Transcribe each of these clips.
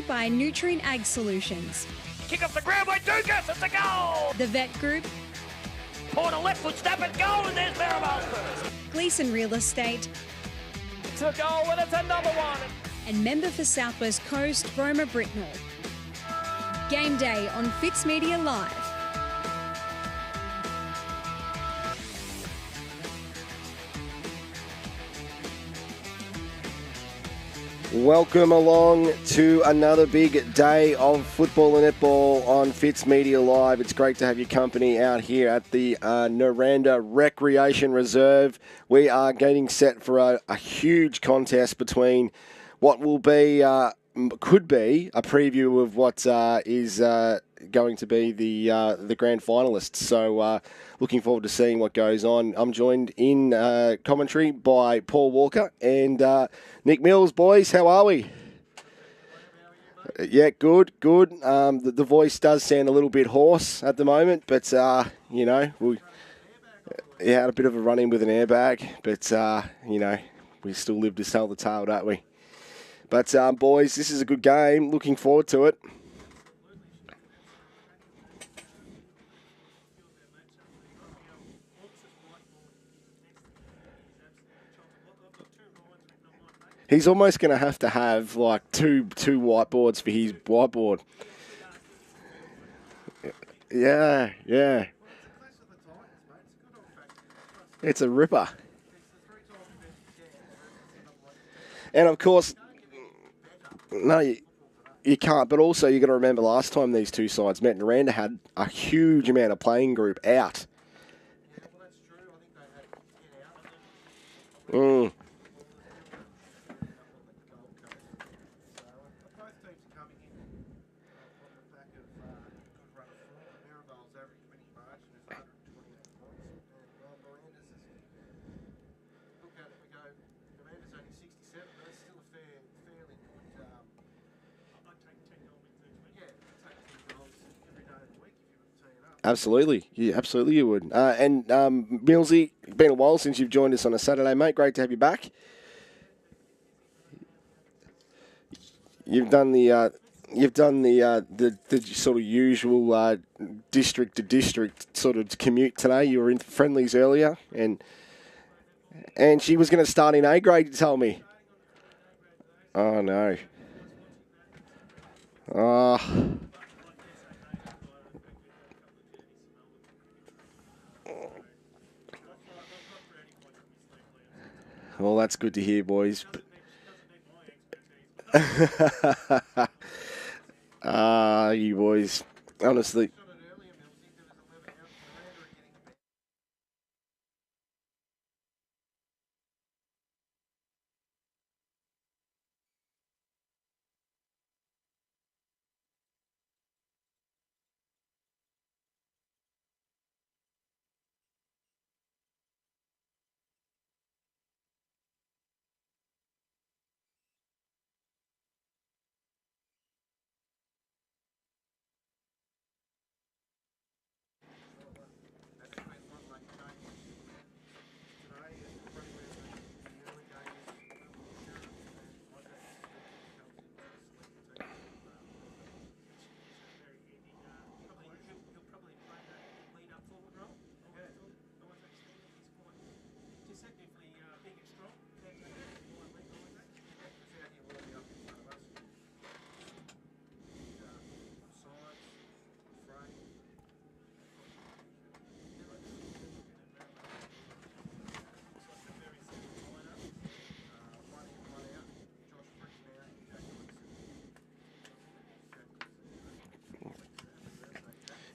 by Nutrien Ag Solutions. Kick off the ground by Dukas, it's a goal! The Vet Group. Porter left foot snap and goal, and there's Merrivale first. Gleeson Real Estate. It's a goal, and it's another one. And member for South West Coast, Roma Britnell. Game day on Fitz Media Live. Welcome along to another big day of football and netball on Fitz Media Live. It's great to have your company out here at the Nirranda Recreation Reserve. We are getting set for a huge contest between what will be, could be, a preview of what is going to be the grand finalists. So looking forward to seeing what goes on. I'm joined in commentary by Paul Walker and Nick Mills. Boys, how are we? Yeah, good. The voice does sound a little bit hoarse at the moment, but, you know, we had a bit of a run-in with an airbag, but, you know, we still live to tell the tale, don't we? But, boys, this is a good game. Looking forward to it. He's almost going to have like two whiteboards for his whiteboard. Yeah. It's a ripper. And of course, no, you can't. But also, you got to remember last time these two sides met, Nirranda had a huge amount of playing group out. Absolutely. Yeah, absolutely you would. And Millsy, been a while since you've joined us on a Saturday, mate. Great to have you back. You've done the sort of usual district to district sort of commute today. You were in Friendlies earlier, and she was going to start in A grade, you told me. Oh, no. Well, that's good to hear, boys. You boys, honestly.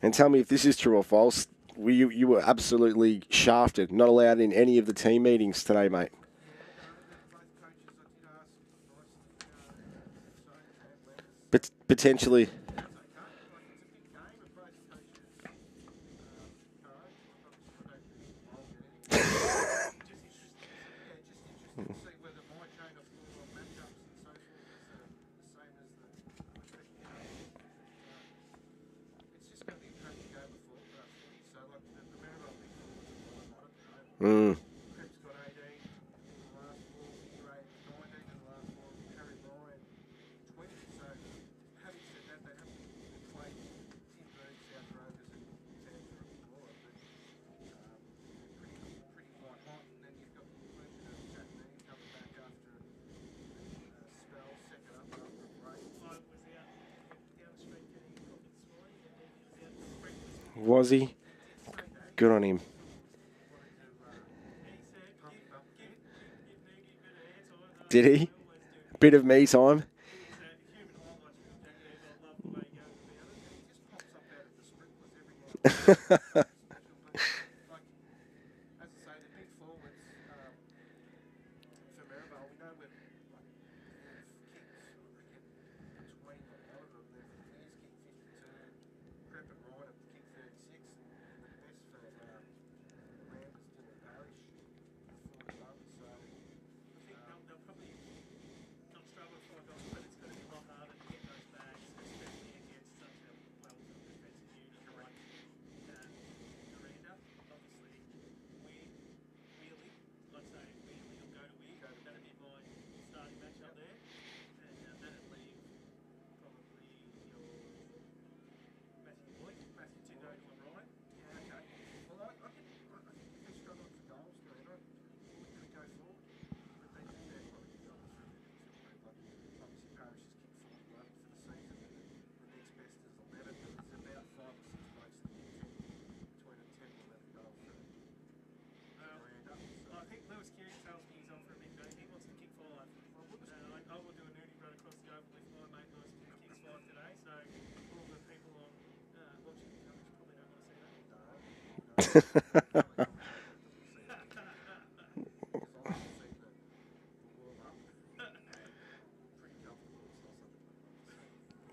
And tell me if this is true or false. You were absolutely shafted, not allowed in any of the team meetings today, mate. But potentially. Was he? Good on him. Did he? Bit of me time.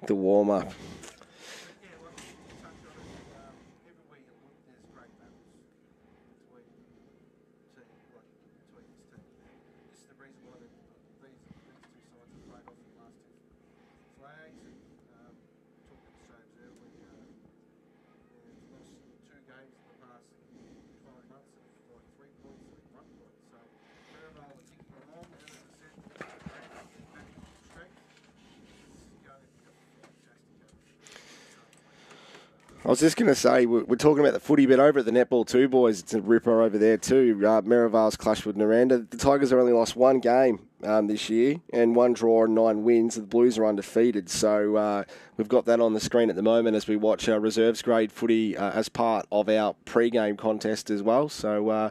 The warm-up. I was just going to say, we're talking about the footy bit over at the Netball too, boys. It's a ripper over there too. Merrivale's clashed with Nirranda. The Tigers have only lost one game this year and 1 draw and 9 wins. The Blues are undefeated. So we've got that on the screen at the moment as we watch our reserves grade footy as part of our pre-game contest as well. So...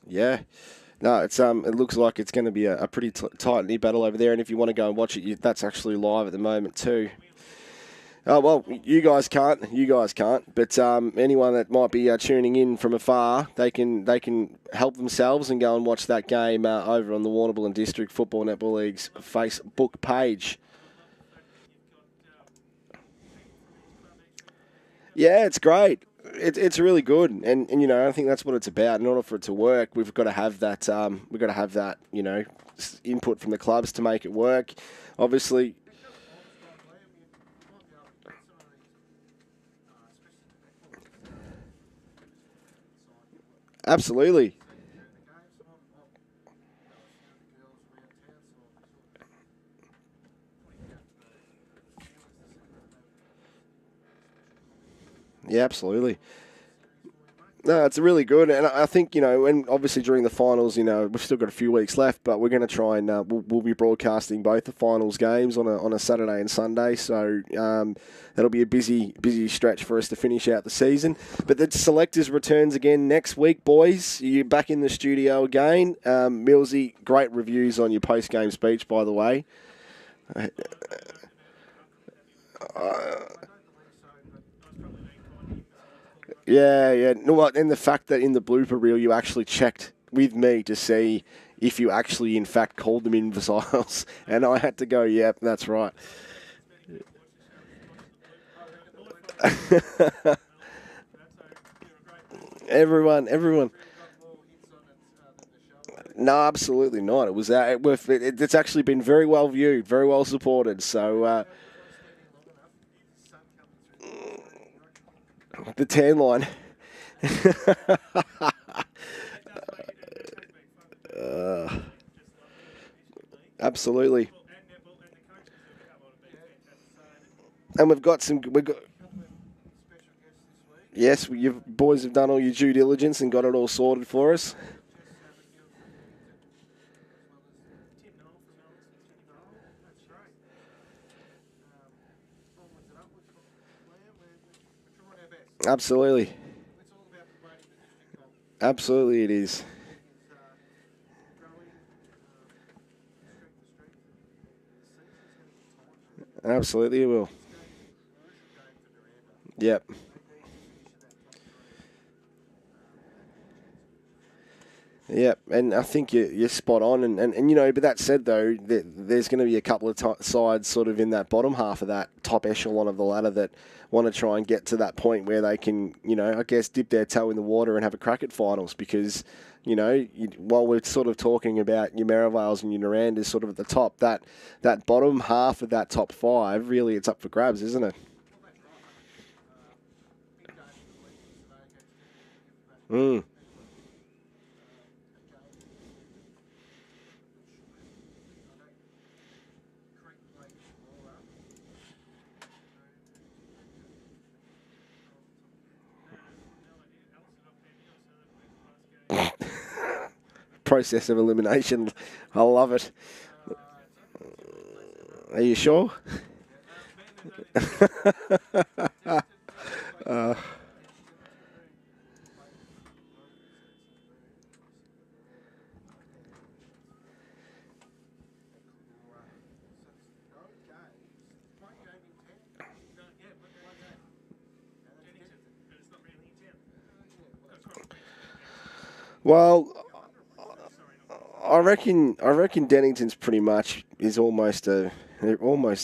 yeah, no, it's it looks like it's going to be a pretty tight knit battle over there. And if you want to go and watch it, that's actually live at the moment too. Oh well, you guys can't, But anyone that might be tuning in from afar, they can help themselves and go and watch that game over on the Warrnambool and District Football Netball League's Facebook page. Yeah, it's great. It's really good, and you know, I think that's what it's about. In order for it to work, we've got to have that you know, input from the clubs to make it work. Obviously, absolutely. Yeah, absolutely. No, it's really good, and I think, you know, and obviously during the finals, you know, we've still got a few weeks left, but we're going to try and we'll be broadcasting both the finals games on a Saturday and Sunday, so that'll be a busy stretch for us to finish out the season. But the selectors returns again next week, boys. You're back in the studio again. Millsy, great reviews on your post game speech, by the way. Yeah. No, and the fact that in the blooper reel you actually checked with me to see if you actually, in fact, called them imbeciles, and I had to go, yep, that's right. Everyone. No, absolutely not. It was it's actually been very well viewed, very well supported. So the tan line. Absolutely. And we've got Yes, you boys have done all your due diligence and got it all sorted for us. Absolutely. Absolutely it is. Absolutely it will. Yep. Yep, and I think you're spot on. And you know, but that said, though, there's going to be a couple of sides sort of in that bottom half of that top echelon of the ladder that want to try and get to that point where they can, you know, I guess dip their toe in the water and have a crack at finals because, you know, while we're sort of talking about your Merrivales and your Nirandas sort of at the top, that bottom half of that top five, really it's up for grabs, isn't it? Mm. Process of elimination. I love it. Are you sure? Well, I reckon Dennington's pretty much is almost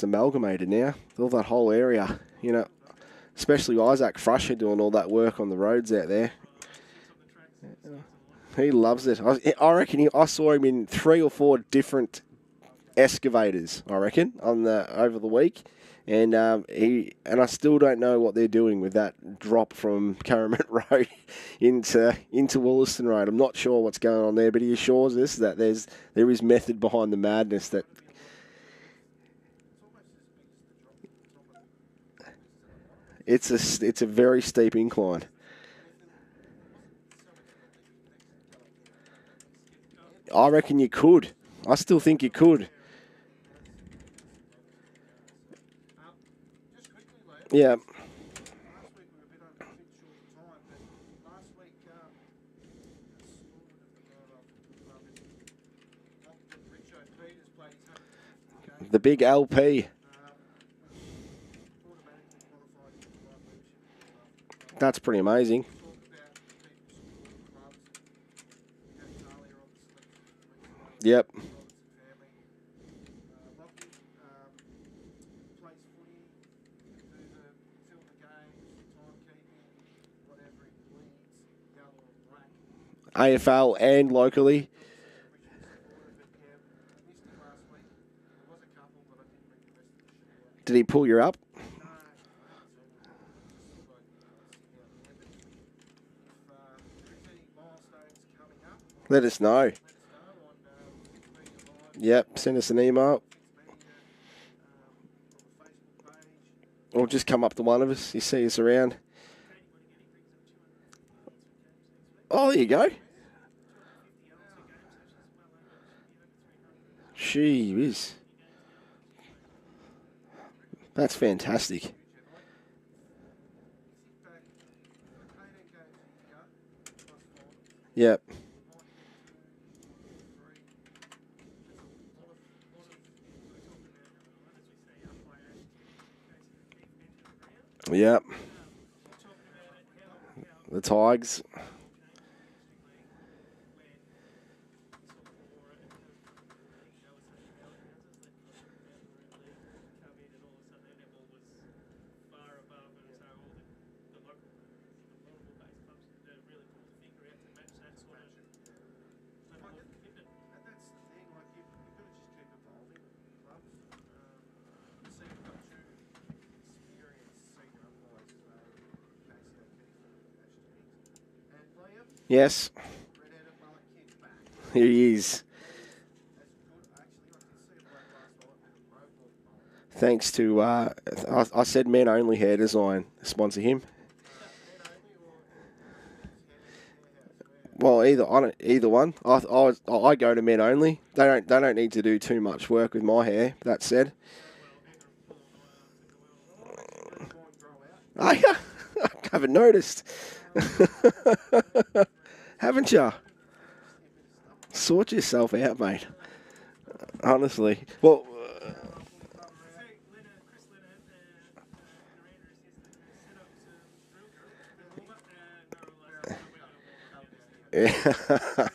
amalgamated now. All that whole area, you know, especially Isaac Frusher doing all that work on the roads out there. He loves it. I reckon I saw him in 3 or 4 different excavators. I reckon over the week, and I still don't know what they're doing with that drop from Caramel Road into Williston Road. I'm not sure what's going on there, but he assures us that there is method behind the madness. That it's a very steep incline. I reckon you could. I still think you could. Yeah. The big LP. That's pretty amazing. Yep. AFL and locally. Did he pull you up? Let us know. Yep, send us an email. Or just come up to one of us. You see us around. Oh, there you go. She is. That's fantastic. Yep. Yep. The Tigers. Yes. He is. Thanks to, I said Men Only Hair Design sponsor him. Well, either one. I go to men only. They don't need to do too much work with my hair. That said, I haven't noticed. Haven't you? Sort yourself out, mate. Honestly. Well. Yeah.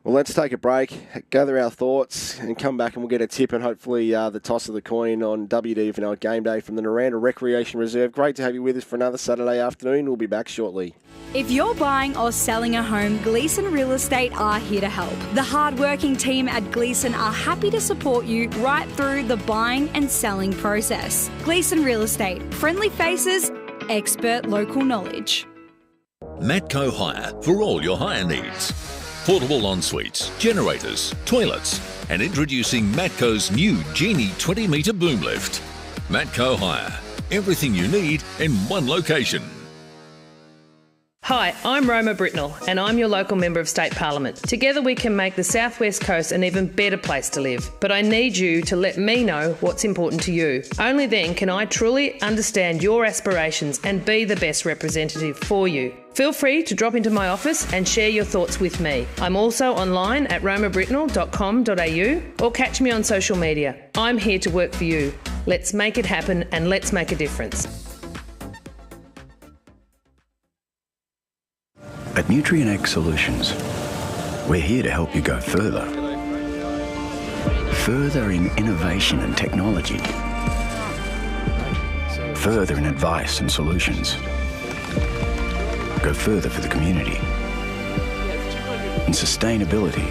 Well, let's take a break, gather our thoughts, and come back and we'll get a tip and hopefully the toss of the coin on WDFNL Game Day from the Nirranda Recreation Reserve. Great to have you with us for another Saturday afternoon. We'll be back shortly. If you're buying or selling a home, Gleeson Real Estate are here to help. The hard-working team at Gleeson are happy to support you right through the buying and selling process. Gleeson Real Estate, friendly faces, expert local knowledge. Matco Hire for all your hire needs. Portable ensuites, generators, toilets, and introducing Matco's new Genie 20-metre boom lift. Matco Hire. Everything you need in one location. Hi, I'm Roma Britnell and I'm your local Member of State Parliament. Together we can make the South West Coast an even better place to live. But I need you to let me know what's important to you. Only then can I truly understand your aspirations and be the best representative for you. Feel free to drop into my office and share your thoughts with me. I'm also online at romabritnell.com.au or catch me on social media. I'm here to work for you. Let's make it happen and let's make a difference. At Nutrien Ag Solutions, we're here to help you go further. Further in innovation and technology. Further in advice and solutions. Go further for the community. In sustainability.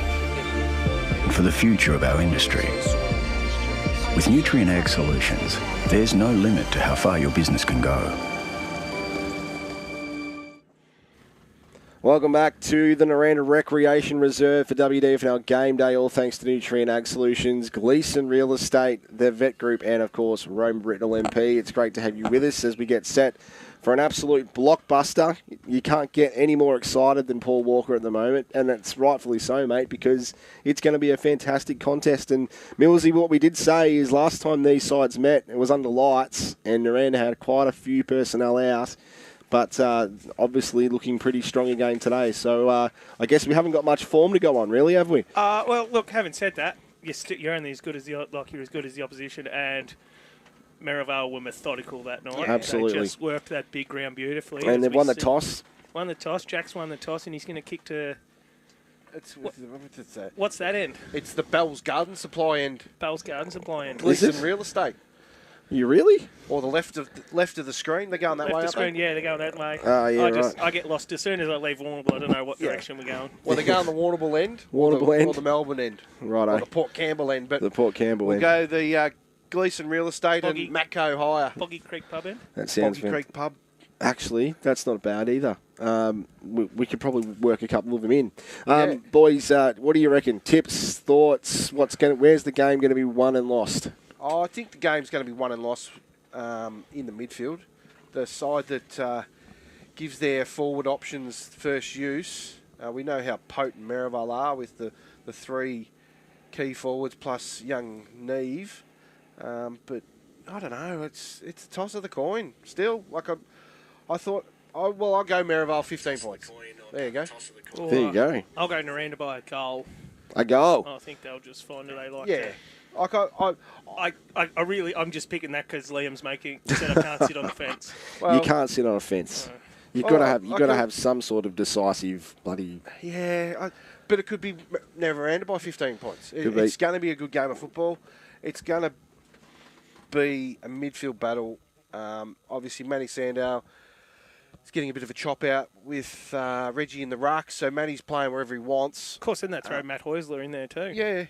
And for the future of our industry. With Nutrien Ag Solutions, there's no limit to how far your business can go. Welcome back to the Nirranda Recreation Reserve for WDFNL Game Day, all thanks to Nutrien Ag Solutions, Gleeson Real Estate, the Vet Group, and of course, Roma Britnell MP. It's great to have you with us as we get set for an absolute blockbuster. You can't get any more excited than Paul Walker at the moment, and that's rightfully so, mate, because it's going to be a fantastic contest. And Millsy, what we did say is last time these sides met, it was under lights, and Nirranda had quite a few personnel out. But obviously looking pretty strong again today. So I guess we haven't got much form to go on, really, have we? Well, look, having said that, you're only as good as you're as good as the opposition, and Merrivale were methodical that night. Absolutely. They just worked that big ground beautifully. And they've won the toss. Won the toss. Jack's won the toss, and he's going to kick to... What's What's that end? It's the Bell's Garden Supply end. Bell's Garden Supply end. Gleesons Real Estate. You really? Or the left of the screen. They're going that way, Left aren't the screen, they? yeah, they're going that way. Yeah, right. I get lost as soon as I leave Warrnambool. I don't know what direction we're going. Well, they're going the Warrnambool end. Warrnambool end. Or the Melbourne end. Righto. Or the Port Campbell end. But The Port Campbell we'll end. go the Gleeson Real Estate Boggy. and Matco Hire. Boggy Creek pub end. That sounds Boggy Creek Pub. Actually, that's not bad either. We could probably work a couple of them in. Yeah. Boys, what do you reckon? Tips, thoughts? Where's the game going to be won and lost? Oh, I think the game's going to be won and lost in the midfield. The side that gives their forward options first use. We know how potent Merrivale are with the three key forwards plus young Neve. But I don't know. It's the toss of the coin. Still, like I thought. I'll go Merrivale 15 points. There you go. There you go. I'll go Nirranda by a goal. A goal. I think they'll just find it. They like Yeah. I'm just picking that because Liam's said I can't sit on the fence. You can't sit on a fence. You've got to have some sort of decisive bloody. Yeah, but it could be Nirranda by 15 points. It's going to be a good game of football. It's going to be a midfield battle. Obviously, Manny Sandow He's getting a bit of a chop out with Reggie in the ruck, so Matty's playing wherever he wants. Of course, then that throw Matt Heusler in there too. Yeah,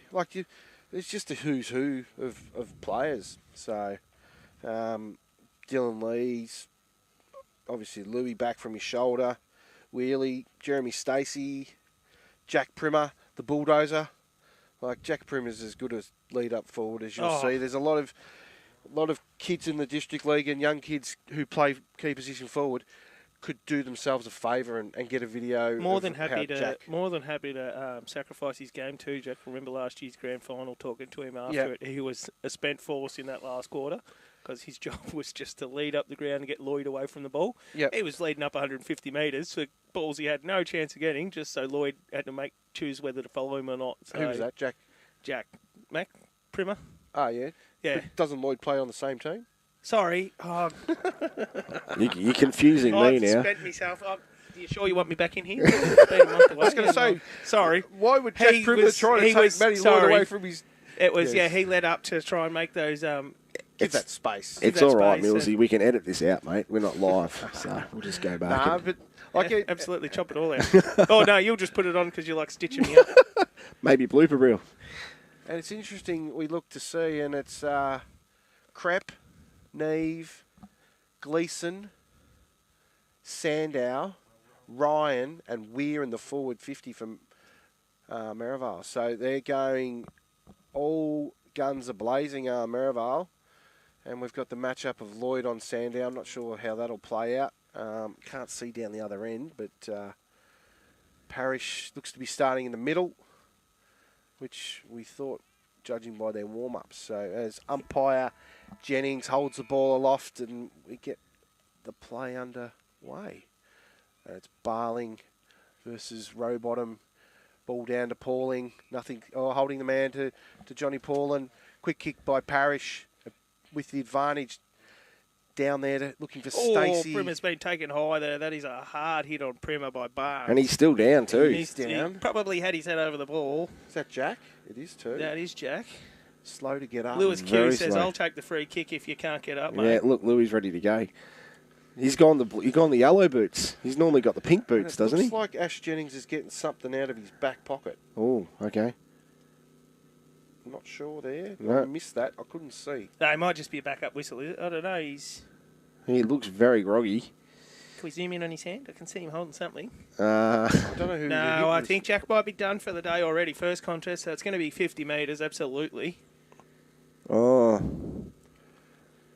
it's just a who's who of players. So Dylan Lee's obviously Louis back from his shoulder, Wheelie, Jeremy Stacey, Jack Primmer, the bulldozer. Like Jack Primmer's as good a lead up forward as you'll see. There's a lot of kids in the district league and young kids who play key position forward could do themselves a favour and get a video. More than happy to sacrifice his game too, Jack. Remember last year's grand final, talking to him after it. He was a spent force in that last quarter because his job was just to lead up the ground and get Lloyd away from the ball. Yep. He was leading up 150 metres for balls he had no chance of getting, just so Lloyd had to choose whether to follow him or not. So who was that, Jack? Jack. Mac Primmer. Oh, yeah. Yeah. But doesn't Lloyd play on the same team? Sorry. Oh. You're confusing me now. I've spent myself. Are you sure you want me back in here? It's been a month away. I was going to say, sorry. Why would Jack Primmer try to take Matty Lloyd away from his... It was, he led up to try and make those... Give that space. It's all right, Millsy. We can edit this out, mate. We're not live, so we'll just go back. Nah, but... absolutely chop it all out. Oh, no, you'll just put it on because you like stitching me up. Maybe blooper reel. And it's interesting, we look to see, and it's Crep, Neve, Gleeson, Sandow, Ryan, and Weir in the forward 50 from Merrivale. So they're going all guns a-blazing, Merrivale. And we've got the matchup of Lloyd on Sandow. I'm not sure how that'll play out. Can't see down the other end, but Parrish looks to be starting in the middle, which we thought, judging by their warm-ups. So as umpire Jennings holds the ball aloft and we get the play underway. It's Barling versus Rowbottom. Ball down to Pauling. Nothing. Holding the man to Johnny Pauling. Quick kick by Parrish with the advantage down there looking for Stacey. Primmer's been taken high there. That is a hard hit on Primmer by Barnes. And he's still down too. He's down. He probably had his head over the ball. Is that Jack? It is too. That is Jack. Slow to get up. Lewis Q says, slow. I'll take the free kick if you can't get up, mate. Yeah, look, Louis ready to go. He's gone the yellow boots. He's normally got the pink boots, doesn't he? Looks like Ash Jennings is getting something out of his back pocket. Oh, okay. I'm not sure there. No. I missed that. I couldn't see. No, it might just be a backup whistle. I don't know. He looks very groggy. Can we zoom in on his hand? I can see him holding something. I don't know who. No, I think Jack might be done for the day already. First contest, so it's going to be 50 metres, absolutely. Oh.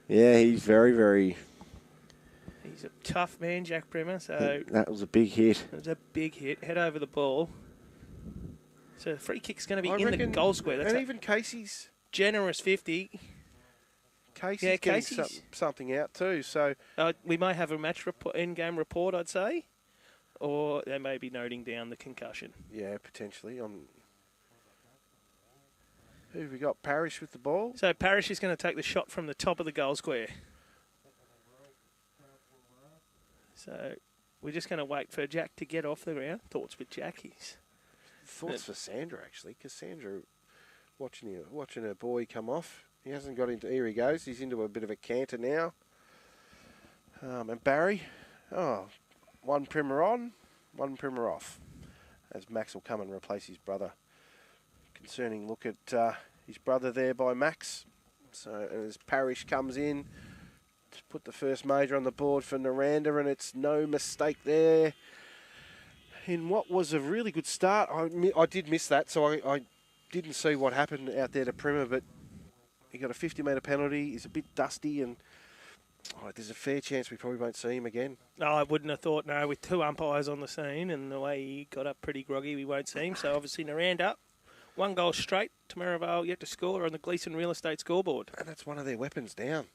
Yeah, he's very, very... He's a tough man, Jack Primmer. So that was a big hit. It was a big hit. Head over the ball. So the free kick's going to be in the goal square. That's and even Casey's generous 50. Casey's getting something out too. So we may have a match in-game report, I'd say, or they may be noting down the concussion. Yeah, potentially. Who have we got? Parrish with the ball. So Parrish is going to take the shot from the top of the goal square. So we're just going to wait for Jack to get off the ground. Thoughts with Jack is. Thoughts for Sandra actually, because Sandra watching her boy come off. He hasn't got into. Here he goes. He's into a bit of a canter now. And Barry, one Primmer on, one Primmer off. As Max will come and replace his brother. Concerning look at his brother there by Max. So as Parrish comes in to put the first major on the board for Nirranda, and it's no mistake there. In what was a really good start, I did miss that, so I didn't see what happened out there to Primmer, but he got a 50-metre penalty. He's a bit dusty, and there's a fair chance we probably won't see him again. No, I wouldn't have thought, no, with two umpires on the scene and the way he got up pretty groggy, we won't see him. So obviously Nirranda, one goal straight to Merrivale, yet to score on the Gleeson Real Estate scoreboard. And that's one of their weapons down.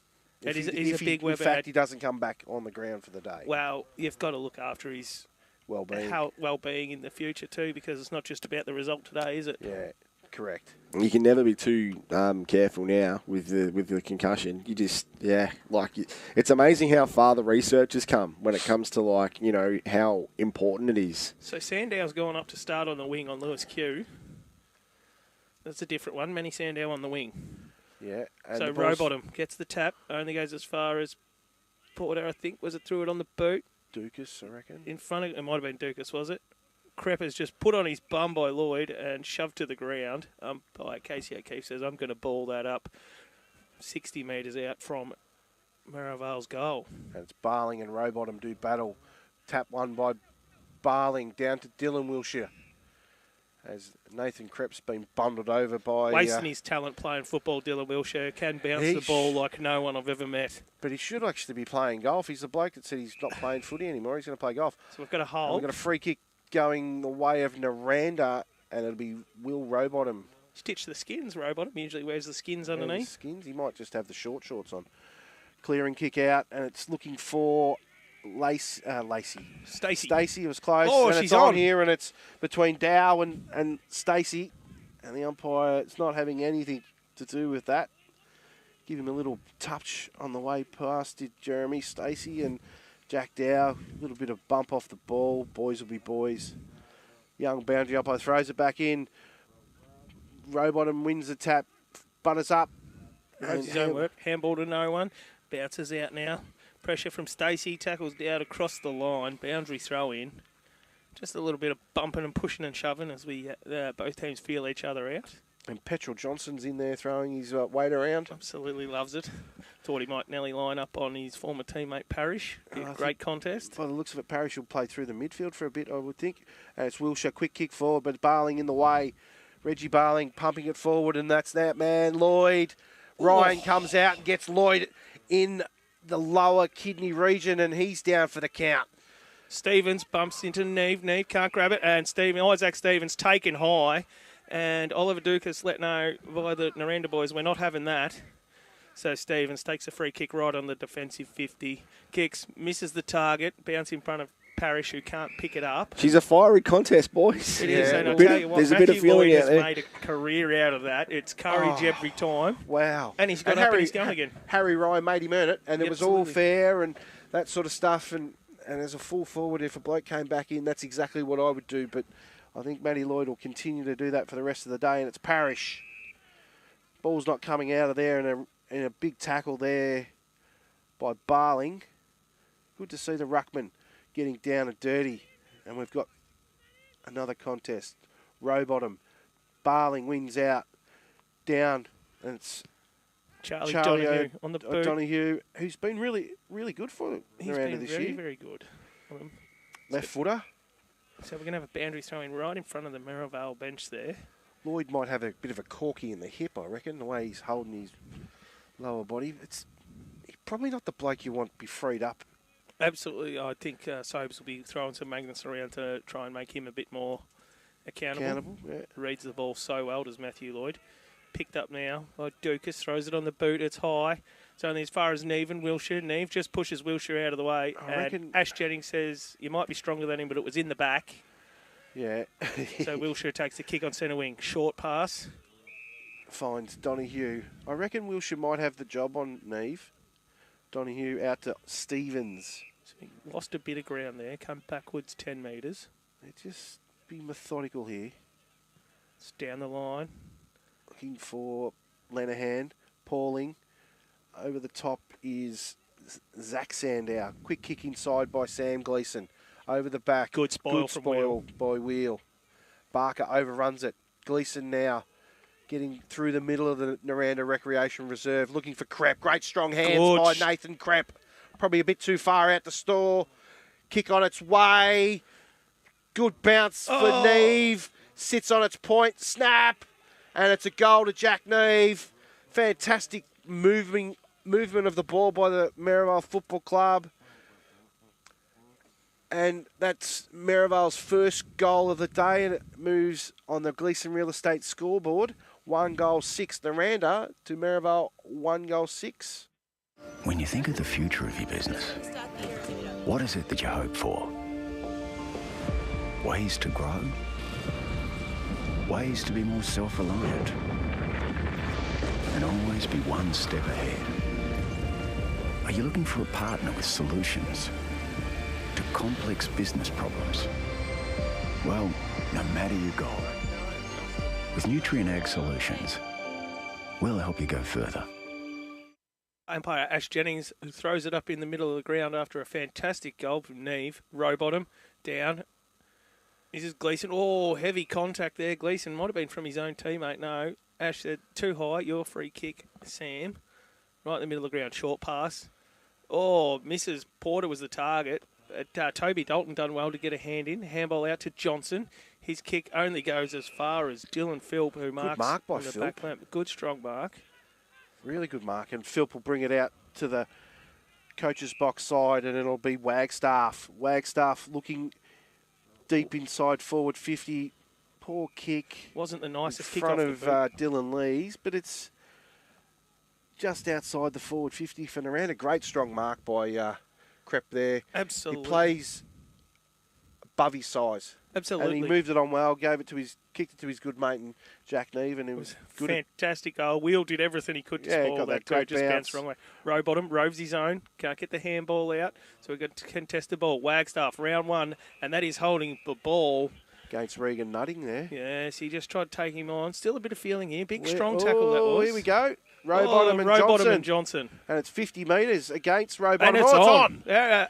It is a big weapon. In fact, he doesn't come back on the ground for the day. Well, you've got to look after his well-being in the future too, because it's not just about the result today, is it? Yeah, correct. You can never be too careful now with the concussion. You just it's amazing how far the research has come when it comes to how important it is. So Sandow's gone up to start on the wing on Lewis Q. That's a different one. Manny Sandow on the wing. Yeah. And so Rowbottom gets the tap. Only goes as far as Porter, I think. Was it threw it on the boot? Dukas, I reckon. In front of it might have been Dukas, was it? Crepper's just put on his bum by Lloyd and shoved to the ground. By Casey O'Keefe says, I'm going to ball that up 60 metres out from Merrivale's goal. And it's Barling and Rowbottom do battle. Tap one by Barling down to Dylan Wilshire. As Nathan Krepp's been bundled over by... Wasting his talent playing football, Dylan Wilshire. Can bounce the ball like no one I've ever met. But he should actually be playing golf. He's the bloke that said he's not playing footy anymore. He's going to play golf. So we've got a hole. And we've got a free kick going the way of Nirranda, and it'll be Will Rowbottom. Stitch the skins, Rowbottom. Usually wears the skins underneath. Skins. He might just have the short shorts on. Clearing kick out, and it's looking for Lacey. Stacey was close. Oh, and she's it's on on here, and it's between Dow and Stacey, and the umpire it's not having anything to do with that. Give him a little touch on the way past it, Jeremy Stacey and Jack Dow. A little bit of bump off the ball. Boys will be boys. Young boundary umpire throws it back in. Rowbottom wins the tap. Butters up. Does his own work. Handball to no one. Bounces out now. Pressure from Stacey. Tackles down across the line. Boundary throw in. Just a little bit of bumping and pushing and shoving as we both teams feel each other out. And Petrel Johnson's in there throwing his weight around. Absolutely loves it. Thought he might nearly line up on his former teammate Parrish. Great contest. By the looks of it, Parrish will play through the midfield for a bit, I would think. And it's Wilshire, quick kick forward, but Barling in the way. Reggie Barling pumping it forward, and that's that man, Lloyd. Ryan comes out and gets Lloyd in the lower kidney region, and he's down for the count. Stevens bumps into Neve. Neve can't grab it, and Isaac Stevens taken high. And Oliver Dukas let know by the Nirranda boys, we're not having that. So Stevens takes a free kick right on the defensive 50. Kicks, misses the target, bounce in front of Parrish, who can't pick it up. She's a fiery contest, boys. It is, and I'll tell you what, there's a bit of feeling Lloyd out there. has made a career out of that. It's courage every time. Wow. And he's got up and he's going again. Harry Ryan made him earn it, and it was all Absolutely. fair and that sort of stuff. And as a full forward, if a bloke came back in, that's exactly what I would do. But I think Matty Lloyd will continue to do that for the rest of the day, and it's Parrish. Ball's not coming out of there, and a big tackle there by Barling. Good to see the ruckman getting down and dirty, and we've got another contest. Rowbottom, Barling wins out, down, and it's Charlie Donahue on the boot. Donahue, who's been really, really good for He's Nirranda been this very, year. very good. Left footer. So we're going to have a boundary throwing right in front of the Merrivale bench there. Lloyd might have a bit of a corky in the hip, I reckon, the way he's holding his lower body. He's probably not the bloke you want to be freed up. Absolutely. I think Sobes will be throwing some magnets around to try and make him a bit more accountable. Yeah. Reads the ball so well, does Matthew Lloyd. Picked up now by Dukas, throws it on the boot, it's high. It's only as far as Neve and Wilshire. Neve just pushes Wilshire out of the way. I reckon Ash Jennings says, you might be stronger than him, but it was in the back. Yeah. So Wilshire takes the kick on centre wing. Short pass. Finds Donahue. I reckon Wilshire might have the job on Neve. Donahue out to Stevens. So he lost a bit of ground there. Come backwards 10 metres. Just be methodical here. It's down the line. Looking for Lenahan. Pauling. Over the top is Zach Sandow. Quick kick inside by Sam Gleeson. Over the back. Good spoil from Wheel. By Wheel. Barker overruns it. Gleeson now getting through the middle of the Nirranda Recreation Reserve. Looking for Krepp. Great strong hands by Nathan Krepp. Probably a bit too far out the store. Kick on its way. Good bounce for Neve. Sits on its point. Snap. And it's a goal to Jack Neve. Fantastic movement of the ball by the Merrivale Football Club. And that's Merrivale's first goal of the day, and it moves on the Gleeson Real Estate scoreboard. 1 goal 6 Nirranda to Merrivale 1 goal 6. When you think of the future of your business, what is it that you hope for? Ways to grow? Ways to be more self-reliant? And always be one step ahead? Are you looking for a partner with solutions to complex business problems? Well, no matter your goal, with Nutrien Ag Solutions, we'll help you go further. umpire Ash Jennings, who throws it up in the middle of the ground after a fantastic goal from Neve. Row bottom, down. This is Gleeson. Oh, heavy contact there. Gleeson might have been from his own teammate. No, Ash said, too high, your free kick, Sam. Right in the middle of the ground, short pass. Oh, misses. Porter was the target. Toby Dalton done well to get a hand in. Handball out to Johnson. His kick only goes as far as Dylan Philp, who marks mark by on the Philp. back lamp. Good strong mark. Really good mark. And Philp will bring it out to the coach's box side, and it'll be Wagstaff. Wagstaff looking deep inside forward 50. Poor kick. Wasn't the nicest in kick front off of Dylan Lees, but it's just outside the forward 50 for Nirranda. Great strong mark by Crep there. Absolutely. He plays above his size. Absolutely. And he moved it on well, kicked it to his good mate and Jack Neve, and it was good. Fantastic goal. Wheel did everything he could to spoil got that too. great Just bounce. bounced the wrong way. Row bottom, roves his own. Can't get the handball out, so we've got to contest the ball. Wagstaff, round one, and that is holding the ball. Against Regan Nutting there. Yes, he just tried to take him on. Still a bit of feeling here. Big, strong tackle that was. Here we go. Rowbottom and Johnson. And it's 50 metres against Rowbottom. And it's on.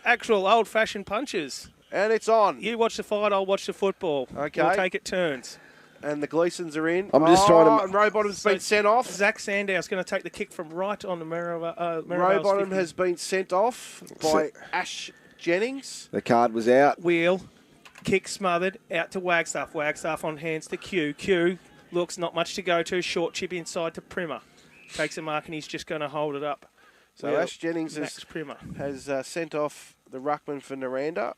Actual old-fashioned punches. And it's on. You watch the fight, I'll watch the football. Okay. We'll take it turns. And the Gleesons are in. I'm just trying to... And Rowbottom's been sent off. Zach Sandow's going to take the kick from right on the Merrivale's Rowbottom 50. has been sent off by Ash Jennings. The card was out. Wheel. Kick smothered. Out to Wagstaff. Wagstaff on hands to Q. Q looks not much to go to. Short chip inside to Primer. Takes a mark and he's just going to hold it up. So Ash Jennings has sent off the ruckman for Nirranda.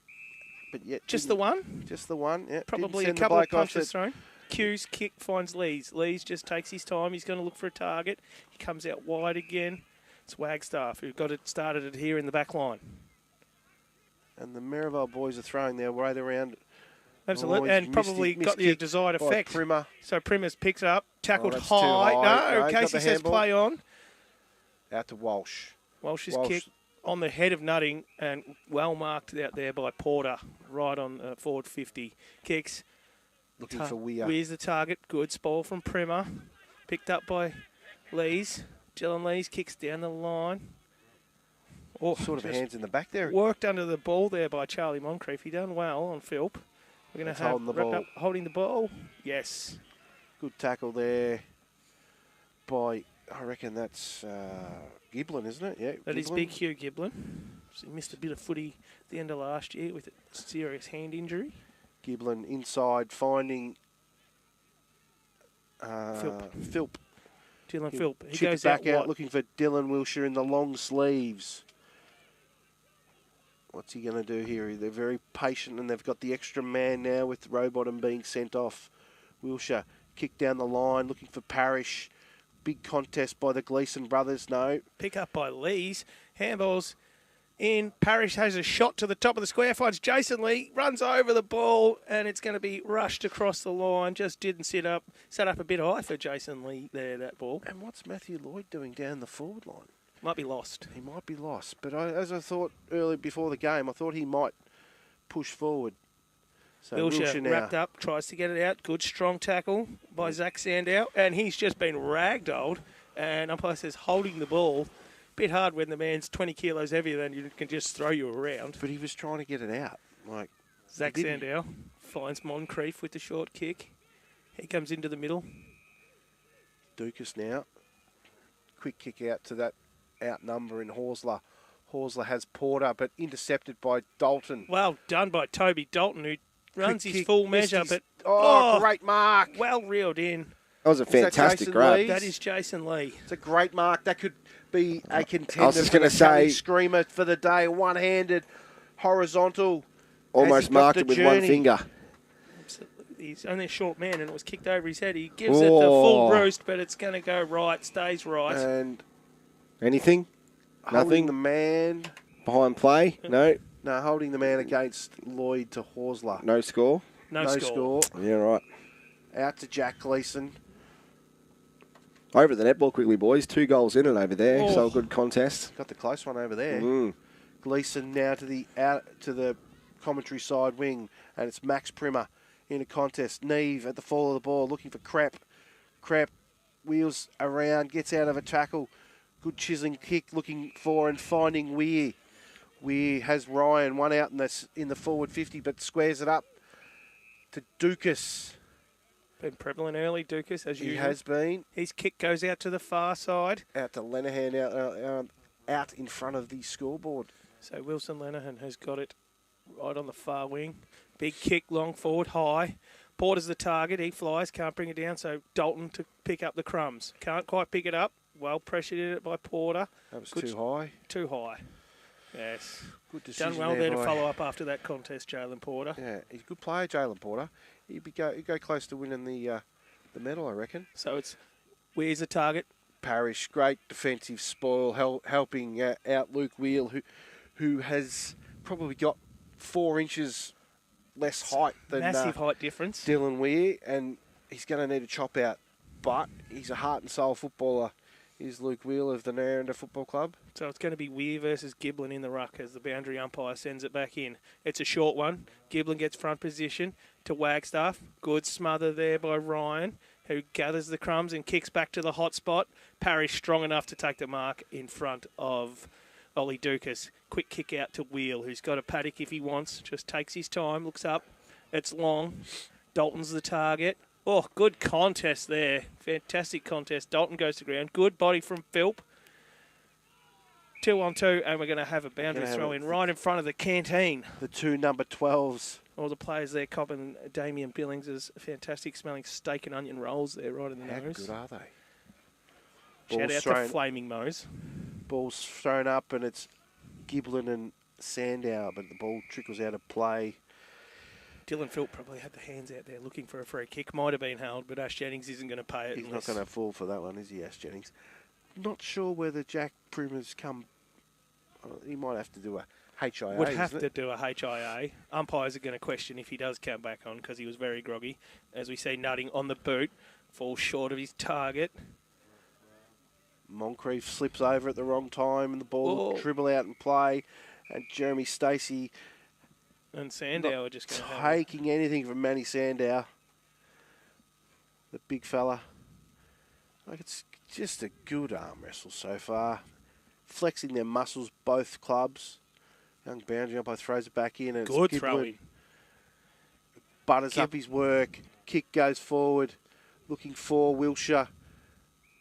But yet just the one? Just the one, yeah. Probably a couple of punches thrown. Q's kick finds Lees. Lees just takes his time. He's going to look for a target. He comes out wide again. It's Wagstaff who got it started it here in the back line. And the Merrivale boys are throwing their weight around. Absolutely, and probably got the desired effect. Primer. So Primer's picks up, tackled too high. high. No, Casey says play on. Out to Walsh. Walsh's kick on the head of Nutting and well marked out there by Porter, right on forward 50. Kicks. Looking for Weir. Weir's the target. Good spoil from Primer. Picked up by Lees. Dylan Lees kicks down the line. Oh, sort of hands in the back there. Worked under the ball there by Charlie Moncrief. He done well on Philp. We're going to have holding the ball. Yes. Good tackle there by, I reckon that's Giblin, isn't it? Yeah. That is Big Hugh Giblin. So he missed a bit of footy at the end of last year with a serious hand injury. Giblin inside finding Philp. Dylan Philp. He goes back out wide. looking for Dylan Wilshire in the long sleeves. What's he going to do here? They're very patient and they've got the extra man now with Rowbottom being sent off. Wilshire kick down the line looking for Parrish. Big contest by the Gleeson brothers. No. Pick up by Lees. Handballs in. Parrish has a shot to the top of the square. Finds Jason Lee. Runs over the ball and it's going to be rushed across the line. Just didn't set up a bit high for Jason Lee there, that ball. And what's Matthew Lloyd doing down the forward line? Might be lost. He might be lost. But as I thought early before the game, I thought he might push forward. So Wilshire now wrapped up, tries to get it out. Good strong tackle by Zach Sandow. And he's just been ragdolled. And umpire says holding the ball. Bit hard when the man's 20 kilos heavier than you can just throw you around. But he was trying to get it out. Like Zach Sandow finds Moncrief with the short kick. He comes into the middle. Dukas now. Quick kick out to that outnumber in Horsler. Horsler has Porter, but intercepted by Dalton. Well done by Toby Dalton, who runs his kick, full measure. But great mark. Well reeled in. That was a fantastic grab. That is Jason Lee. It's a great mark. That could be a contender. I was just going to say, screamer for the day. One-handed, horizontal. Almost marked it with one finger. He's only a short man, and it was kicked over his head. He gives it the full roost, but it's going to go right. Stays right. And anything? Nothing. The man behind play. No. No, holding the man against Lloyd to Horsler. No score. No score. Yeah, right. Out to Jack Gleeson. Over the netball quickly, boys. 2 goals in it over there. So a good contest. Got the close one over there. Gleeson now to the commentary side wing, and it's Max Primer in a contest. Neve at the fall of the ball, looking for Crap. Crap wheels around, gets out of a tackle Good chiseling kick looking for and finding Weir. Weir has Ryan, one out in the forward 50, but squares it up to Dukas. Been prevalent early, Dukas, as usual. He has been. His kick goes out to the far side. Out to Lenihan, out in front of the scoreboard. So Wilson Lenihan has got it right on the far wing. Big kick, long forward, high. Porter's the target. He flies, can't bring it down. So Dalton to pick up the crumbs. Can't quite pick it up. Well pressured in it by Porter. That was too high. Too high. Yes. Good decision. Done well there to follow up after that contest, Jalen Porter. Yeah, he's a good player, Jalen Porter. He'd go close to winning the medal, I reckon. So it's where's the target? Parrish, great defensive spoil, helping out Luke Wheel, who has probably got 4 inches less height than massive height difference. Dylan Weir, and he's going to need a chop out. But he's a heart and soul footballer. Is Luke Wheel of the Nirranda Football Club. So it's going to be Weir versus Giblin in the ruck as the boundary umpire sends it back in. It's a short one. Giblin gets front position to Wagstaff. Good smother there by Ryan, who gathers the crumbs and kicks back to the hot spot. Parrish strong enough to take the mark in front of Ollie Dukas. Quick kick out to Wheel, who's got a paddock if he wants. Just takes his time, looks up. It's long. Dalton's the target. Oh, good contest there. Fantastic contest. Dalton goes to ground. Good body from Philp. 2 on 2, and we're going to have a boundary throw in right in front of the canteen. The 2 number 12s. All the players there copping Damien Billings' fantastic smelling steak and onion rolls there right in the nose. How good are they? Shout out to Flaming Moe's. Ball's thrown up, and it's Giblin and Sandow, but the ball trickles out of play. Dylan Philp probably had the hands out there looking for a free kick. Might have been held, but Ash Jennings isn't going to pay it. He's not going to fall for that one, is he, Ash Jennings? Not sure whether Jack Primer's come... he might have to do a HIA, Would have to do a HIA. Umpires are going to question if he does come back on because he was very groggy. As we see, Nutting on the boot. Falls short of his target. Moncrief slips over at the wrong time and the ball will dribble out and play. And Jeremy Stacey... And Sandow are just going to taking anything from Manny Sandow, the big fella. Like, it's just a good arm wrestle so far. Flexing their muscles, both clubs. Young boundary umpire throws it back in. And good throwing. Butters up his work. Kick goes forward. Looking for Wilshire,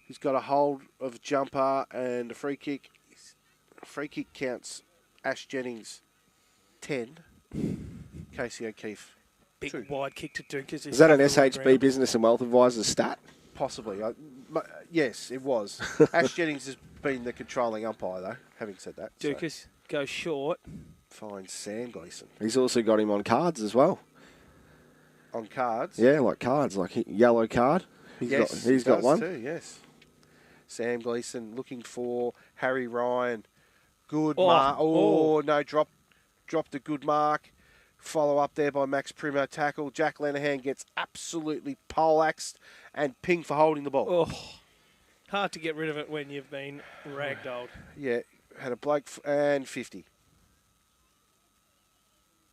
who's got a hold of jumper and a free kick. Free kick counts Ash Jennings 10. Casey O'Keefe. Big 2. Wide kick to Dukas. Is that an SHB Business and Wealth Advisor's stat? Possibly. Yes, it was. Ash Jennings has been the controlling umpire, though, having said that. Dukas goes short. Finds Sam Gleeson. He's also got him on cards as well. On cards? Yeah, like cards, like yellow card. He's got one. Too, yes. Sam Gleeson looking for Harry Ryan. Good mark. No, dropped a good mark. Follow up there by Max Primo. Tackle. Jack Lenihan gets absolutely poleaxed and pinged for holding the ball. Oh, hard to get rid of it when you've been ragdolled. Yeah, had a bloke and 50.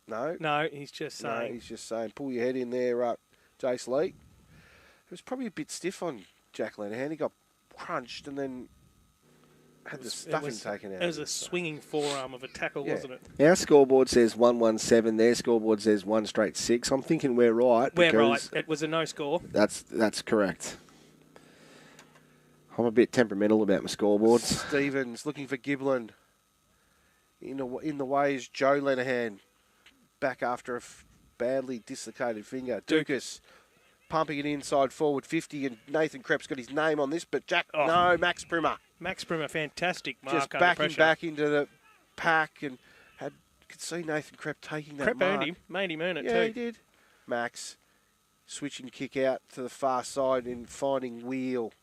No, he's just saying. No, he's just saying, pull your head in there, Jace Lee. It was probably a bit stiff on Jack Lenihan. He got crunched and then had the stuffing taken out. It was a swinging forearm of a tackle, wasn't it? Our scoreboard says 117. Their scoreboard says 1-6. I'm thinking we're right. We're right. It was a no score. That's correct. I'm a bit temperamental about my scoreboards. Stevens looking for Giblin. In the way is Joe Lenihan. Back after a badly dislocated finger. Dukas pumping it inside forward 50, and Nathan Krepp's got his name on this, but Max Primer. Max Primer, fantastic mark just backing back into the pack, and could see Nathan Krepp taking that mark. Krepp made him earn it too. Yeah, he did. Max switching kick out to the far side and finding Wheel.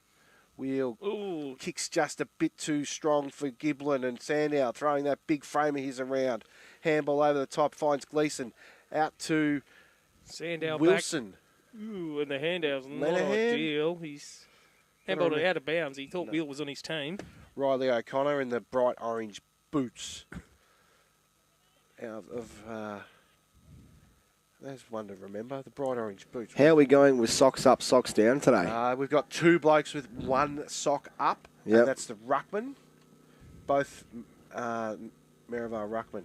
Wheel kicks just a bit too strong for Giblin, and Sandow throwing that big frame of his around. Handball over the top, finds Gleeson out to Sandow Wilson. Back. Ooh, and the handball's not ideal. He's handballed it out of bounds. He thought Wheel was on his team. Riley O'Connor in the bright orange boots of There's one to remember, the bright orange boots. How are we going with socks up, socks down today? We've got 2 blokes with 1 sock up, Yep. and that's the ruckman, both Merrivale ruckman.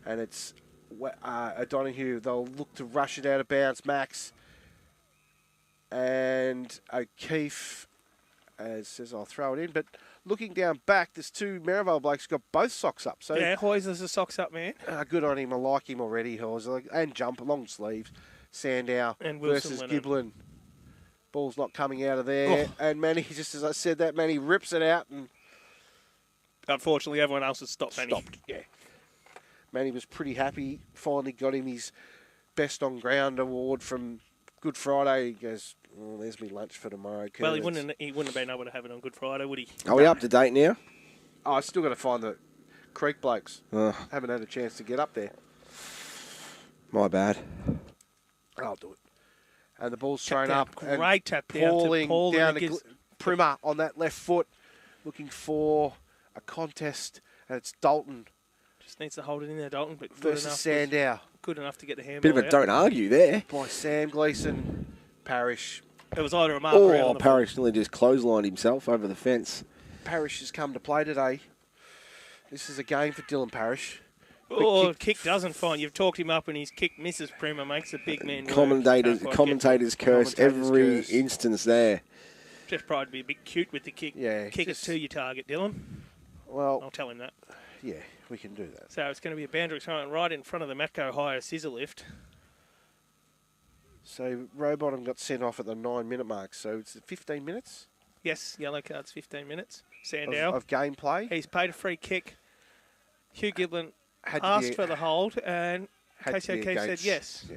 And it's O'Donoghue. They'll look to rush it out of bounds, Max. And O'Keefe says, I'll throw it in. But looking down back, there's 2 Merrivale blokes got both socks up. So Yeah, Hoyser's a socks up man. good on him. I like him already, Hoyser. And jump, long sleeves. Sandow And Wilson versus Leonard. Giblin. Ball's not coming out of there. Oh. And Manny, just as I said that, Manny rips it out and Unfortunately, everyone else has stopped Manny. stopped. Yeah. Manny was pretty happy. Finally got him his Best on Ground award from Good Friday. He goes, there's me lunch for tomorrow. Well, he Curtis." wouldn't have been able to have it on Good Friday, would he? Are we up to date now? Oh, I still got to find the Creek blokes. Ugh. Haven't had a chance to get up there. My bad. I'll do it. And the ball's thrown down. up. and Great tap down to Pauling Paul, down and it to gives- Primer on that left foot, looking for a contest. And it's Dalton Just needs to hold it in there, Dalton. But versus Sandow Good enough to get the handball Bit of a out. don't argue there. by Sam Gleeson. Parrish. It was either a mark around Oh, the Parrish nearly just clotheslined himself over the fence. Parrish has come to play today. This is a game for Dylan Parrish. Oh, kick doesn't find. You've talked him up and his kick misses. Prima makes a big man. work. Commentators Can't quite curse Commentators every curse. instance there. get- Just tried to be a bit cute with the kick. Yeah, Kick just- it to your target, Dylan. Well, I'll tell him that. yeah, we can do that. So it's going to be a boundary throw right in front of the Matco Hire scissor lift. So Rowbottom got sent off at the 9-minute mark. So it's 15 minutes Yes, yellow cards, 15 minutes. of, Sandow. of gameplay. He's paid a free kick. Hugh Giblin Had to asked be- for the hold, and had Casey to be O'Keefe said against- yes. Yeah.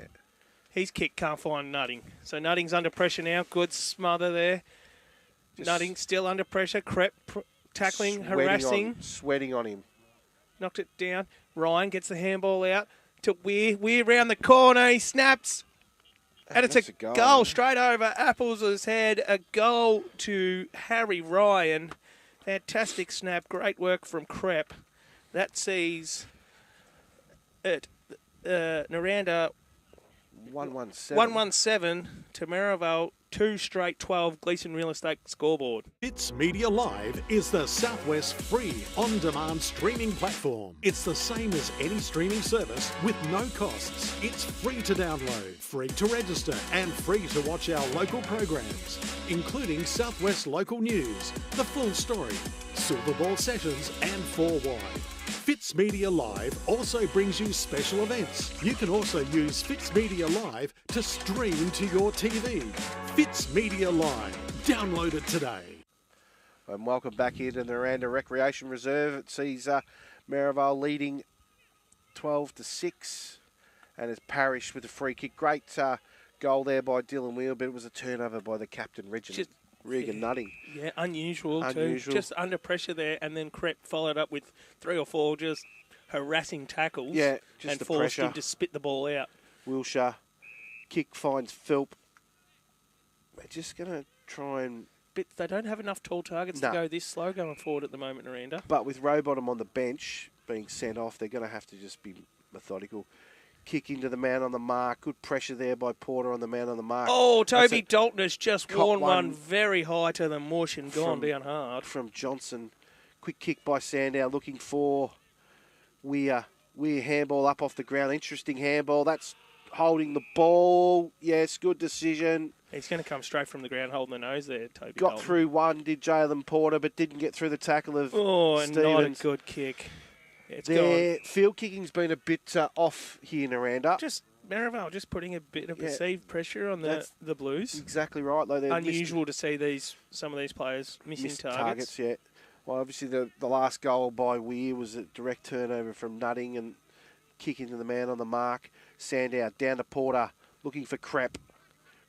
His kick can't find Nutting. So Nutting's under pressure now. Good smother there. Just Nutting still under pressure. Tackling, Sweating harassing. sweating on him. Knocked it down. Ryan gets the handball out to Weir. Weir round the corner. He snaps. And it's that's a a goal. goal straight over Apples' head. A goal to Harry Ryan. Fantastic snap. Great work from Crep. That sees it. Nirranda 117. 117 to Merrivale. 2 straight 12 Gleeson Real Estate scoreboard. It's Media Live is the Southwest free on-demand streaming platform. It's the same as any streaming service with no costs. It's free to download, free to register, and free to watch our local programs, including Southwest local news, The Full Story, Silver Ball Sessions, and 4 Wide. Fitz Media Live also brings you special events. You can also use Fitz Media Live to stream to your TV. Fitz Media Live. Download it today. And welcome back here to the Nirranda Recreation Reserve. It sees Merrivale leading 12-6. And it's Parrish with a free kick. Great goal there by Dylan Wheel, but it was a turnover by the captain, Regan Nutting. Yeah, unusual too. Unusual. Just under pressure there, and then Crep followed up with 3 or 4 just harassing tackles. Yeah, just and the forced pressure. him to spit the ball out. Wilshire. Kick finds Philp. They're just going to try and... But they don't have enough tall targets No. to go this slow going forward at the moment, Nirranda. But with Rowbottom on the bench being sent off, they're going to have to just be methodical. Kick into the man on the mark. Good pressure there by Porter on the man on the mark. Oh, That's Toby Dalton has just Caught worn one one very high to the mush and gone from- down hard. from Johnson. Quick kick by Sandow looking for Weir. Weir handball up off the ground. Interesting handball. That's holding the ball. Yes, good decision. He's going to come straight from the ground holding the nose there, Toby Got Dalton. through one, did Jalen Porter, but didn't get through the tackle of Oh, and not a Stevens. good kick. It's Their field kicking's been a bit off here, Nirranda. gone. Just Merrivale just putting a bit of Yeah. perceived pressure on That's the Blues. Exactly right, though. They're Unusual to see some of these players missing missed targets. yeah. Well, obviously the last goal by Weir was a direct turnover from Nutting and kick into the man on the mark. Sandow down to Porter, looking for Crep.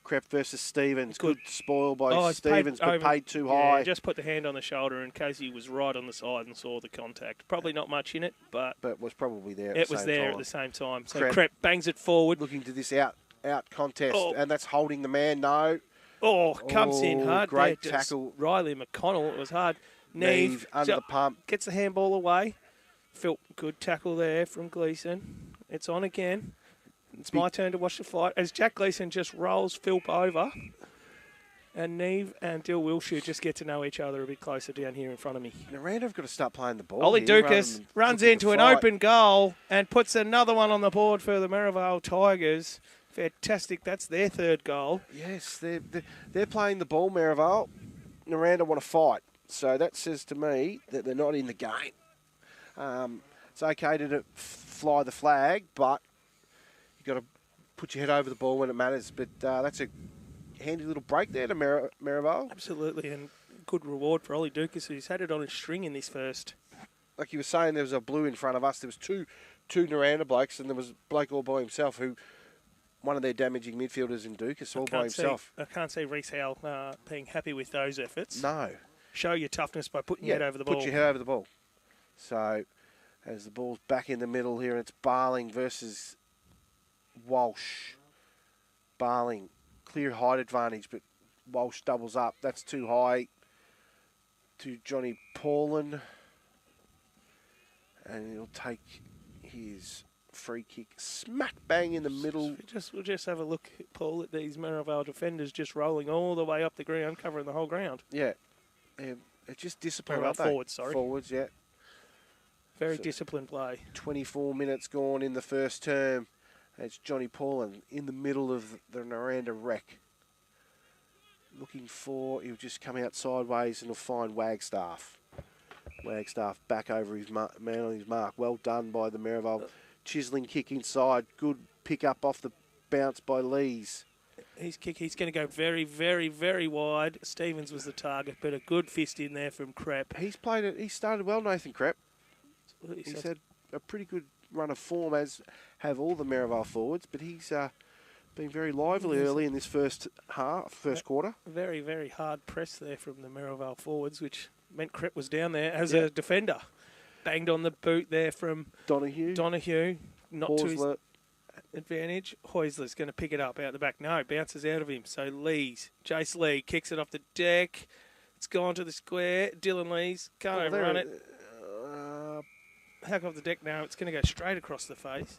Crep versus Stevens. Good spoil by it's Stevens, but paid too yeah, high. Just put the hand on the shoulder, and Casey was right on the side and saw the contact. Probably not much in it, but was probably there. it was there at the same time. So Crep Crep bangs it forward. Looking to this out contest, Oh. and that's holding the man. No. Oh, comes in hard. Great there. Just tackle. Riley McConnell. It was hard. Neve under the pump. Gets the handball away. Phil, good tackle there from Gleeson. It's on again. It's my turn to watch the fight as Jack Gleeson just rolls Philp over. And Neve and Dill Wilshire just get to know each other a bit closer down here in front of me. Nirranda have got to start playing the ball. Ollie Dukas runs into an open goal and puts another one on the board for the Merrivale Tigers. Fantastic. That's their third goal. Yes, they're playing the ball, Merrivale. Nirranda want to fight. So that says to me that they're not in the game. It's okay to fly the flag, but you've got to put your head over the ball when it matters. But that's a handy little break there to Merrivale. Absolutely, and good reward for Ollie Dukas, who's had it on a string in this first. Like you were saying, there was a blue in front of us. There was two Nirranda blokes, and there was a bloke all by himself who... one of their damaging midfielders in Dukas all by himself. I can't see Reece Howell being happy with those efforts. No. Show your toughness by putting your head over the ball. Put your head over the ball. So, as the ball's back in the middle here, it's Barling versus Walsh. Barling, clear height advantage, but Walsh doubles up. That's too high to Johnny Paulin. And he'll take his... free kick smack bang in the middle. We'll just have a look, Paul, at these Merrivale defenders just rolling all the way up the ground, covering the whole ground. Yeah. They're just disciplined, aren't they? Forwards, sorry. Forwards, yeah. Very disciplined play. 24 minutes gone in the first term. It's Johnny Paulin in the middle of the Nirranda wreck. Looking for, he'll just come out sideways and he'll find Wagstaff. Wagstaff back over his man on his mark. Well done by the Merrivale. Chiseling kick inside. Good pick up off the bounce by Lees. His kick, he's going to go very, very, very wide. Stevens was the target, but a good fist in there from Krepp. He started well, Nathan Krepp. He's had a pretty good run of form, as have all the Merrivale forwards, but he's been very lively early in this first quarter. Very, very hard press there from the Merrivale forwards, which meant Krepp was down there as a defender. Banged on the boot there from Donahue. Not Horsler. To his advantage. Heusler's going to pick it up out the back. No, bounces out of him. So Lees, Jace Lee kicks it off the deck. It's gone to the square. Dylan Lees can't overrun it. Hack off the deck now. It's going to go straight across the face.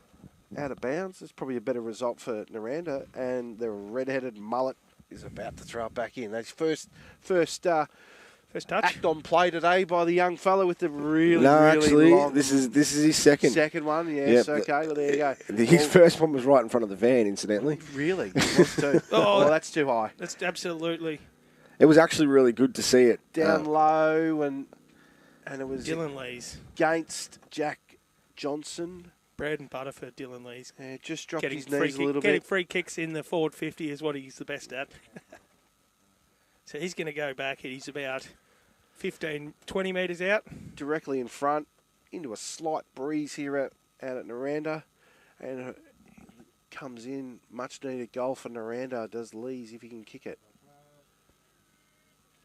Out of bounds. It's probably a better result for Nirranda. And the red-headed mullet is about to throw it back in. That's first touch. Act on play today by the young fellow with the really long... this is his second. Second one, yes. Yep. Okay, well, there you go. His first one was right in front of the van, incidentally. Really? It was too. Oh, that's too high. That's absolutely... It was actually really good to see it. Down low, and it was... Dylan Lees. Against Jack Johnson. Bread and butter for Dylan Lees. Yeah, just dropped his knees a little bit. Getting free kicks in the forward 50 is what he's the best at. So he's going to go back. He's about 15, 20 metres out. Directly in front, into a slight breeze here out at Nirranda. And comes in, much needed goal for Nirranda. Does Lees if he can kick it.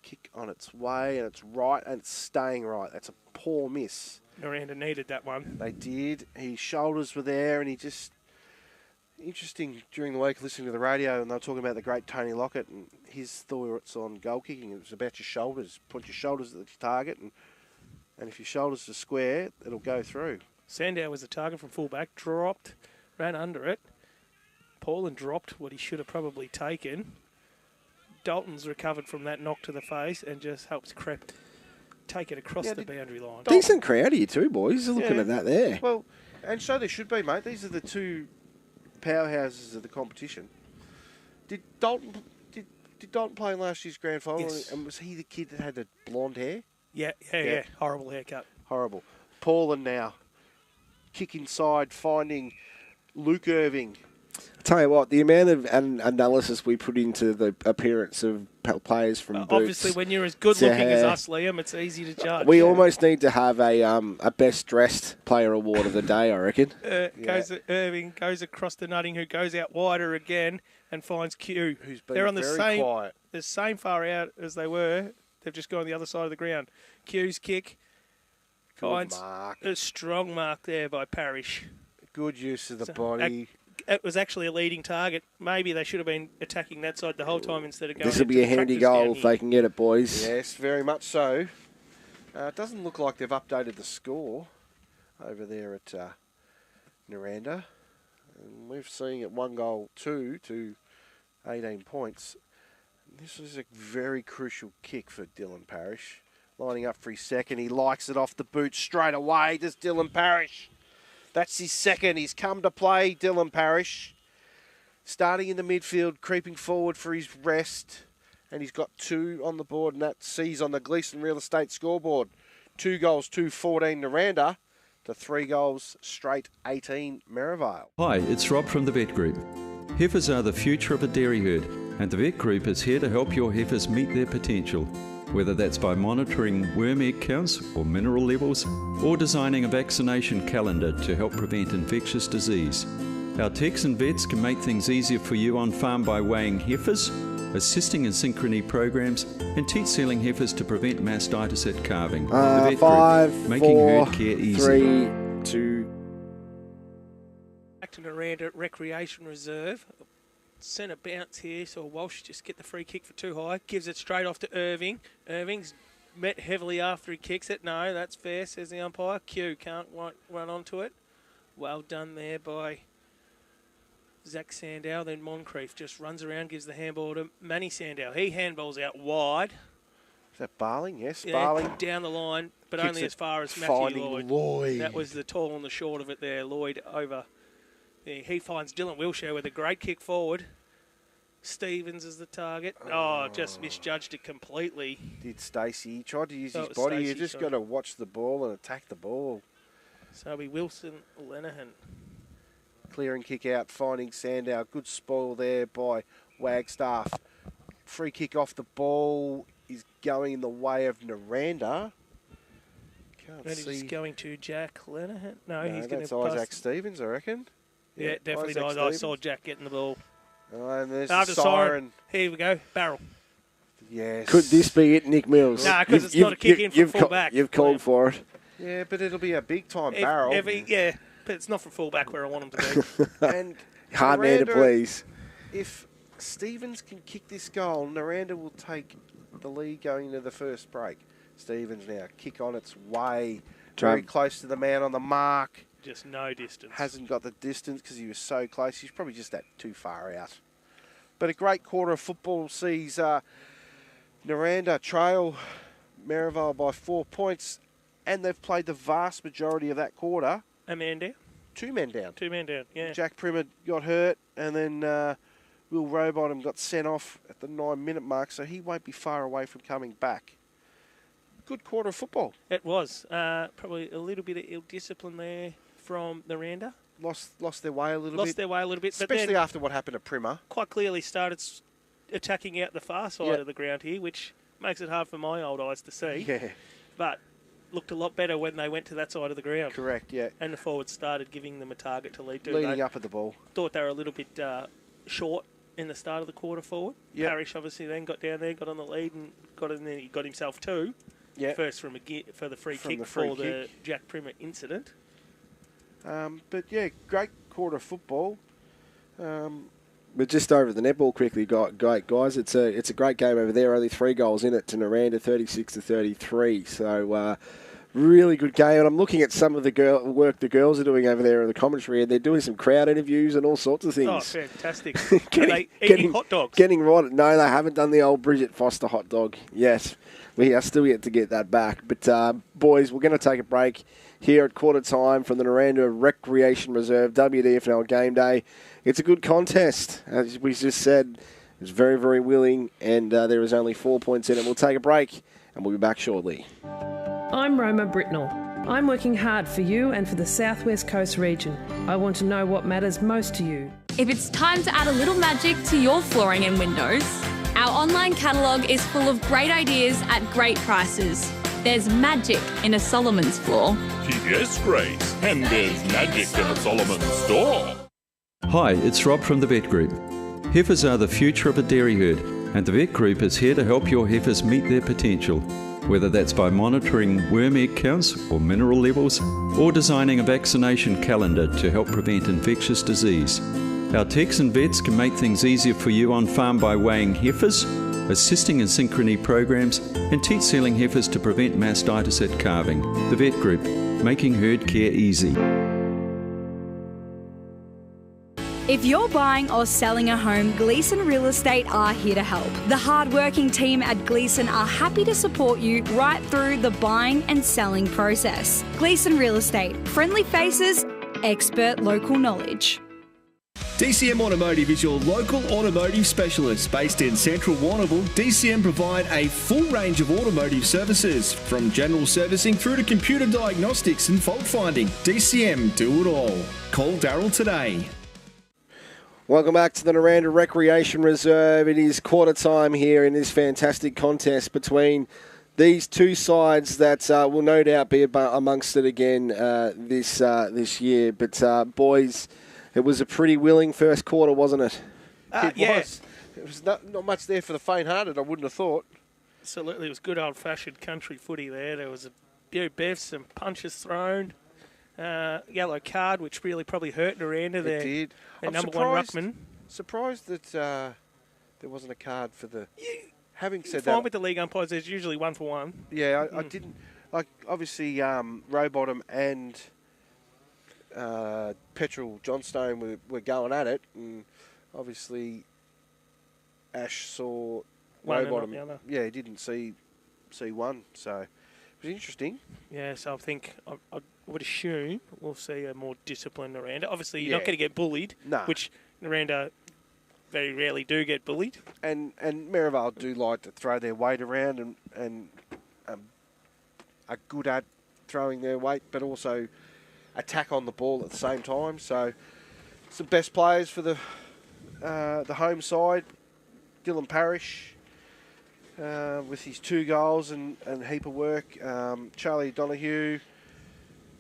Kick on its way, and it's right, and it's staying right. That's a poor miss. Nirranda needed that one. They did. His shoulders were there, and he just... Interesting, during the week, listening to the radio, and they were talking about the great Tony Lockett and his thoughts on goal kicking. It was about your shoulders. Point your shoulders at the target, and if your shoulders are square, it'll go through. Sandow was the target from fullback, dropped, ran under it. Paulin dropped what he should have probably taken. Dalton's recovered from that knock to the face and just helps Krepp take it across the boundary line. Decent crowd here too, boys. Looking at that there. Well, and so there should be, mate. These are the two powerhouses of the competition. Did Dalton play in last year's grand final? Yes. And was he the kid that had the blonde hair? Yeah. Horrible haircut. Horrible. Paulin now. Kick inside, finding Luke Irving. I'll tell you what, the amount of analysis we put into the appearance of players from Boots. Obviously, when you're as good looking as us, Liam, it's easy to judge. We almost need to have a best dressed player award of the day, I reckon. Irving goes across to Nutting, who goes out wider again and finds Q. Who's been They're on the very quiet. The same far out as they were. They've just gone the other side of the ground. Q's kick finds a strong mark there by Parrish. Good use of the body. It was actually a leading target. Maybe they should have been attacking that side the whole time instead of going. This will be a handy goal if they can get it, boys. Yes, very much so. It doesn't look like they've updated the score over there at Nirranda. And we've seen it 1 goal, 2 to 18 points. This is a very crucial kick for Dylan Parrish. Lining up for his second. He likes it off the boot straight away. Does Dylan Parrish. That's his second. He's come to play, Dylan Parrish. Starting in the midfield, creeping forward for his rest. And he's got 2 on the board, and that sees on the Gleeson Real Estate scoreboard. 2 goals, 2-14 Nirranda to 3 goals, straight 18 Merrivale. Hi, it's Rob from the Vet Group. Heifers are the future of a dairy herd, and the Vet Group is here to help your heifers meet their potential, whether that's by monitoring worm egg counts or mineral levels, or designing a vaccination calendar to help prevent infectious disease. Our techs and vets can make things easier for you on farm by weighing heifers, assisting in synchrony programs, and teat sealing heifers to prevent mastitis at calving. The Vet 5, Group, making 4, herd care easy. 3, 2. Back to Nirranda Recreation Reserve. Centre bounce here, so Walsh just get the free kick for too high. Gives it straight off to Irving. Irving's met heavily after he kicks it. No, that's fair, says the umpire. Q can't run onto it. Well done there by Zach Sandow. Then Moncrief just runs around, gives the handball to Manny Sandow. He handballs out wide. Is that Barling? Yes, Yeah, Barling. down the line, but Kicks only it, as far as Matthew finding Lloyd. That was the tall and the short of it there. Lloyd over. Yeah, he finds Dylan Wilshire with a great kick forward. Stevens is the target. Oh, just misjudged it completely. Did Stacey. He tried to use That his was body. You Stacey, just sorry. got to watch the ball and attack the ball. So it'll be Wilson Lenehan. Clear and kick out, finding Sandow. Good spoil there by Wagstaff. Free kick off the ball is going in the way of Nirranda. Can't And see. he's going to Jack Lenehan. No, he's going that's to pass. Isaac Stevens, I reckon. Yeah, definitely Isaac does. I Stevens. saw Jack getting the ball. Oh, and there's After the siren. Here we go. Barrel. Yes. Could this be it, Nick Mills? No, because it's not a kick in from full back. You've called for it. Yeah, but it'll be a big time barrel. Yeah, but it's not for full back where I want him to be. And Hard man to Nirranda, please. If Stevens can kick this goal, Nirranda will take the lead going into the first break. Stevens now kick on its way. Very close to the man on the mark. Just no distance. Hasn't got the distance because he was so close. He's probably just that too far out. But a great quarter of football sees Nirranda trail Merrivale by 4 points, and they've played the vast majority of that quarter. A man down? 2 men down. 2 men down, yeah. Jack Primmer got hurt, and then Will Rowbottom got sent off at the 9-minute mark, so he won't be far away from coming back. Good quarter of football. It was. Probably a little bit of ill discipline there from Nirranda. Lost their way a little bit. Lost their way a little bit. Especially but then after what happened to Primmer. quite clearly started attacking out the far side of the ground here, which makes it hard for my old eyes to see. Yeah. But looked a lot better when they went to that side of the ground. Correct, yeah. And the forwards started giving them a target to lead to. Leading They up at the ball. thought they were a little bit short in the start of the quarter forward. Yep. Parrish obviously then got down there, got on the lead, and got in there. He got himself 2. Yeah. First for the free kick the Jack Primmer incident. But yeah, great quarter of football. But just over the netball quickly, great guys. It's a great game over there. Only 3 goals in it to Nirranda, 36-33. So really good game. And I'm looking at some of the work the girls are doing over there in the commentary, and they're doing some crowd interviews and all sorts of things. Oh, fantastic! Are they eating hot dogs? Getting right. No, they haven't done the old Bridget Foster hot dog yet. We are still yet to get that back. But boys, we're going to take a break here at quarter time from the Nirranda Recreation Reserve WDFNL game day. It's a good contest, as we just said. It's very, very willing, and there is only 4 points in it. We'll take a break, and we'll be back shortly. I'm Roma Britnell. I'm working hard for you and for the South West Coast region. I want to know what matters most to you. If it's time to add a little magic to your flooring and windows, our online catalogue is full of great ideas at great prices. There's magic in a Solomon's floor. Yes, Grace, and there's magic in a Solomon's store. Hi, it's Rob from the Vet Group. Heifers are the future of a dairy herd, and the Vet Group is here to help your heifers meet their potential, whether that's by monitoring worm egg counts or mineral levels, or designing a vaccination calendar to help prevent infectious disease. Our techs and vets can make things easier for you on farm by weighing heifers, assisting in synchrony programs, and teat sealing heifers to prevent mastitis at calving. The Vet Group, making herd care easy. If you're buying or selling a home, Gleeson Real Estate are here to help. The hard-working team at Gleeson are happy to support you right through the buying and selling process. Gleeson Real Estate, friendly faces, expert local knowledge. DCM Automotive is your local automotive specialist. Based in central Warrnambool, DCM provide a full range of automotive services, from general servicing through to computer diagnostics and fault finding. DCM do it all. Call Daryl today. Welcome back to the Nirranda Recreation Reserve. It is quarter time here in this fantastic contest between these two sides that will no doubt be amongst it again this year. But boys, it was a pretty willing first quarter, wasn't it? It was. It was not much there for the faint-hearted, I wouldn't have thought. Absolutely. It was good old-fashioned country footy there. There was a few biffs, some punches thrown. Yellow card, which really probably hurt Nirranda there. It did. Their I'm number one ruckman. Surprised that there wasn't a card for the... Having said Fine that... with the league umpires, there's usually 1 for 1. Yeah, I didn't... Like, obviously, Rowbottom and Petrol Johnstone were going at it, and obviously Ash saw Rowbottom. Yeah, he didn't see one, so it was interesting. Yeah, so I think I would assume we'll see a more disciplined Nirranda. Obviously, you're not going to get bullied, which Nirranda very rarely do get bullied. And Merrivale do like to throw their weight around and are good at throwing their weight, but also attack on the ball at the same time. So some best players for the home side. Dylan Parrish with his 2 goals and a heap of work. Charlie Donahue,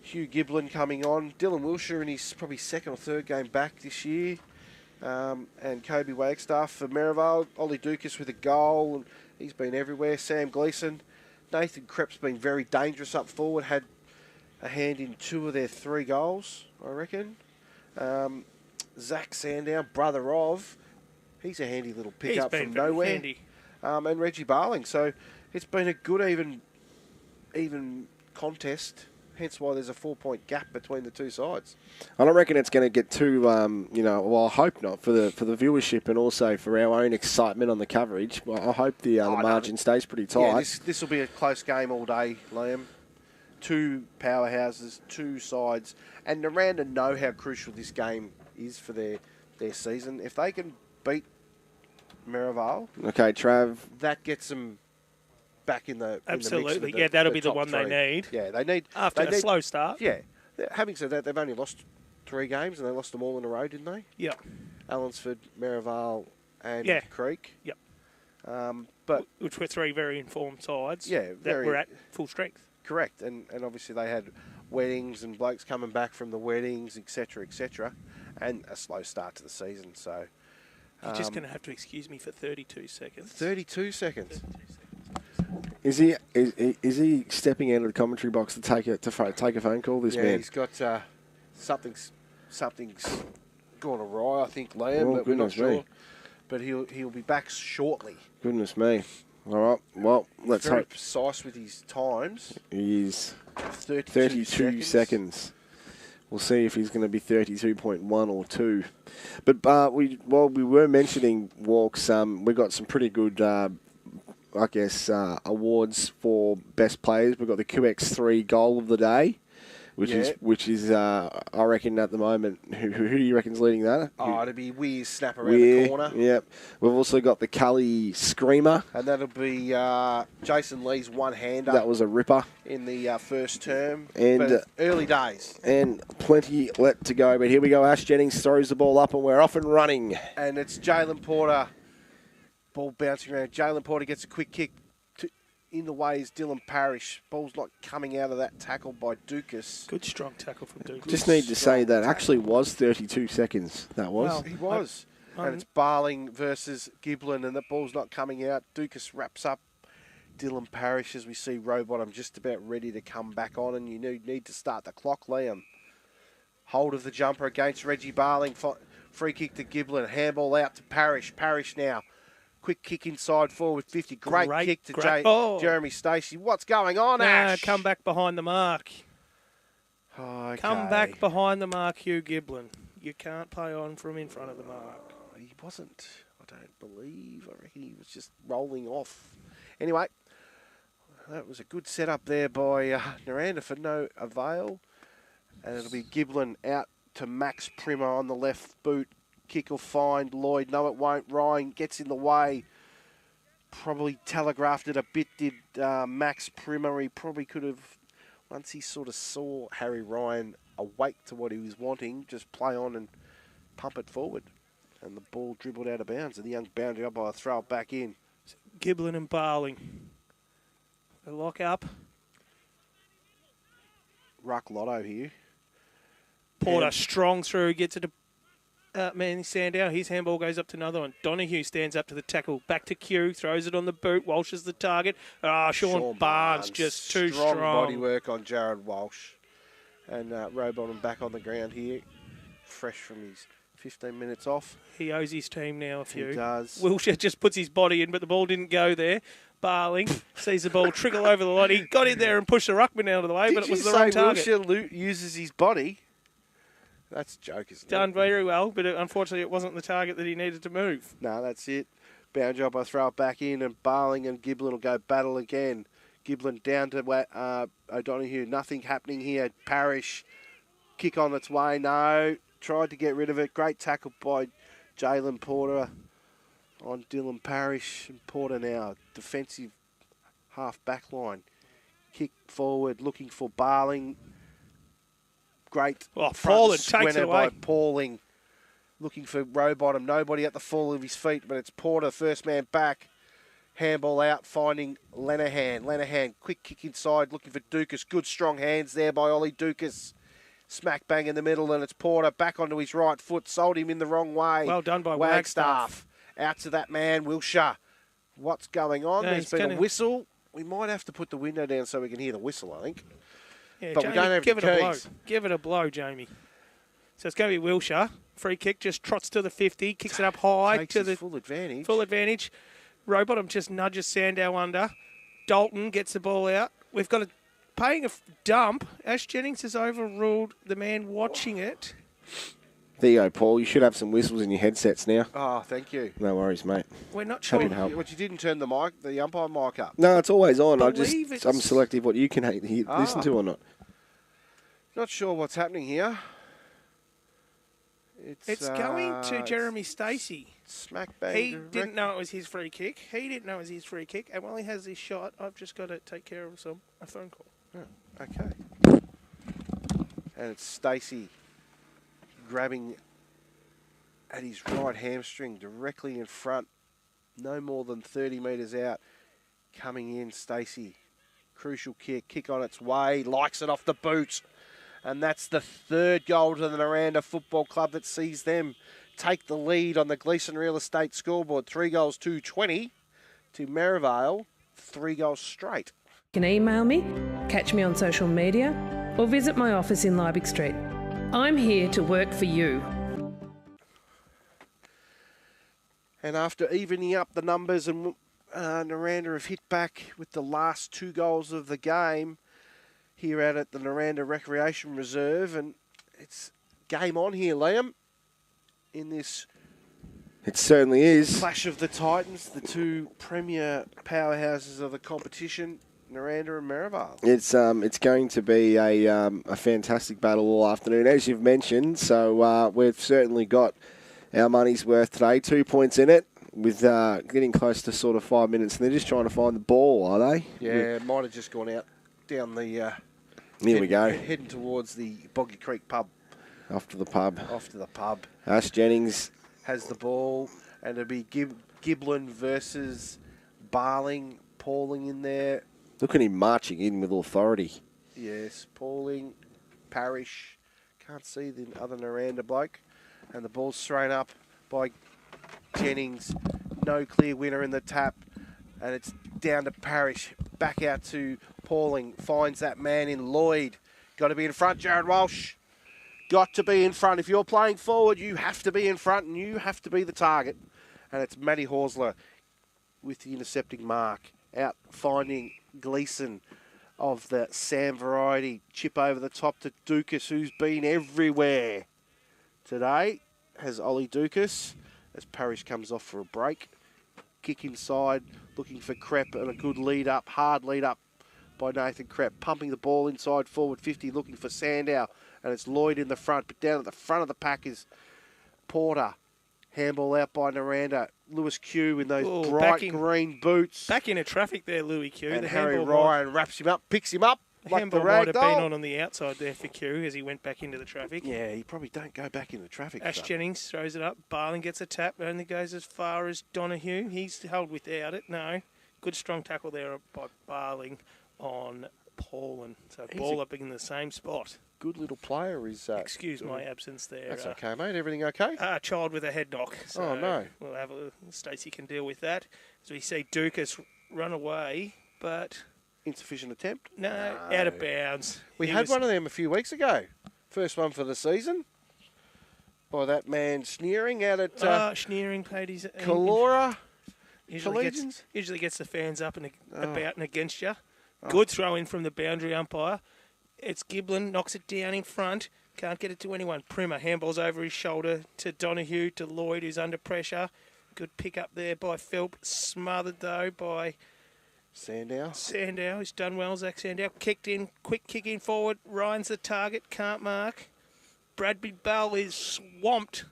Hugh Giblin coming on. Dylan Wilshire in his probably 2nd or 3rd game back this year. And Kobe Wagstaff for Merrivale. Ollie Dukas with a goal, and he's been everywhere. Sam Gleeson. Nathan Krepp's been very dangerous up forward. Had a hand in 2 of their 3 goals, I reckon. Zach Sandown, brother of, he's a handy little pickup from nowhere. Handy. And Reggie Barling. So it's been a good even contest. Hence why there's a 4-point gap between the two sides. I don't reckon it's going to get too, well, I hope not for the viewership and also for our own excitement on the coverage. Well, I hope the margin stays pretty tight. Yeah, this will be a close game all day, Liam. 2 powerhouses, 2 sides, and Nirranda know how crucial this game is for their season. If they can beat Merrivale, okay, Trav, that gets them back in the absolutely. In the mix Yeah, that'll be the top one 3. they need. Yeah, they need after a slow start. Yeah, having said that, they've only lost 3 games and they lost them all in a row, didn't they? Yeah, Allansford, Merrivale, and Creek. Yep. But which were 3 very informed sides. Yeah, that were at full strength. Correct, and obviously they had weddings and blokes coming back from the weddings, etc., and a slow start to the season. So you're just going to have to excuse me for 32 seconds. 32 seconds. Is he stepping out of the commentary box to take a phone call? This man. Yeah, he's got something's gone awry. I think, Liam, but we're not sure. But he'll be back shortly. Goodness me. All right, well, let's hope. Very precise with his times. He's 32 seconds. We'll see if he's going to be 32.1 or 2. But we were mentioning walks. We got some pretty good, awards for best players. We've got the QX3 goal of the day, which is I reckon at the moment. Who do you reckon's leading that? It'll be Weir's snap around the corner. Yep. We've also got the Cully screamer, and that'll be Jason Lee's one-hander. That was a ripper in the first term, and early days, and plenty left to go. But here we go. Ash Jennings throws the ball up, and we're off and running. And it's Jalen Porter. Ball bouncing around. Jalen Porter gets a quick kick. In the way is Dylan Parrish. Ball's not coming out of that tackle by Dukas. Good strong tackle from Dukas. Just need to say that actually was 32 seconds. That was. Well, he was. And it's Barling versus Giblin, and that ball's not coming out. Dukas wraps up Dylan Parrish as we see Rowbottom just about ready to come back on, and you need to start the clock, Liam. Hold of the jumper against Reggie Barling. Free kick to Giblin. Handball out to Parrish. Parrish now. Quick kick inside forward 50. Great kick to Jeremy Stacey. What's going on, Ash? Come back behind the mark. Okay. Come back behind the mark, Hugh Giblin. You can't play on from in front of the mark. He wasn't, I don't believe. I reckon he was just rolling off. Anyway, that was a good setup there by Nirranda for no avail. And it'll be Giblin out to Max Primer on the left boot. Kick will find Lloyd. No, it won't. Ryan gets in the way. Probably telegraphed it a bit, did Max Primer. He probably could have, once he sort of saw Harry Ryan awake to what he was wanting, just play on and pump it forward. And the ball dribbled out of bounds. And the young boundary up by a throw it back in. Giblin and Barling. The lock up. Ruck Lotto here. Porter strong through, gets it to Manny Sandow. His handball goes up to another one. Donahue stands up to the tackle. Back to Q, throws it on the boot. Walsh is the target. Sean Barnes just too strong. Body work on Jared Walsh. And Robottom back on the ground here. Fresh from his 15 minutes off. He owes his team now a few. He does. Wilshire just puts his body in, but the ball didn't go there. Barling sees the ball trickle over the line. He got in there and pushed the ruckman out of the way, but it was the wrong target. Wilshire uses his body? That's a joke, isn't it? Done very well, but unfortunately it wasn't the target that he needed to move. No, that's it. Boundary up, I throw it back in, and Barling and Giblin will go battle again. Giblin down to O'Donoghue. Nothing happening here. Parrish, kick on its way. No, tried to get rid of it. Great tackle by Jalen Porter on Dylan Parrish. And Porter now, defensive half back line. Kick forward, looking for Barling. Great. Pauling takes it away. By Pauling. Looking for Robottom. Nobody at the full of his feet, but it's Porter, first man back. Handball out, finding Lenahan. Lenahan, quick kick inside, looking for Dukas. Good strong hands there by Ollie Dukas. Smack bang in the middle, and it's Porter back onto his right foot. Sold him in the wrong way. Well done by Wagstaff. Out to that man, Wilshire. What's going on? There's been a whistle. We might have to put the window down so we can hear the whistle, I think. Yeah, but Jamie, we don't have give the it a blow. keys. Give it a blow, Jamie. So it's going to be Wilshire. Free kick, just trots to the 50, kicks it up high. Takes to the full advantage. Full advantage. Robottom just nudges Sandow under. Dalton gets the ball out. We've got paying a dump. Ash Jennings has overruled the man watching it. There you go, Paul. You should have some whistles in your headsets now. Oh, thank you. No worries, mate. We're not sure. Happy to help. But you didn't turn the umpire mic up. No, it's always on. I'm Believe selective what you can listen to or not. Not sure what's happening here. It's going to Jeremy Stacey. Smack bang. He didn't know it was his free kick. And while he has his shot, I've just got to take care of a phone call. Oh, okay. And it's Stacey grabbing at his right hamstring directly in front. No more than 30 metres out. Coming in, Stacey. Crucial kick on its way. Likes it off the boot. And that's the third goal to the Nirranda Football Club that sees them take the lead on the Gleeson Real Estate scoreboard. 3 goals to 20 to Merrivale. 3 goals straight. You can email me, catch me on social media, or visit my office in Liebig Street. I'm here to work for you. And after evening up the numbers, and Nirranda have hit back with the last 2 goals of the game here out at the Nirranda Recreation Reserve, and it's game on here, Liam, in this It certainly is. clash of the Titans, the 2 premier powerhouses of the competition, Nirranda and Merrivale. It's going to be a fantastic battle all afternoon, as you've mentioned. So we've certainly got our money's worth today. 2 points in it, with getting close to sort of 5 minutes, and they're just trying to find the ball, are they? Yeah, might have just gone out down the... Here we go. Heading towards the Boggy Creek pub. Off to the pub. Ash Jennings has the ball, and it'll be Giblin versus Barling. Pauling in there. Look at him marching in with authority. Yes, Pauling, Parrish. Can't see the other Nirranda bloke. And the ball's thrown up by Jennings. No clear winner in the tap. And it's down to Parrish. Back out to Pauling. Finds that man in Lloyd. Got to be in front, Jared Walsh. Got to be in front. If you're playing forward, you have to be in front and you have to be the target. And it's Matty Horsler with the intercepting mark. Out finding Gleeson of the Sam variety. Chip over the top to Dukas, who's been everywhere today has Ollie Dukas as Parrish comes off for a break. Kick inside, looking for Krepp and a good lead up, hard lead up by Nathan Krepp. Pumping the ball inside forward 50, looking for Sandow. And it's Lloyd in the front, but down at the front of the pack is Porter. Handball out by Nirranda. Lewis Q in those bright green boots. Back into traffic there, Louis Q. And the Harry handball Ryan wraps him up, picks him up. The like handball the might have ragdoll. been on the outside there for Q as he went back into the traffic. Yeah, he probably don't go back into traffic. Ash Jennings throws it up. Barling gets a tap. Only goes as far as Donahue. He's held without it. No. Good strong tackle there by Barling on Paulin. So ball up in the same spot. Good little player. Excuse my absence there. That's okay, mate. Everything okay? Child with a head knock. So oh, no. We'll have Stacey can deal with that. As we see Dukas run away, but... Insufficient attempt? No, out of bounds. We had one of them a few weeks ago. First one for the season. By that man Sneering out at... Sneering paid his... Calora. Usually gets the fans up and about and against you. Good throw in from the boundary umpire. It's Giblin, knocks it down in front. Can't get it to anyone. Primer handballs over his shoulder to Donahue, to Lloyd, who's under pressure. Good pick up there by Philp. Smothered, though, by... Sandow. He's done well, Zach Sandow. Kicked in, quick kick in forward. Ryan's the target, can't mark. Bradby Bell is swamped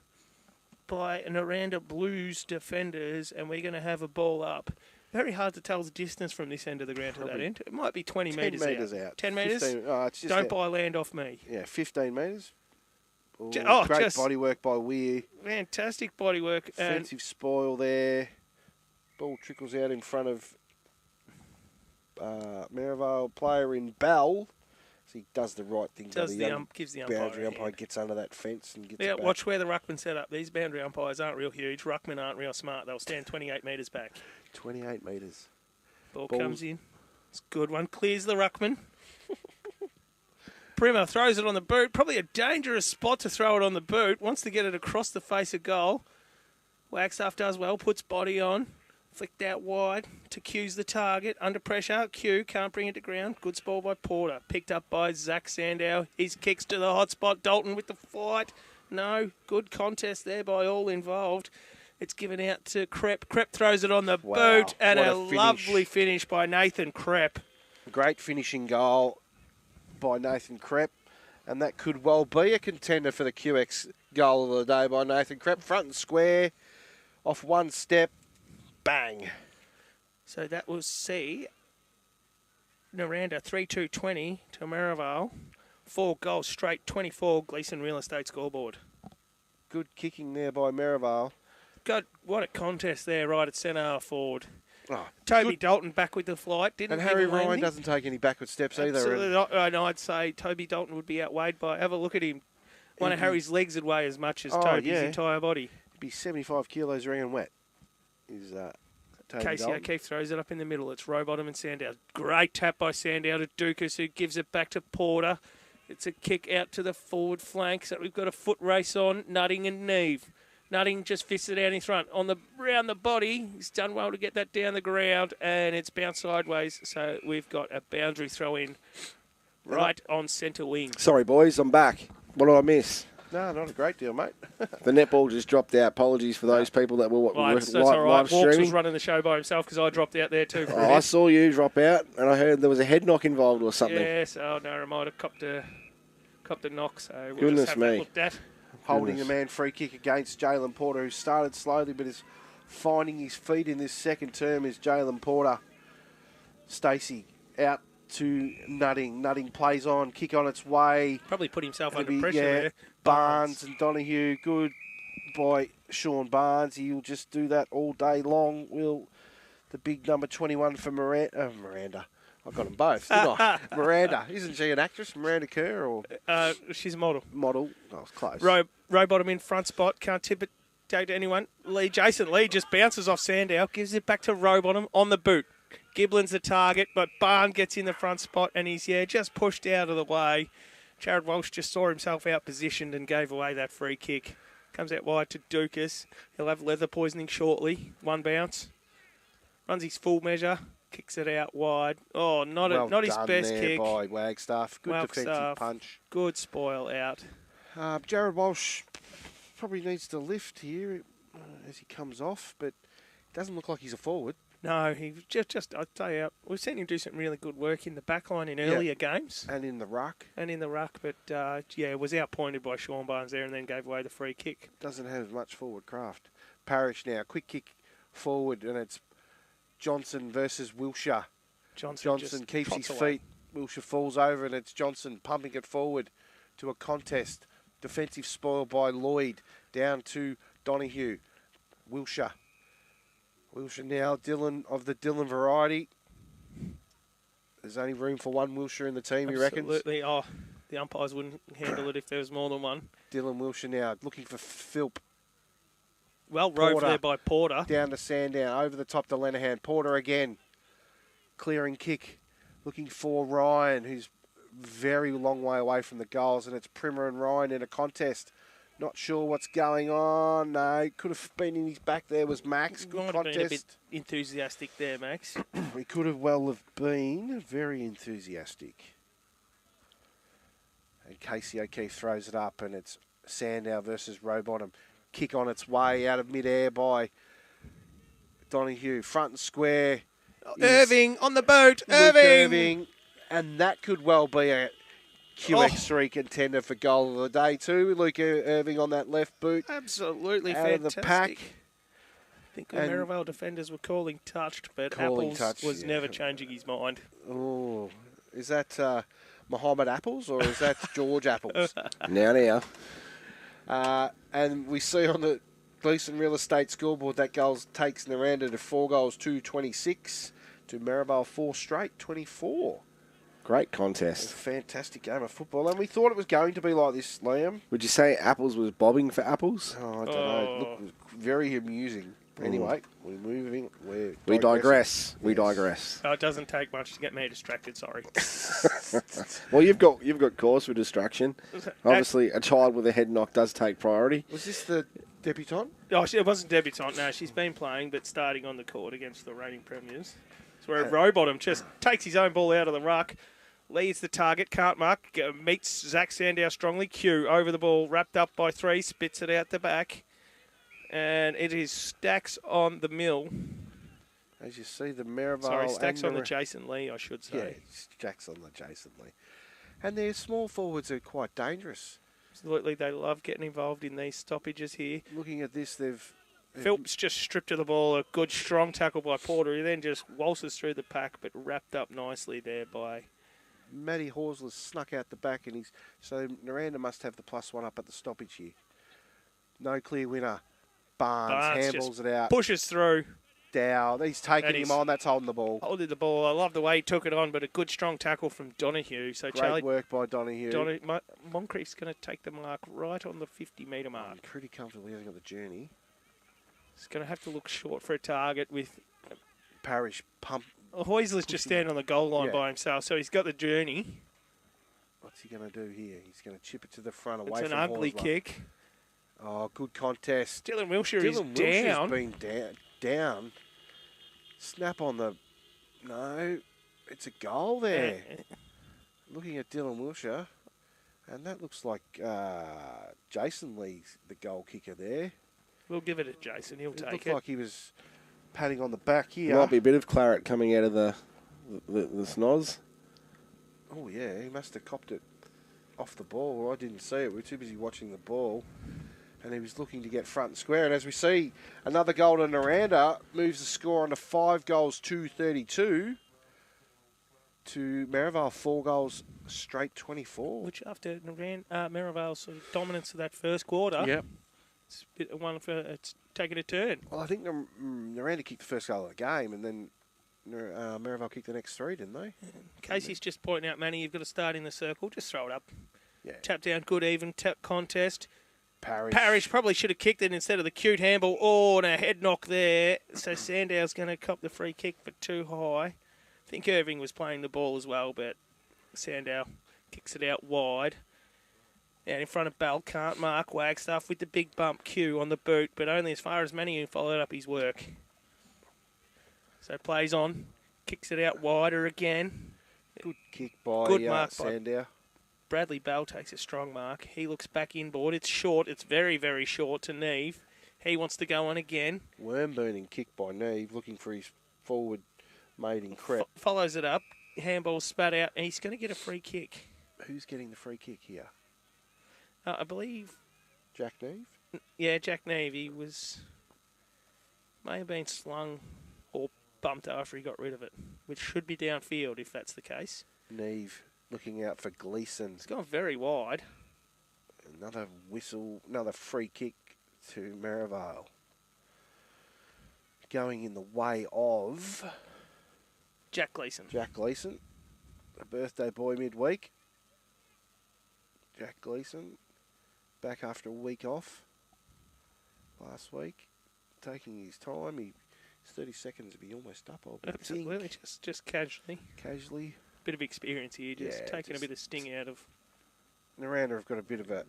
by Nirranda Blues defenders, and we're going to have a ball up. Very hard to tell the distance from this end of the ground to that end. It might be 20 metres out. 10 metres? 15, Don't buy land off me. Yeah, 15 metres. Great body work by Weir. Fantastic body work. Offensive spoil there. Ball trickles out in front of Merrivale, player in Bell. So he does the right thing. Gives the umpire boundary umpire gets under that fence and gets it back. Watch where the ruckman set up. These boundary umpires aren't real huge. Ruckmen aren't real smart. They'll stand 28 metres back. 28 metres. Ball comes in. It's a good one. Clears the ruckman. Primo throws it on the boot. Probably a dangerous spot to throw it on the boot. Wants to get it across the face of goal. Wagstaff does well. Puts body on. Flicked out wide to Q's the target. Under pressure. Q can't bring it to ground. Good spoil by Porter. Picked up by Zach Sandow. His kicks to the hot spot. Dalton with the fight. No. Good contest there by all involved. It's given out to Krepp. Krepp throws it on the boot. And a lovely finish by Nathan Krepp. Great finishing goal by Nathan Krepp. And that could well be a contender for the QX goal of the day by Nathan Krepp. Front and square. Off one step. Bang. So that will see Nirranda 3-2-20 to Merrivale. 4 goals straight, 24 Gleeson Real Estate scoreboard. Good kicking there by Merrivale. God, what a contest there right at centre forward. Oh, Toby Dalton back with the flight. And Harry Ryan doesn't take any backward steps either. Absolutely not. And I'd say Toby Dalton would be outweighed by... Have a look at him. One of Harry's legs would weigh as much as Toby's entire body. He'd be 75 kilos ringing wet. Casey O'Keefe throws it up in the middle. It's Rowbottom and Sandow. Great tap by Sandow to Dukas, who gives it back to Porter. It's a kick out to the forward flank. So we've got a foot race on Nutting and Neve. Nutting just fists it out in front. Round the body, he's done well to get that down the ground, and it's bounced sideways. So we've got a boundary throw in right on centre wing. Sorry, boys, I'm back. What did I miss? No, not a great deal, mate. The netball just dropped out. Apologies for those people that were that's live all right. streaming. Walks was running the show by himself because I dropped out there too. I saw you drop out, and I heard there was a head knock involved or something. Yes, no, I might have copped a knock. So we'll Goodness just have me. that looked at. Holding the man free kick against Jalen Porter, who started slowly but is finding his feet in this second term is Jalen Porter. Stacey out to Nutting. Nutting plays on, kick on its way. Probably put himself under pressure there. Barnes and Donahue, good by Sean Barnes. He'll just do that all day long. Will the big number 21 for Miranda. I've got them both, didn't I? Miranda. Isn't she an actress? Miranda Kerr? Or she's a model. Model. Oh, I was close. Row bottom in front spot. Can't tip it to anyone. Jason Lee just bounces off Sandow. Gives it back to Rowbottom on the boot. Giblin's the target, but Barn gets in the front spot and he's, just pushed out of the way. Jared Walsh just saw himself out positioned and gave away that free kick. Comes out wide to Dukas. He'll have leather poisoning shortly. One bounce. Runs his full measure. Kicks it out wide. Oh, not his best kick. By Wagstaff. Good defensive punch. Good spoil out. Jared Walsh probably needs to lift here as he comes off, but it doesn't look like he's a forward. No, he just I'd tell you, we've seen him do some really good work in the back line in earlier games. And in the ruck. But, was outpointed by Sean Barnes there and then gave away the free kick. Doesn't have much forward craft. Parrish now, quick kick forward, and it's Johnson versus Wilshire. Johnson keeps his feet. Wilshire falls over, and it's Johnson pumping it forward to a contest. Defensive spoil by Lloyd, down to Donahue. Wilshire now, Dylan of the Dylan variety. There's only room for one Wilshire in the team, he reckons. Absolutely. Oh, the umpires wouldn't handle it if there was more than one. Dylan Wilshire now, looking for Philp. Well roved there by Porter. Down to Sandown, over the top to Lenahan. Porter again. Clearing kick. Looking for Ryan, who's very long way away from the goals, and it's Primer and Ryan in a contest. Not sure what's going on. No, could have been in his back there was Max. Good Might contest. have been a bit enthusiastic there, Max. He could have well have been very enthusiastic. And Casey O'Keefe throws it up, and it's Sandow versus Rowbottom. Kick on its way out of midair by Donahue. Front and square. Irving on the boat. Irving. And that could well be a QX3 contender for goal of the day too. Luke Irving on that left boot. Absolutely out fantastic. Of the pack. I think the Merrivale defenders were calling touched, but Apples was never changing his mind. Oh, is that Muhammad Apples or is that George Apples? Now. And we see on the Gleeson Real Estate scoreboard that goals takes Nirranda to 4 goals, 2-26 to Merrivale 4 straight, 24. Great contest. A fantastic game of football. And we thought it was going to be like this, Liam. Would you say Apples was bobbing for apples? Oh, I don't know. Look, very amusing. Anyway, we're moving. We digress. We digress. Oh, it doesn't take much to get me distracted, sorry. Well, you've got cause for distraction. Obviously, a child with a head knock does take priority. Was this the debutante? Oh, it wasn't debutante. No, she's been playing, but starting on the court against the reigning premiers. So where Rowbottom just takes his own ball out of the ruck, leads the target, can't mark, meets Zach Sandow strongly. Q over the ball, wrapped up by 3, spits it out the back. And it is Stacks on the mill. As you see, the Merrivale... Sorry, Stacks on the Jason Lee, I should say. Yeah, Stacks on the Jason Lee. And their small forwards are quite dangerous. Absolutely, they love getting involved in these stoppages here. Looking at this, Phillips just stripped of the ball, a good strong tackle by Porter. He then just waltzes through the pack, but wrapped up nicely there by... Matty Horsler snuck out the back, and so Nirranda must have the +1 up at the stoppage here. No clear winner. Barnes handballs it out. Pushes through. Dow, he's taking him on. That's holding the ball. Holding the ball. I love the way he took it on, but a good strong tackle from Donahue. So Great work by Donahue. Moncrief's going to take the mark right on the 50-metre mark. Pretty comfortably having got the journey. He's going to have to look short for a target with... Parrish pump. Heusler's just standing on the goal line by himself, so he's got the journey. What's he going to do here? He's going to chip it to the front away from It's an ugly Horsler. kick. Oh, good contest. Dylan Wilshire is down. Wilshire's been down. Snap on the... No, it's a goal there. Looking at Dylan Wilshire, and that looks like Jason Lee's the goal kicker there. We'll give it to Jason. He'll take it. Looked like he was patting on the back here. Might be a bit of claret coming out of the snoz. Oh, yeah, he must have copped it off the ball. I didn't see it. We were too busy watching the ball. And he was looking to get front and square. And as we see, another goal to Nirranda moves the score on to 5 goals, 2-32 to Merrivale, 4 goals straight, 24. Which after Merrivale's sort of dominance of that first quarter, it's a bit of one for it's taking a turn. Well, I think Nirranda kicked the first goal of the game, and then Merrivale kicked the next 3, didn't they? Casey's just pointing out, Manny, you've got to start in the circle. Just throw it up. Yeah. Tap down, good even contest. Parrish probably should have kicked it instead of the cute handball. Oh, and a head knock there. So Sandow's going to cop the free kick for too high. I think Irving was playing the ball as well, but Sandow kicks it out wide. Out in front of Bell, can't mark. Wagstaff with the big bump Q on the boot, but only as far as Manny who followed up his work. So plays on, kicks it out wider again. Good kick by good mark Sandow. Bradley Bell takes a strong mark. He looks back inboard. It's short. It's very, very short to Neve. He wants to go on again. Worm-burning kick by Neve, looking for his forward mate in Crep. Follows it up. Handball spat out, and he's going to get a free kick. Who's getting the free kick here? I believe... Jack Neve? Yeah, Jack Neve. He may have been slung or bumped after he got rid of it, which should be downfield if that's the case. Neve looking out for Gleesons. It's gone very wide. Another whistle, another free kick to Merrivale. Going in the way of... Jack Gleeson. Jack Gleeson, a birthday boy midweek. Jack Gleeson, back after a week off last week, taking his time. His 30 seconds will be almost up, I think. Absolutely, just casually. Casually. Bit of experience here, taking a bit of sting out of... Nirranda have got a bit of a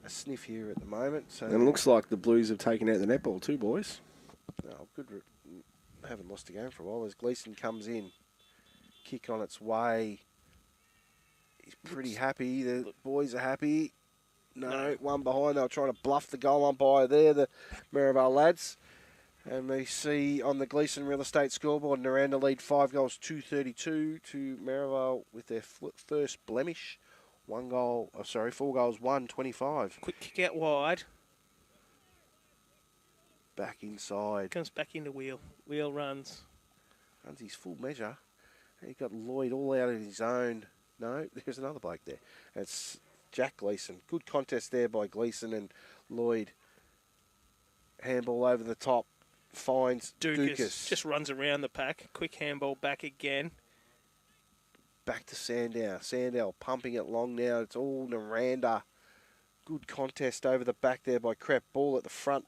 sniff here at the moment. So And it looks like the Blues have taken out the netball too, boys. No, good. Haven't lost a game for a while. As Gleeson comes in, kick on its way. He's pretty happy. The boys are happy. No, one behind. They were trying to bluff the goal umpire there, the Merrivale lads. And we see on the Gleeson Real Estate scoreboard, Nirranda lead 5 goals, 232 to Merrivale with their first blemish. 4 goals, 125. Quick kick out wide. Back inside. Comes back into Wheel. Wheel runs. Runs his full measure. He got Lloyd all out of his own. No, there's another bloke there. It's Jack Gleeson. Good contest there by Gleeson and Lloyd. Handball over the top. Finds Dukas. Just runs around the pack. Quick handball back again. Back to Sandow. Sandow pumping it long now. It's all Nirranda. Good contest over the back there by Crep. Ball at the front.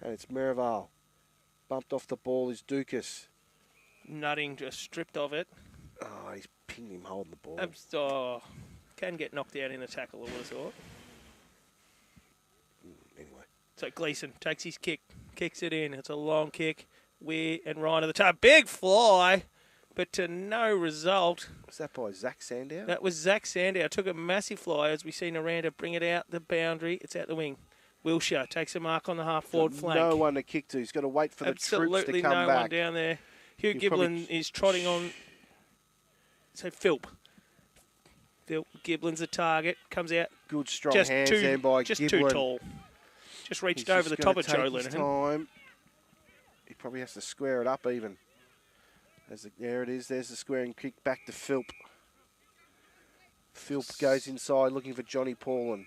And it's Merrivale. Bumped off the ball is Dukas. Nutting just stripped of it. Oh, he's pinged him holding the ball. Can get knocked out in a tackle, I would have thought. Anyway. So Gleeson takes his kick, kicks it in. It's a long kick. And right at the top. Big fly, but to no result. Was that by Zach Sandow? That was Zach Sandow. Took a massive fly as we see Nirranda bring it out the boundary. It's out the wing. Wilshire takes a mark on the half-forward flank. No one to kick to. He's got to wait for the troops to come back. Absolutely no one down there. Hugh Giblin is trotting on. So Philp. Giblin's the target. Comes out. Good strong hands there by just Giblin. Too tall. Just reached over the top of Joe Linehan. He probably has to square it up even. There it is. There's the squaring kick back to Philp. Philp goes inside looking for Johnny Paulin.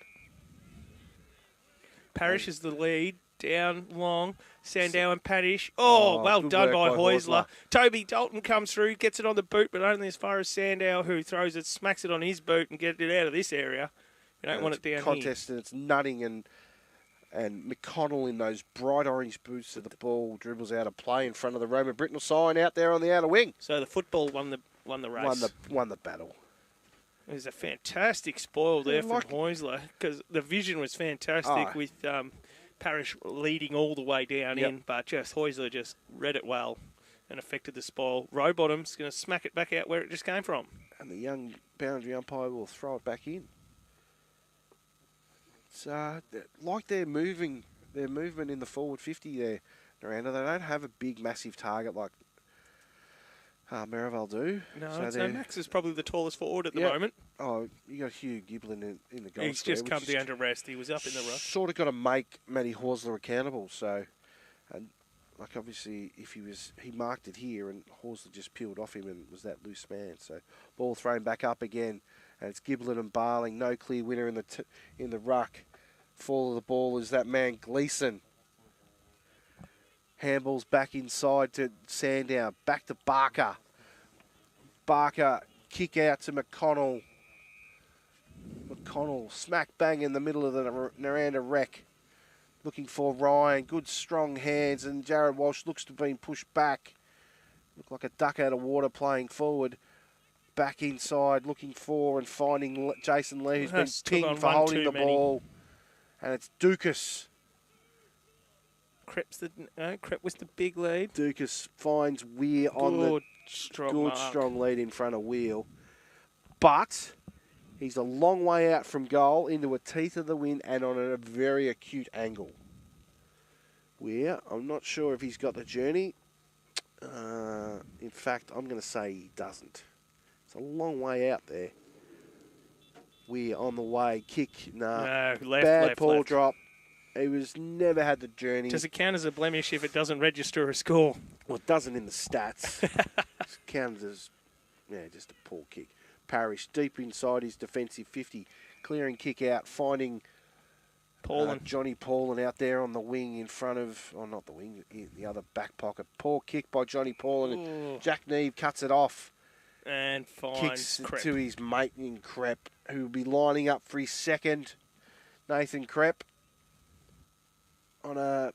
Parrish is the lead. Down long. Sandow and Parrish. Oh, well done by Heusler. Toby Dalton comes through, gets it on the boot, but only as far as Sandow, who throws it, smacks it on his boot and gets it out of this area. We don't want it down contest here. And it's nutting and McConnell in those bright orange boots to the ball dribbles out of play in front of the Roma Britnell sign out there on the outer wing. So the football won the race. Won the battle. It was a fantastic spoil there from Heusler because the vision was fantastic with Parrish leading all the way down in, but Heusler just read it well and affected the spoil. Rowbottom's going to smack it back out where it just came from. And the young boundary umpire will throw it back in. It's like their movement in the forward 50 there, Nirranda. They don't have a big, massive target like Merrivale do. No, so Max is probably the tallest forward at the moment. Oh, you got Hugh Giblin in the goal. He's just come down to rest. He was up in the rush. Sort of got to make Matty Heusler accountable. So, and like obviously, if he marked it here, and Heusler just peeled off him and was that loose man. So, ball thrown back up again, and it's Giblin and Barling. No clear winner in the ruck. Fall of the ball is that man Gleeson. Handballs back inside to Sandow. Back to Barker. Barker, kick out to McConnell. McConnell, smack bang in the middle of the Nirranda wreck. Looking for Ryan. Good strong hands, and Jared Walsh looks to have been pushed back. Looked like a duck out of water playing forward. Back inside, looking for and finding Jason Lee, who's been pinged for holding the ball. And it's Dukas. Crep was the big lead. Dukas finds Weir on the strong strong lead in front of Wheel. But He's a long way out from goal into a teeth of the wind and on a very acute angle. I'm not sure if he's got the journey. In fact, I'm going to say he doesn't. It's a long way out there. We're on the way. Kick, No, left, bad ball left. drop. He never had the journey. Does it count as a blemish if it doesn't register a score? Well, it doesn't in the stats. It counts as, just a poor kick. Parrish deep inside his defensive 50, clearing kick out, finding Johnny Paulin out there on the wing in front of, not the wing, the other back pocket. Poor kick by Johnny Paulin. And Jack Neve cuts it off. And finds Kicks Crep. to his mate in Crep, who will be lining up for his second. Nathan Crep on a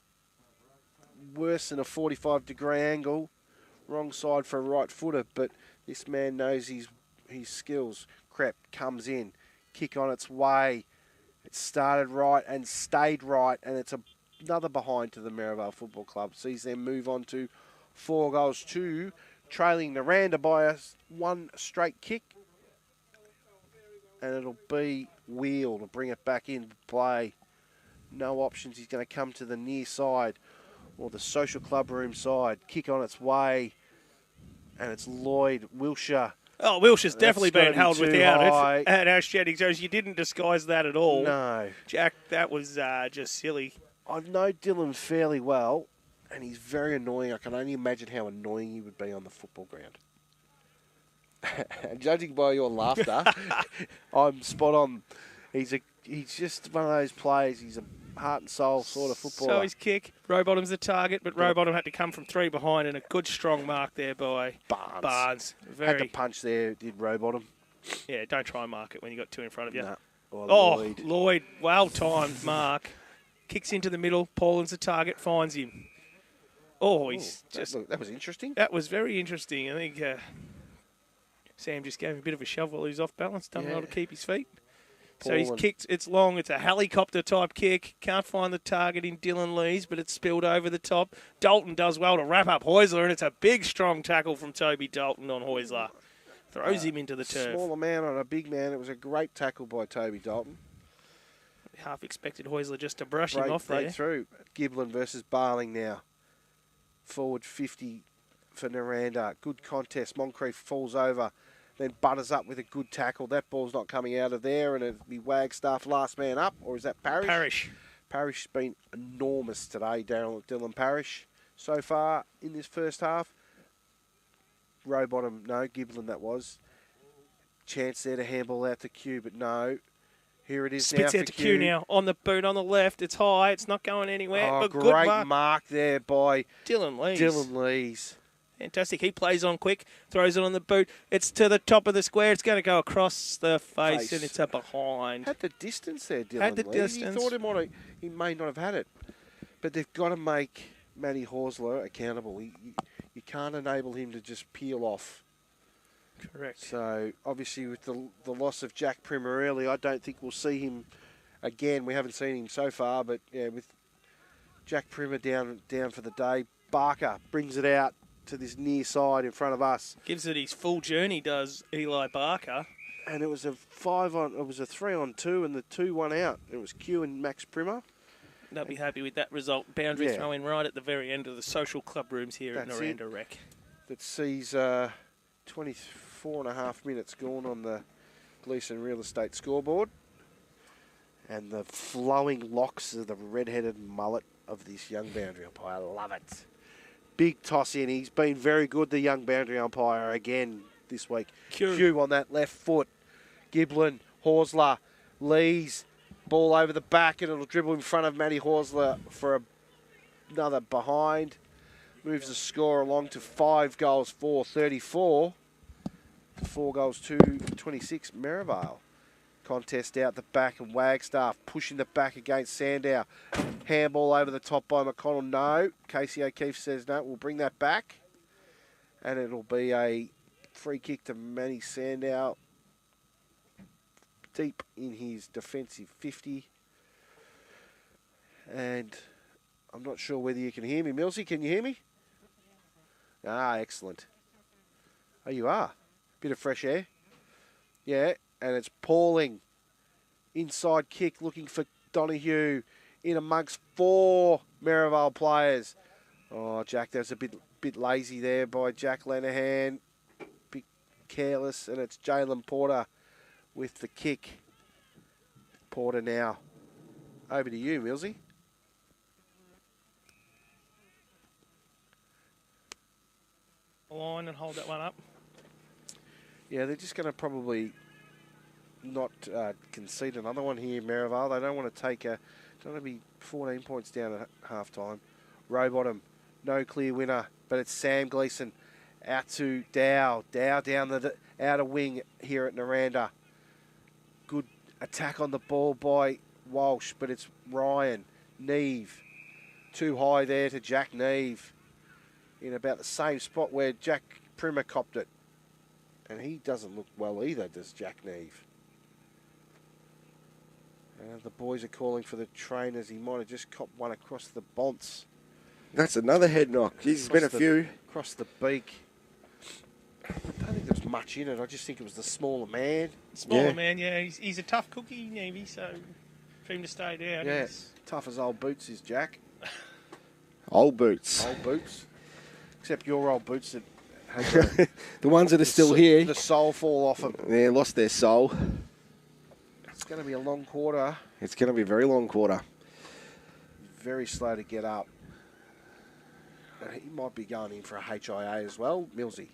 worse than a 45-degree angle. Wrong side for a right footer, but this man knows his skills. Crep comes in. Kick on its way. It started right and stayed right, and it's another behind to the Merrivale Football Club. Sees them move on to 4-2, trailing Nirranda by one straight kick. And it'll be Wheel to bring it back into play. No options. He's going to come to the near side or the social club room side. Kick on its way. And it's Lloyd Wilshire. Oh, Wilshire's definitely been held without high. it. And Ash Jennings goes, you didn't disguise that at all. No. Jack, that was just silly. I know Dylan fairly well, and he's very annoying. I can only imagine how annoying he would be on the football ground. And judging by your laughter, I'm spot on. He's just one of those players. He's a heart and soul sort of footballer. So his kick, Rowbottom's the target, but Rowbottom had to come from 3 behind, and a good strong mark there by Barnes. Had to punch there, did Rowbottom. Yeah, don't try and mark it when you got 2 in front of you. No. Lloyd, well-timed mark. Kicks into the middle, Paulin's the target, finds him. That was interesting. That was very interesting. I think Sam just gave him a bit of a shove while he was off balance, done well to keep his feet. So he's kicked, it's long, it's a helicopter-type kick. Can't find the target in Dylan Lees, but it's spilled over the top. Dalton does well to wrap up Heusler, and it's a big, strong tackle from Toby Dalton on Heusler. Throws him into the turf. Smaller man on a big man. It was a great tackle by Toby Dalton. Half expected Heusler just to brush him off there. Breakthrough. Giblin versus Barling now. Forward 50 for Nirranda. Good contest. Moncrief falls over. Then butters up with a good tackle. That ball's not coming out of there, and it'll be Wagstaff last man up. Or is that Parrish? Parrish has been enormous today, Dylan Parrish, so far in this first half. Rowbottom, no. Giblin, that was. Chance there to handball out to Q, but no. Here it is. Spits now out to Q now. On the boot, on the left. It's high. It's not going anywhere. Oh, but great good mark there by Dylan Lees. Fantastic. He plays on quick, throws it on the boot. It's to the top of the square. It's going to go across the face. And it's a behind. Had the distance there, Dylan Had the Lees. distance. He thought he may not have had it. But they've got to make Matty Heusler accountable. You can't enable him to just peel off. Correct. So, obviously, with the loss of Jack Primer early, I don't think we'll see him again. We haven't seen him so far, but yeah, with Jack Primer down for the day, Barker brings it out to this near side in front of us. Gives it his full journey, does Eli Barker. And it was a 3-on-2 and the 2-1 out. It was Q and Max Primer. They'll be happy with that result. Boundary throw in right at the very end of the social club rooms here at Nirranda Rec. That sees 24.5 minutes gone on the Gleeson Real Estate scoreboard. And the flowing locks of the red-headed mullet of this young boundary umpire. I love it. Big toss in. He's been very good, the young boundary umpire, again this week. Q on that left foot. Giblin, Heusler, Lees, ball over the back, and it'll dribble in front of Matty Heusler for another behind. Moves the score along to 5-4, 4-2, 26, Merrivale. Contest out the back, and Wagstaff pushing the back against Sandow. Handball over the top by McConnell. No. Casey O'Keefe says no. We'll bring that back. And it'll be a free kick to Manny Sandow. Deep in his defensive 50. And I'm not sure whether you can hear me. Millsy, can you hear me? Ah, excellent. Oh, you are. Bit of fresh air. Yeah. and it's Pauling. Inside kick looking for Donahue in amongst 4 Merrivale players. Oh, Jack, that was a bit lazy there by Jack Lenihan. Bit careless, and it's Jalen Porter with the kick. Porter now. Over to you, Millsy. Line and hold that one up. Yeah, they're just going to probably not concede another one here, Merrivale. They don't want to don't want to be 14 points down at half time. Rowbottom, no clear winner, but it's Sam Gleeson out to Dow. Dow down the outer wing here at Nirranda. Good attack on the ball by Walsh, but it's Ryan. Neve, too high there to Jack Neve. In about the same spot where Jack Primer copped it. And he doesn't look well either, does Jack Neve. The boys are calling for the trainers. He might have just copped one across the bonce. That's another head knock. He's been a few. Across the beak. I don't think there's much in it. I just think it was the smaller man. Smaller man, yeah. He's a tough cookie, Navy, so for him to stay down. Yeah, tough as old boots is Jack. Old boots. Old boots. Except your old boots that had the ones that are still here. The soul fall off them. Yeah, lost their soul. It's going to be a long quarter. It's going to be a very long quarter. Very slow to get up. He might be going in for a HIA as well, Millsy.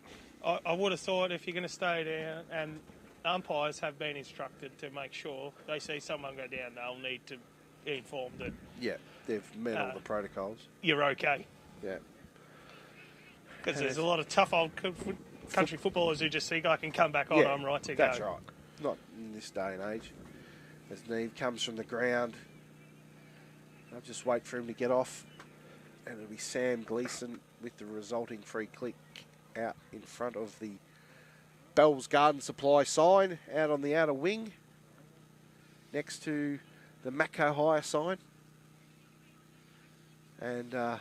I would have thought if you're going to stay down, and umpires have been instructed to make sure they see someone go down, they'll need to be informed that... Yeah, they've met all the protocols. You're okay. Yeah. Because there's a lot of tough old country footballers who just think I can come back on, I'm right to go. That's right. Not in this day and age. As Neve comes from the ground, I'll just wait for him to get off. And it'll be Sam Gleeson with the resulting free kick out in front of the Bell's Garden Supply sign out on the outer wing next to the Matco Hire sign. And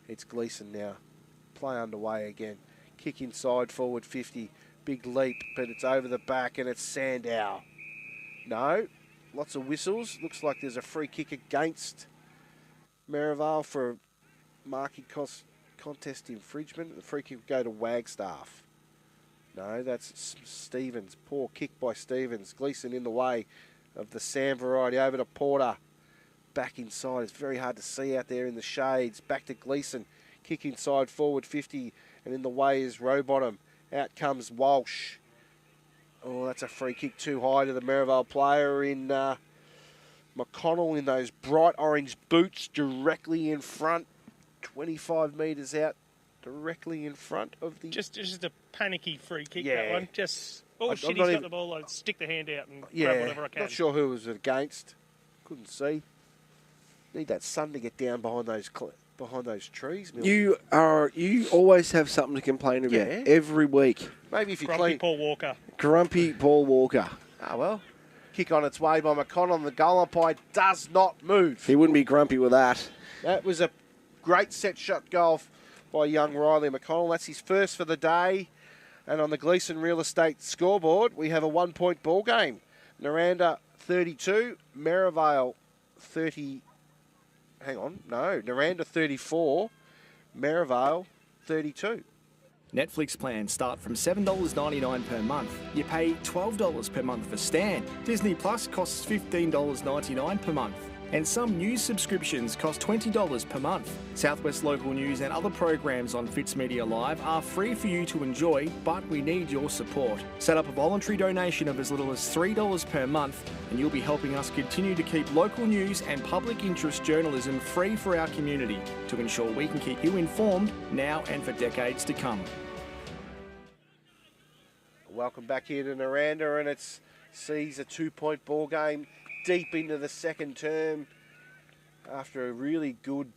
it's Gleeson now. Play underway again. Kick inside, forward 50. Big leap, but it's over the back and it's Sandow. No. Lots of whistles. Looks like there's a free kick against Merrivale for a marking contest infringement. The free kick will go to Wagstaff. No, that's Stevens. Poor kick by Stevens. Gleeson in the way of the Sam variety. Over to Porter. Back inside. It's very hard to see out there in the shades. Back to Gleeson. Kick inside, forward 50. And in the way is Rowbottom. Out comes Walsh. Oh, that's a free kick too high to the Merrivale player in McConnell in those bright orange boots directly in front. 25 metres out, directly in front of the... Just a panicky free kick, that one. Just, he's got the ball, I'd stick the hand out and grab whatever I can. Not sure who it was against. Couldn't see. Need that sun to get down behind those trees. You always have something to complain about every week. Maybe if you Grumpy Paul Walker. Grumpy Paul Walker. Ah, well. Kick on its way by McConnell. The goal umpire does not move. He wouldn't be grumpy with that. That was a great set shot goal by young Riley McConnell. That's his first for the day. And on the Gleeson Real Estate scoreboard, we have a 1-point ball game. Nirranda 32, Merrivale 30. Hang on, no. Nirranda 34, Merrivale 32. Netflix plans start from $7.99 per month. You pay $12 per month for Stan. Disney Plus costs $15.99 per month. And some news subscriptions cost $20 per month. Southwest local news and other programs on Fitz Media Live are free for you to enjoy, but we need your support. Set up a voluntary donation of as little as $3 per month, and you'll be helping us continue to keep local news and public interest journalism free for our community to ensure we can keep you informed now and for decades to come. Welcome back here to Nirranda, and it sees a 2-point ball game deep into the second term after a really good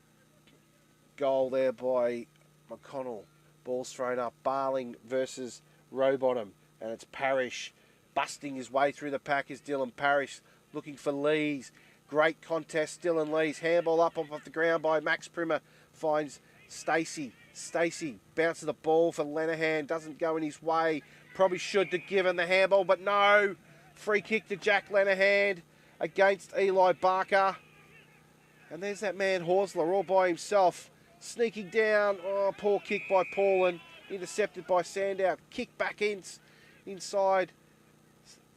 goal there by McConnell. Ball's thrown up. Barling versus Rowbottom, and it's Parrish busting his way through the pack is Dylan Parrish looking for Lees. Great contest, Dylan Lees. Handball up off the ground by Max Primer. Finds Stacey. Stacey bounces the ball for Lenihan. Doesn't go in his way. Probably should have given the handball, but no. Free kick to Jack Lenehan against Eli Barker. And there's that man Horsler all by himself. Sneaking down. Oh, poor kick by Paulin. Intercepted by Sandow. Kick back inside.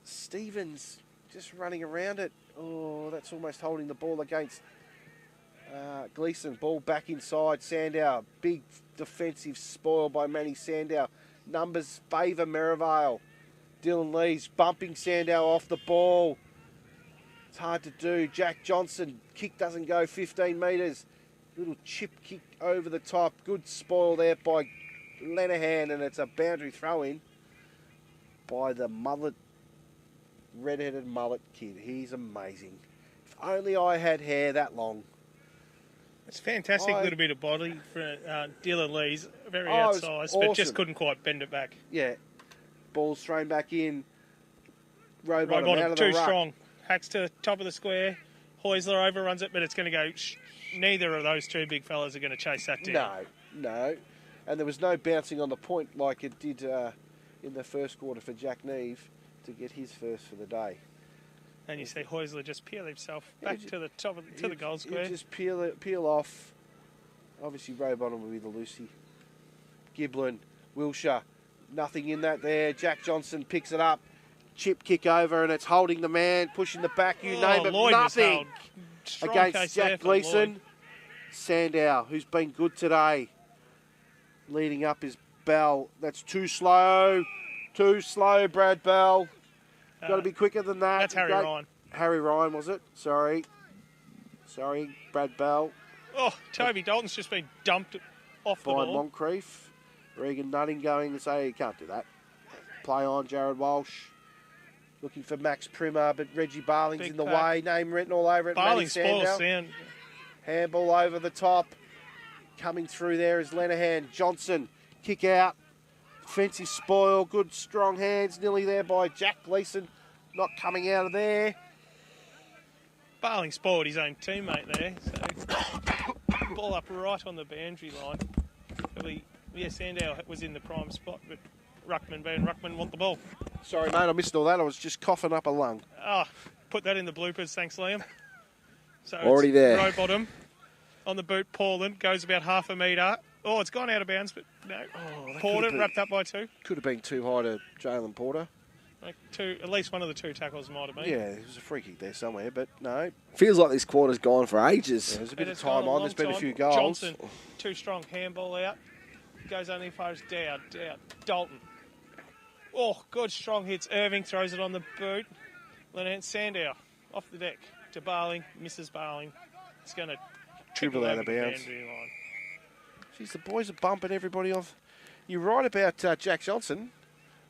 Stevens just running around it. Oh, that's almost holding the ball against Gleeson. Ball back inside. Sandow. Big defensive spoil by Manny Sandow. Numbers favour Merrivale. Dylan Lees bumping Sandow off the ball. It's hard to do. Jack Johnson, kick doesn't go 15 metres. Little chip kick over the top. Good spoil there by Lenehan, and it's a boundary throw in by the red-headed mullet kid. He's amazing. If only I had hair that long. It's a fantastic little bit of body for Dylan Lees. Very outsized, awesome. But just couldn't quite bend it back. Yeah. Ball's thrown back in. Robot out of too the ruck. strong. Hacks to the top of the square. Heusler overruns it, but it's going to go... Neither of those two big fellas are going to chase that down. No. And there was no bouncing on the point like it did in the first quarter for Jack Neve to get his first for the day. And you see Heusler just peel himself back to the top of the goal square. Just peel off. Obviously, Robot will be the Lucy. Giblin, Wilshire, nothing in that there. Jack Johnson picks it up. Chip kick over, and it's holding the man, pushing the back, you name it, Lloyd nothing. Against Jack Gleeson. Sandow, who's been good today. Leading up is Bell. That's too slow. Too slow, Brad Bell. Got to be quicker than that. That's Harry Ryan. Harry Ryan, was it? Sorry, Brad Bell. Oh, Toby Dalton's just been dumped off the by ball. Moncrief. Regan Nutting going to say he can't do that. Play on, Jared Walsh. Looking for Max Primmer, but Reggie Barling's in the way. Name written all over it. Barling spoils sound. Handball over the top. Coming through there is Lenehan. Johnson, kick out. Defensive spoil. Good strong hands. Nearly there by Jack Gleeson. Not coming out of there. Barling spoiled his own teammate there. So ball up right on the boundary line. Sandow was in the prime spot, but Ruckman want the ball. Sorry, mate, I missed all that. I was just coughing up a lung. Oh, put that in the bloopers. Thanks, Liam. So already it's there. Row bottom on the boot. Paulin goes about half a metre. Oh, it's gone out of bounds, but no. Porter wrapped up by two. Could have been too high to Jalen Porter. At least one of the two tackles might have been. Yeah, there was a free kick there somewhere, but no. Feels like this quarter's gone for ages. Yeah, there's a bit of time on. There's been a few goals. Johnson, too strong. Handball out. Goes only as far as down. Dalton. Oh, good strong hits. Irving throws it on the boot. Lenehan Sandow off the deck to Barling. Misses Barling. It's going to dribble out of bounds. Jeez, the boys are bumping everybody off. You're right about Jack Johnson.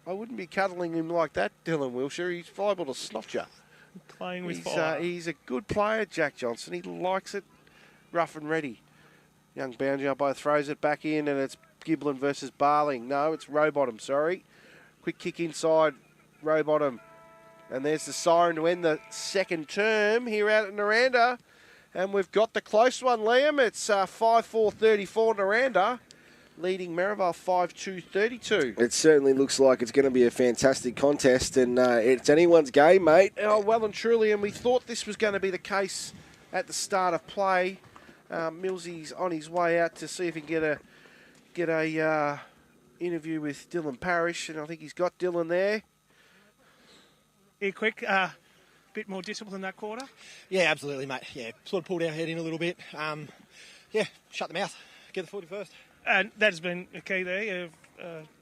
I wouldn't be cuddling him like that, Dylan Wilshire. He's liable to snot you. Playing with fire. He's a good player, Jack Johnson. He likes it rough and ready. Young boundary umpire throws it back in, and it's Giblin versus Barling. No, it's Rowbottom, sorry. Quick kick inside, Rowbottom. And there's the siren to end the second term here out at Nirranda. And we've got the close one, Liam. It's 5-4-34 Nirranda, leading Merrivale 5-2-32. It certainly looks like it's going to be a fantastic contest, and it's anyone's game, mate. Oh, well and truly, and we thought this was going to be the case at the start of play. Millsy's on his way out to see if he can get a interview with Dylan Parrish, and I think he's got Dylan there. Yeah, quick. Bit more discipline that quarter. Yeah, absolutely, mate. Yeah, sort of pulled our head in a little bit. Shut the mouth. Get the 40 first. And that has been the key there.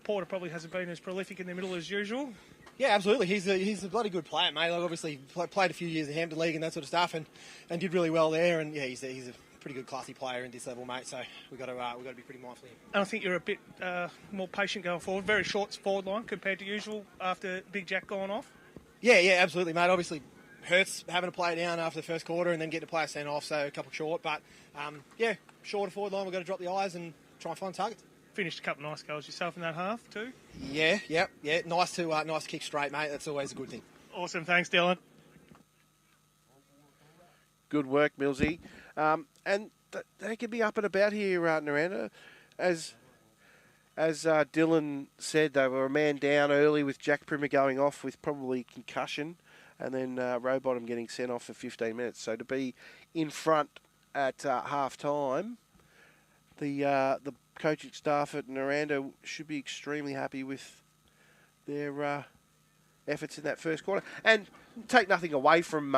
Porter probably hasn't been as prolific in the middle as usual. Yeah, absolutely. He's a bloody good player, mate. Like, obviously played a few years in Hampton League and that sort of stuff, and did really well there. And yeah, he's a pretty good, classy player in this level, mate. So we've got to be pretty mindful of him. And I think you're a bit more patient going forward. Very short forward line compared to usual after Big Jack going off. Yeah, absolutely, mate. Obviously, hurts having to play down after the first quarter and then getting to play a sent off, so a couple short. But shorter forward line. We've got to drop the eyes and try and find targets. Finished a couple of nice goals yourself in that half too. Yeah. Nice to kick straight, mate. That's always a good thing. Awesome, thanks, Dylan. Good work, Millsy. And they can be up and about here, Nirranda, as As Dylan said, they were a man down early with Jack Primmer going off with probably concussion, and then Rowbottom getting sent off for 15 minutes. So to be in front at half time, the coaching staff at Nirranda should be extremely happy with their efforts in that first quarter. And take nothing away from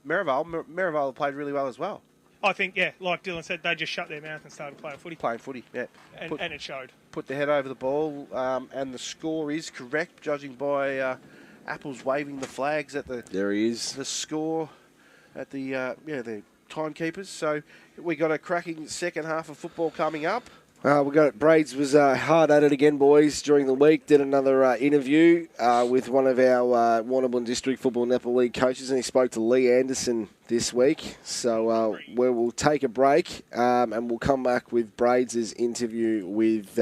Merrivale. Merrivale played really well as well. I think, yeah, like Dylan said, they just shut their mouth and started playing footy. Playing footy, yeah. And it showed. Put their head over the ball, and the score is correct, judging by Apples waving the flags at the... There he is. The score at the, the timekeepers. So we got a cracking second half of football coming up. We got it. Braids was hard at it again, boys, during the week. Did another interview with one of our Warrnambool District Football Netball League coaches, and he spoke to Lee Anderson this week. So we'll take a break and we'll come back with Braids' interview with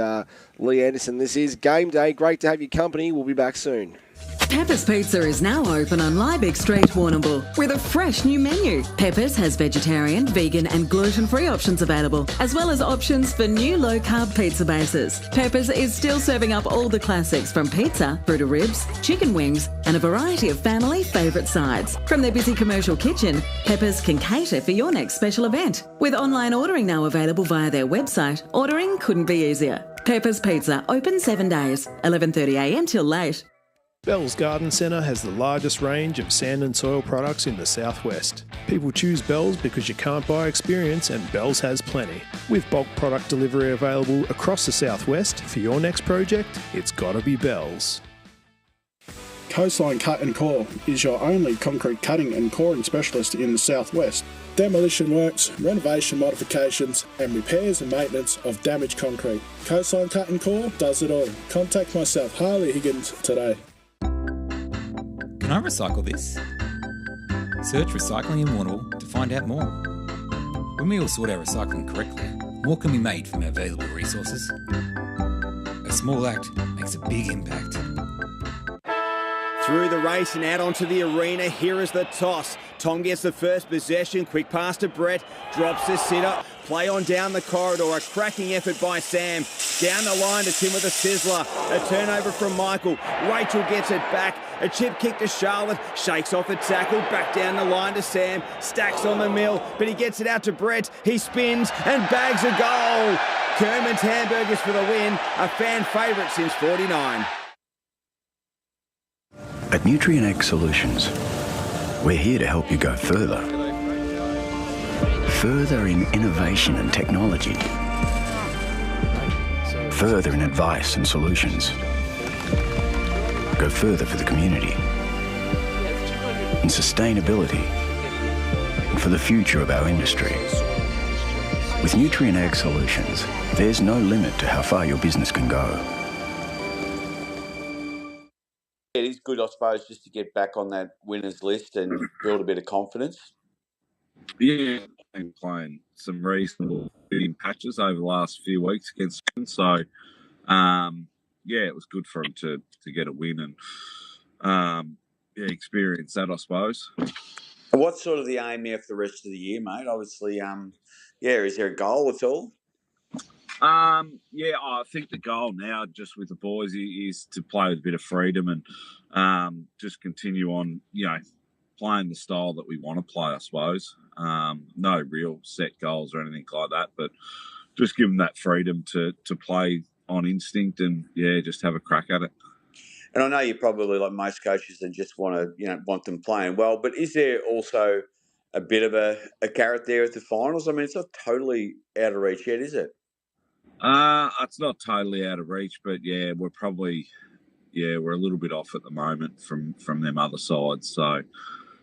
Lee Anderson. This is Game Day. Great to have your company. We'll be back soon. Pepper's Pizza is now open on Liebig Street, Warrnambool, with a fresh new menu. Pepper's has vegetarian, vegan and gluten-free options available, as well as options for new low-carb pizza bases. Pepper's is still serving up all the classics, from pizza through to ribs, chicken wings and a variety of family favourite sides. From their busy commercial kitchen, Pepper's can cater for your next special event. With online ordering now available via their website, ordering couldn't be easier. Pepper's Pizza, open 7 days, 11:30am till late. Bell's Garden Centre has the largest range of sand and soil products in the southwest. People choose Bell's because you can't buy experience, and Bell's has plenty. With bulk product delivery available across the southwest, for your next project, it's gotta be Bell's. Coastline Cut and Core is your only concrete cutting and coring specialist in the southwest. Demolition works, renovation modifications and repairs and maintenance of damaged concrete. Coastline Cut and Core does it all. Contact myself, Harley Higgins, today. Can I recycle this? Search Recycling in Warrnambool to find out more. When we all sort our recycling correctly, more can be made from our available resources. A small act makes a big impact. Through the race and out onto the arena, here is the toss. Tom gets the first possession, quick pass to Brett, drops the sitter, play on down the corridor, a cracking effort by Sam. Down the line to Tim with a sizzler, a turnover from Michael. Rachel gets it back, a chip kick to Charlotte, shakes off the tackle, back down the line to Sam, stacks on the mill, but he gets it out to Brett, he spins and bags a goal. Kerman's Hamburgers for the win, a fan favourite since 49. At Nutrien Ag Solutions, we're here to help you go further. Further in innovation and technology. Further in advice and solutions. Go further for the community. In sustainability. And for the future of our industry. With Nutrien Ag Solutions, there's no limit to how far your business can go. It is good, I suppose, just to get back on that winners list and build a bit of confidence. Yeah, I've been playing some reasonable bidding patches over the last few weeks against him. So, it was good for him to get a win and experience that, I suppose. What's sort of the aim there for the rest of the year, mate? Obviously, is there a goal at all? I think the goal now, just with the boys, is to play with a bit of freedom and just continue on, playing the style that we want to play, I suppose. No real set goals or anything like that, but just give them that freedom to play on instinct and, just have a crack at it. And I know you probably, like most coaches, that just want to, want them playing well, but is there also a bit of a carrot there at the finals? I mean, it's not totally out of reach yet, is it? It's not totally out of reach, but we're probably, we're a little bit off at the moment from them other sides. So,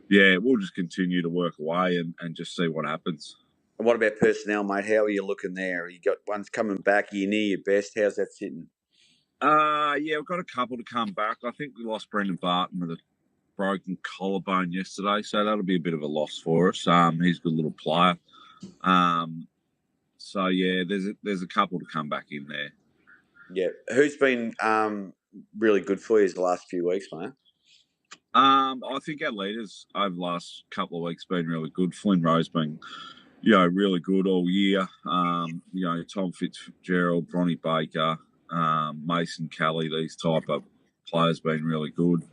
we'll just continue to work away and just see what happens. And what about personnel, mate? How are you looking there? You got ones coming back. Are you near your best? How's that sitting? We've got a couple to come back. I think we lost Brendan Barton with a broken collarbone yesterday, so that'll be a bit of a loss for us. He's a good little player. There's a couple to come back in there. Yeah. Who's been really good for you the last few weeks, mate? I think our leaders over the last couple of weeks been really good. Flynn Rowe's been, really good all year. Tom Fitzgerald, Bronny Baker, Mason, Kelly, these type of players been really good.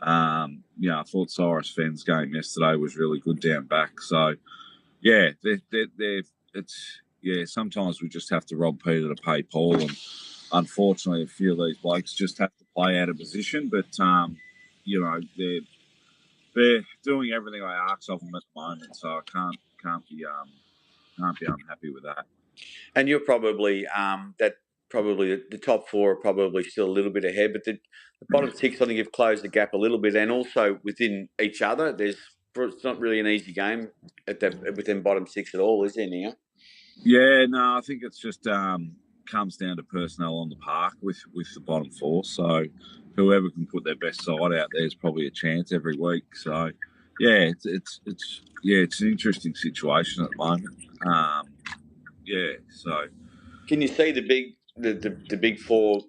I thought Cyrus Fenn's game yesterday was really good down back. So, yeah, sometimes we just have to rob Peter to pay Paul, and unfortunately, a few of these blokes just have to play out of position. But they're doing everything I ask of them at the moment, so I can't be unhappy with that. And you're probably the top four are probably still a little bit ahead, but the bottom six, I think, have closed the gap a little bit, and also within each other. It's not really an easy game within bottom six at all, is there, Nia? Yeah, no, I think it's just comes down to personnel on the park with the bottom four. So whoever can put their best side out there is probably a chance every week. So yeah, it's an interesting situation at the moment. So can you see the big four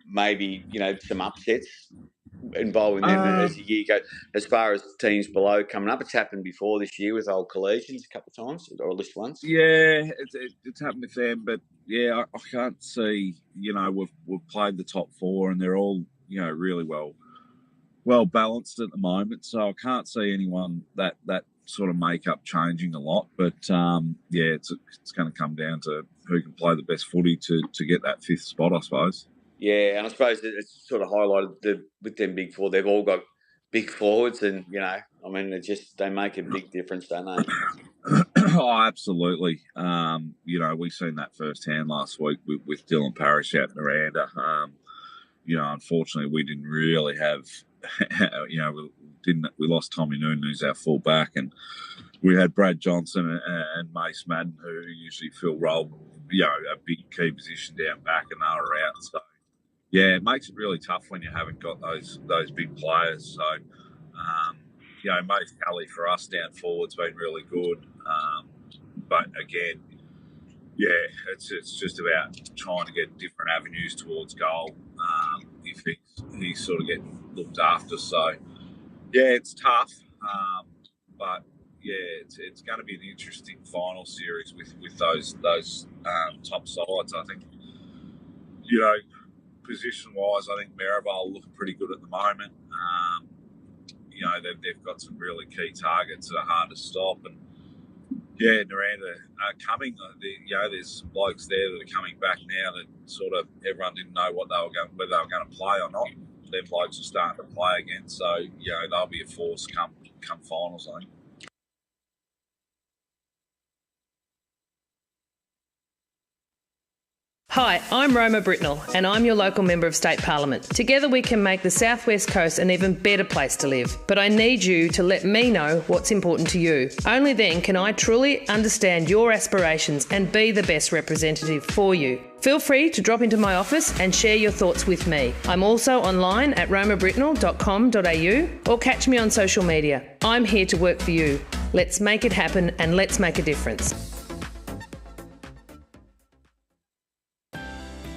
maybe some upsets involving them as the year goes? As far as teams below coming up, it's happened before this year with old Gleesons a couple of times, or at least once. Yeah, it's happened with them, but yeah, I can't see. We've played the top four, and they're all really well balanced at the moment. So I can't see anyone that sort of makeup changing a lot. But it's going to come down to who can play the best footy to get that fifth spot, I suppose. Yeah, and I suppose it's sort of highlighted with them big four. They've all got big forwards, and they make a big difference, don't they? Oh, absolutely. We seen that firsthand last week with Dylan Parrish out in Nirranda. Unfortunately, we didn't really have. We lost Tommy Noonan, who's our full back, and we had Brad Johnson and Mace Madden, who usually fill role, a big key position down back, and they were out. So yeah, it makes it really tough when you haven't got those big players. So Mace Kelly for us down forward's been really good, but again, it's just about trying to get different avenues towards goal if he's sort of getting looked after. So yeah, it's tough, but yeah, it's going to be an interesting final series with those top sides. I think position wise, I think Merrivale looking pretty good at the moment. They've got some really key targets that are hard to stop, and yeah, Nirranda coming. There's blokes there that are coming back now that sort of everyone didn't know whether they were going to play or not. Them blokes are starting to play again, so they'll be a force come finals, I think. Hi, I'm Roma Britnell, and I'm your local Member of State Parliament. Together we can make the South West Coast an even better place to live. But I need you to let me know what's important to you. Only then can I truly understand your aspirations and be the best representative for you. Feel free to drop into my office and share your thoughts with me. I'm also online at romabritnell.com.au or catch me on social media. I'm here to work for you. Let's make it happen and let's make a difference.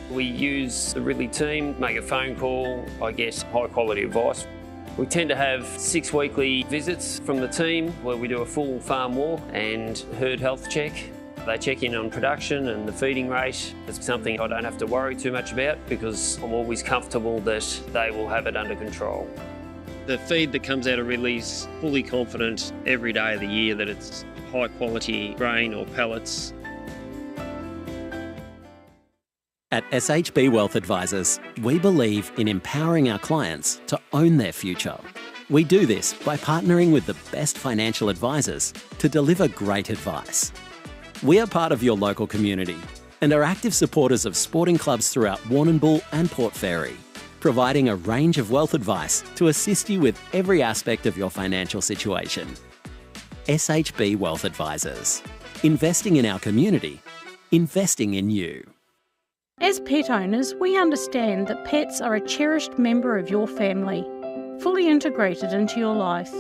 We use the Ridley team, make a phone call, I guess high quality advice. We tend to have 6 weekly visits from the team where we do a full farm walk and herd health check. They check in on production and the feeding rate. It's something I don't have to worry too much about because I'm always comfortable that they will have it under control. The feed that comes out of Ridley's fully confident every day of the year that it's high quality grain or pellets. At SHB Wealth Advisors, we believe in empowering our clients to own their future. We do this by partnering with the best financial advisors to deliver great advice. We are part of your local community and are active supporters of sporting clubs throughout Warrnambool and Port Fairy, providing a range of wealth advice to assist you with every aspect of your financial situation. SHB Wealth Advisors. Investing in our community, investing in you. As pet owners, we understand that pets are a cherished member of your family, fully integrated into your life.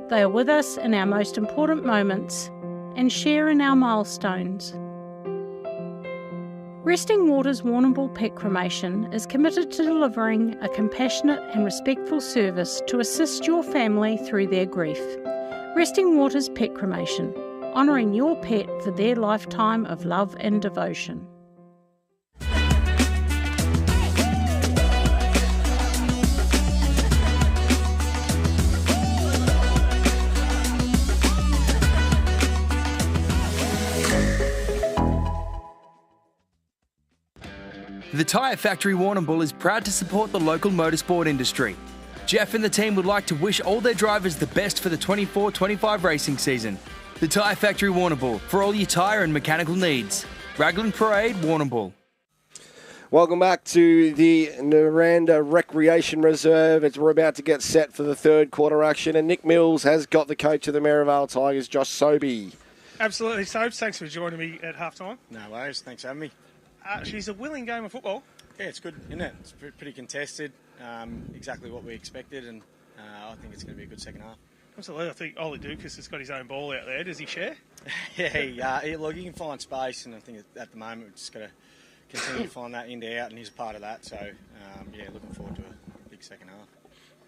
They are with us in our most important moments and share in our milestones. Resting Waters Warrnambool Pet Cremation is committed to delivering a compassionate and respectful service to assist your family through their grief. Resting Waters Pet Cremation, honouring your pet for their lifetime of love and devotion. The Tyre Factory Warrnambool is proud to support the local motorsport industry. Jeff and the team would like to wish all their drivers the best for the 24-25 racing season. The Tyre Factory Warrnambool, for all your tyre and mechanical needs. Raglan Parade, Warrnambool. Welcome back to the Nirranda Recreation Reserve. We're about to get set for the third quarter action, and Nick Mills has got the coach of the Merrivale Tigers, Josh Sobey. Absolutely, Sobes. Thanks for joining me at halftime. No worries. Thanks for having me. She's a willing game of football. Yeah, it's good, isn't it? It's pretty contested. Exactly what we expected, and I think it's going to be a good second half. Absolutely. I think Ollie Dukas has got his own ball out there. Does he share? Yeah, look, he can find space, and I think at the moment we've just got to continue to find that in to out, and he's part of that. So, looking forward to a big second half.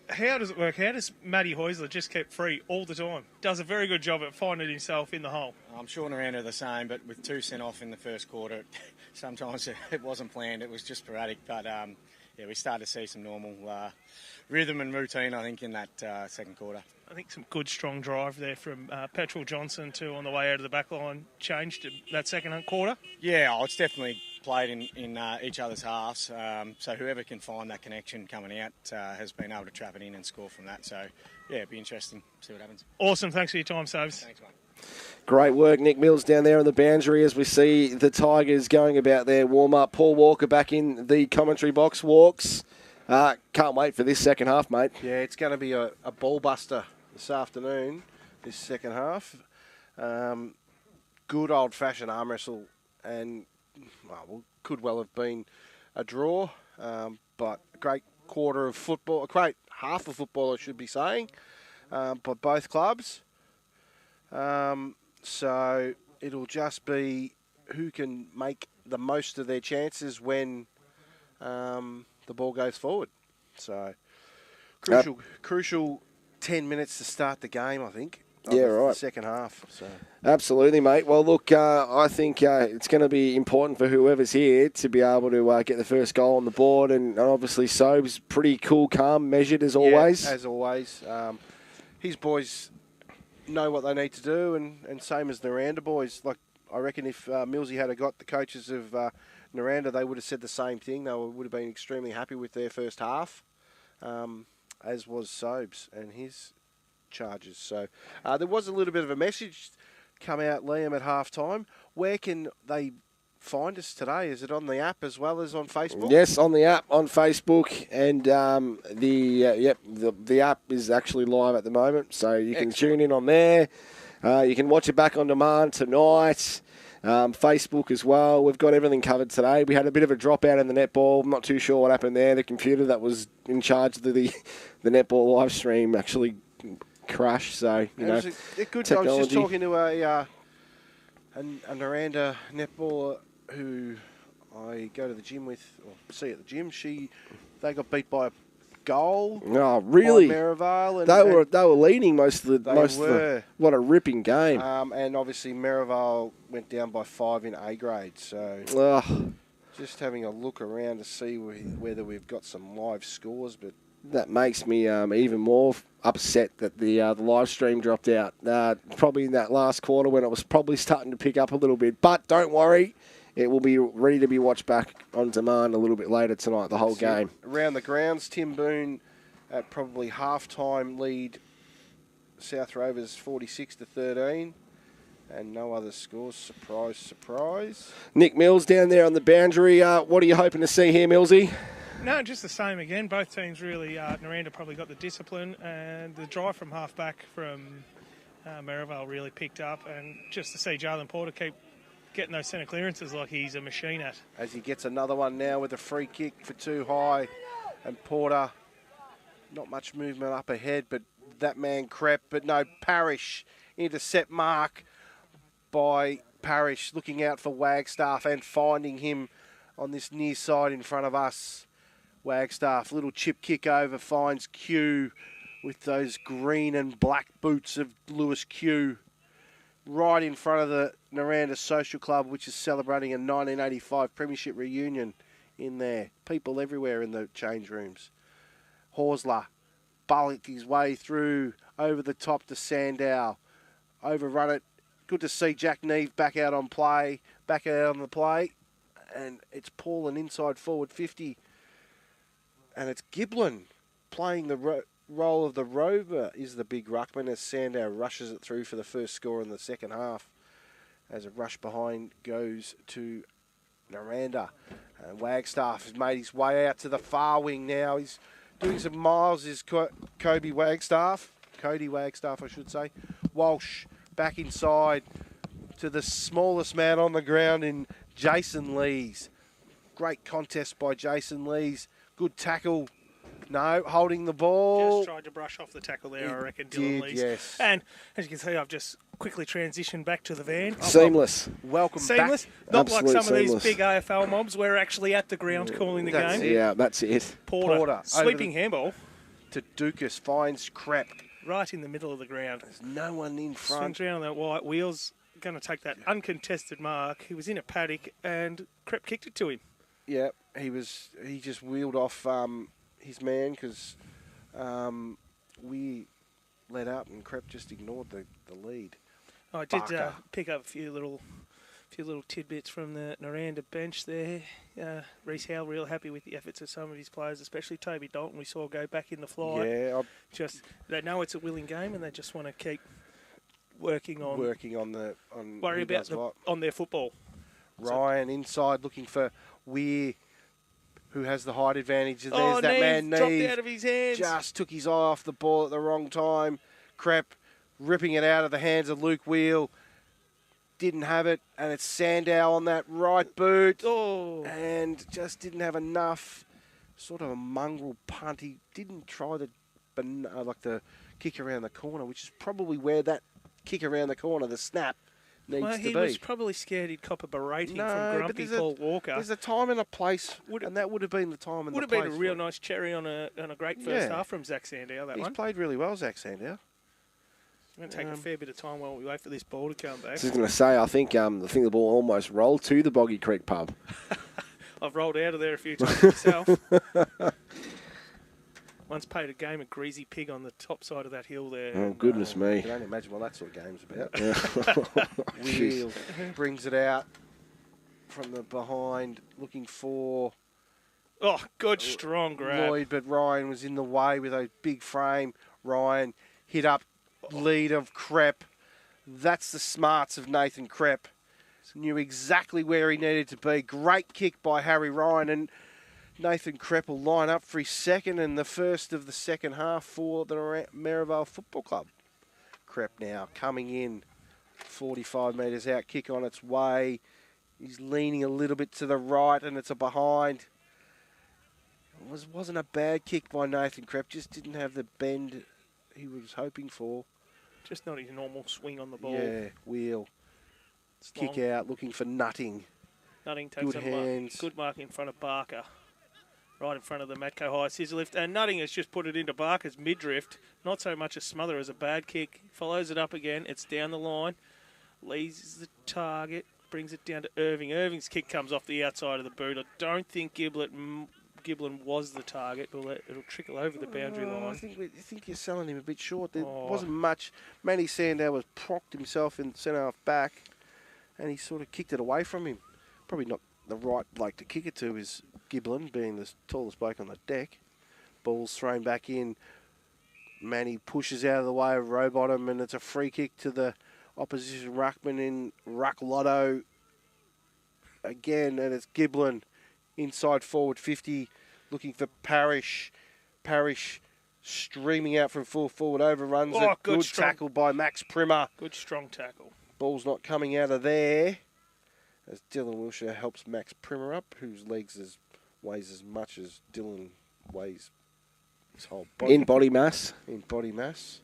How does it work? How does Matty Heusler just keep free all the time? Does a very good job at finding himself in the hole. I'm sure Nirranda are the same, but with 2 sent off in the first quarter, sometimes it wasn't planned. It was just sporadic. But, we started to see some normal rhythm and routine, I think, in that second quarter. I think some good, strong drive there from Petrel Johnson too on the way out of the back line changed that second quarter. Yeah, it's definitely played in each other's halves. So whoever can find that connection coming out has been able to trap it in and score from that. So, it'd be interesting to see what happens. Awesome. Thanks for your time, Sobes. Thanks, mate. Great work, Nick Mills, down there on the boundary as we see the Tigers going about their warm-up. Paul Walker back in the commentary box. Walks. Can't wait for this second half, mate. Yeah, it's going to be a ball buster this afternoon, this second half. Good old-fashioned arm wrestle, and could well have been a draw, but a great quarter of football, a great half of football, I should be saying, by both clubs. So it'll just be who can make the most of their chances when the ball goes forward. So crucial 10 minutes to start the game, I think. Yeah, right. The second half. So. Absolutely, mate. Well, look, I think it's going to be important for whoever's here to be able to get the first goal on the board. And obviously, Sobes, pretty cool, calm, measured as always. Yeah, as always. His boys know what they need to do, and same as the Nirranda boys. Like, I reckon if Millsy had got the coaches of Nirranda, they would have said the same thing. They would have been extremely happy with their first half, as was Sobes and his charges. So there was a little bit of a message come out, Liam, at halftime. Where can they find us today? Is it on the app as well as on Facebook? Yes, on the app, on Facebook, and the app is actually live at the moment, so you can tune in on there. You can watch it back on demand tonight. Facebook as well. We've got everything covered today. We had a bit of a dropout in the netball. I'm not too sure what happened there. The computer that was in charge of the netball live stream actually crashed. So, it was a good. technology. I was just talking to a Nirranda netballer who I go to the gym with, or see at the gym. They got beat by a goal. Oh, really? By Merrivale. And they were leading most of the. What a ripping game. And obviously Merrivale went down by 5 in A grade. So just having a look around to see whether we've got some live scores, but. That makes me even more upset that the live stream dropped out. Probably in that last quarter when it was probably starting to pick up a little bit. But don't worry, it will be ready to be watched back on demand a little bit later tonight, the whole game. Around the grounds, Tim Boone at probably half-time lead South Rovers 46-13. And no other scores. Surprise, surprise. Nick Mills down there on the boundary. What are you hoping to see here, Millsy? No, just the same again. Both teams really, Nirranda probably got the discipline, and the drive from half-back from Merrivale really picked up. And just to see Jalen Porter keep getting those centre clearances like he's a machine at. As he gets another one now with a free kick for too high. And Porter, not much movement up ahead, but that man crept. But no, Parrish, intercept mark by Parrish, looking out for Wagstaff and finding him on this near side in front of us. Wagstaff, little chip kick over, finds Q with those green and black boots of Lewis Q right in front of the Nirranda Social Club, which is celebrating a 1985 Premiership reunion in there. People everywhere in the change rooms. Horsler, bullock his way through over the top to Sandow. Overrun it. Good to see Jack Neve back out on the play. and it's Paulin inside forward 50, and it's Giblin playing the role of the rover is the big ruckman as Sandow rushes it through for the first score in the second half. As a rush behind goes to Nirranda. And Wagstaff has made his way out to the far wing now. He's doing some miles, is Cody Wagstaff, I should say. Walsh back inside to the smallest man on the ground in Jason Lees. Great contest by Jason Lees. Good tackle. No, holding the ball. Just tried to brush off the tackle there, I reckon, Dylan Lees. Yes. And as you can see, I've just quickly transitioned back to the van. Seamless. Welcome Seamless. back. Not Absolute like some of seamless. these big AFL mobs. We're actually at the ground calling the game. Yeah, that's it. Porter sweeping handball. To Dukas, finds Crep. Right in the middle of the ground. There's no one in front. Swings around on that white wheels. Going to take that uncontested mark. He was in a paddock and Crep kicked it to him. Yeah, he just wheeled off his man because we let up and Crep just ignored the lead. I did pick up a few little tidbits from the Nirranda bench there. Reece Howell real happy with the efforts of some of his players, especially Toby Dalton. We saw go back in the fly. Yeah, they know it's a willing game and they just want to keep working on their football. Ryan inside looking for Weir, who has the height advantage. There's that Neve man, dropped Neve. out of his hands. Just took his eye off the ball at the wrong time. Crep ripping it out of the hands of Luke Wheel. Didn't have it, and it's Sandow on that right boot. And just didn't have enough. Sort of a mongrel punt. He didn't try the kick around the corner, which is probably where that kick around the corner, the snap, needs to be. He was probably scared he'd cop a berating from grumpy Paul Walker. There's a time and a place, and that would have been the time and the place. Would have been a real nice cherry on a great first half from Zach Sandow, He's played really well, Zach Sandow. It's going to take a fair bit of time while we wait for this ball to come back. I was going to say, I think the ball almost rolled to the Boggy Creek pub. I've rolled out of there a few times myself. Once paid a game of Greasy Pig on the top side of that hill there. Oh, goodness me. I can only imagine what that sort of game's about. Wheel brings it out from the behind, looking for... Oh, good strong grab. Lloyd, but Ryan was in the way with a big frame. Ryan hit up lead of Crep. That's the smarts of Nathan Crep. Knew exactly where he needed to be. Great kick by Harry Ryan, and Nathan Crep will line up for his second and the first of the second half for the Merrivale Football Club. Crep now coming in, 45 metres out, kick on its way. He's leaning a little bit to the right, and it's a behind. It wasn't a bad kick by Nathan Crep, just didn't have the bend he was hoping for. Just not his normal swing on the ball. Yeah, Wheel. Kick out, looking for Nutting. Nutting takes a good mark in front of Barker. Right in front of the Matco High scissor lift. And Nutting has just put it into Barker's mid-drift. Not so much a smother as a bad kick. Follows it up again. It's down the line. Lees is the target. Brings it down to Irving. Irving's kick comes off the outside of the boot. I don't think Giblin was the target. It'll trickle over the boundary line. I think you're selling him a bit short. There wasn't much. Manny Sandow was procked himself in centre half back, and he sort of kicked it away from him. Probably not the right bloke to kick it to is Giblin, being the tallest bloke on the deck. Ball's thrown back in. Manny pushes out of the way of Rowbottom, and it's a free kick to the opposition ruckman in Ruck Lotto again, and it's Giblin inside forward 50, looking for Parrish. Parrish streaming out from full forward, overruns it. Good tackle by Max Primmer. Good strong tackle. Ball's not coming out of there as Dylan Wilshire helps Max Primmer up, whose legs weighs as much as Dylan weighs his whole body. In body mass. In body mass.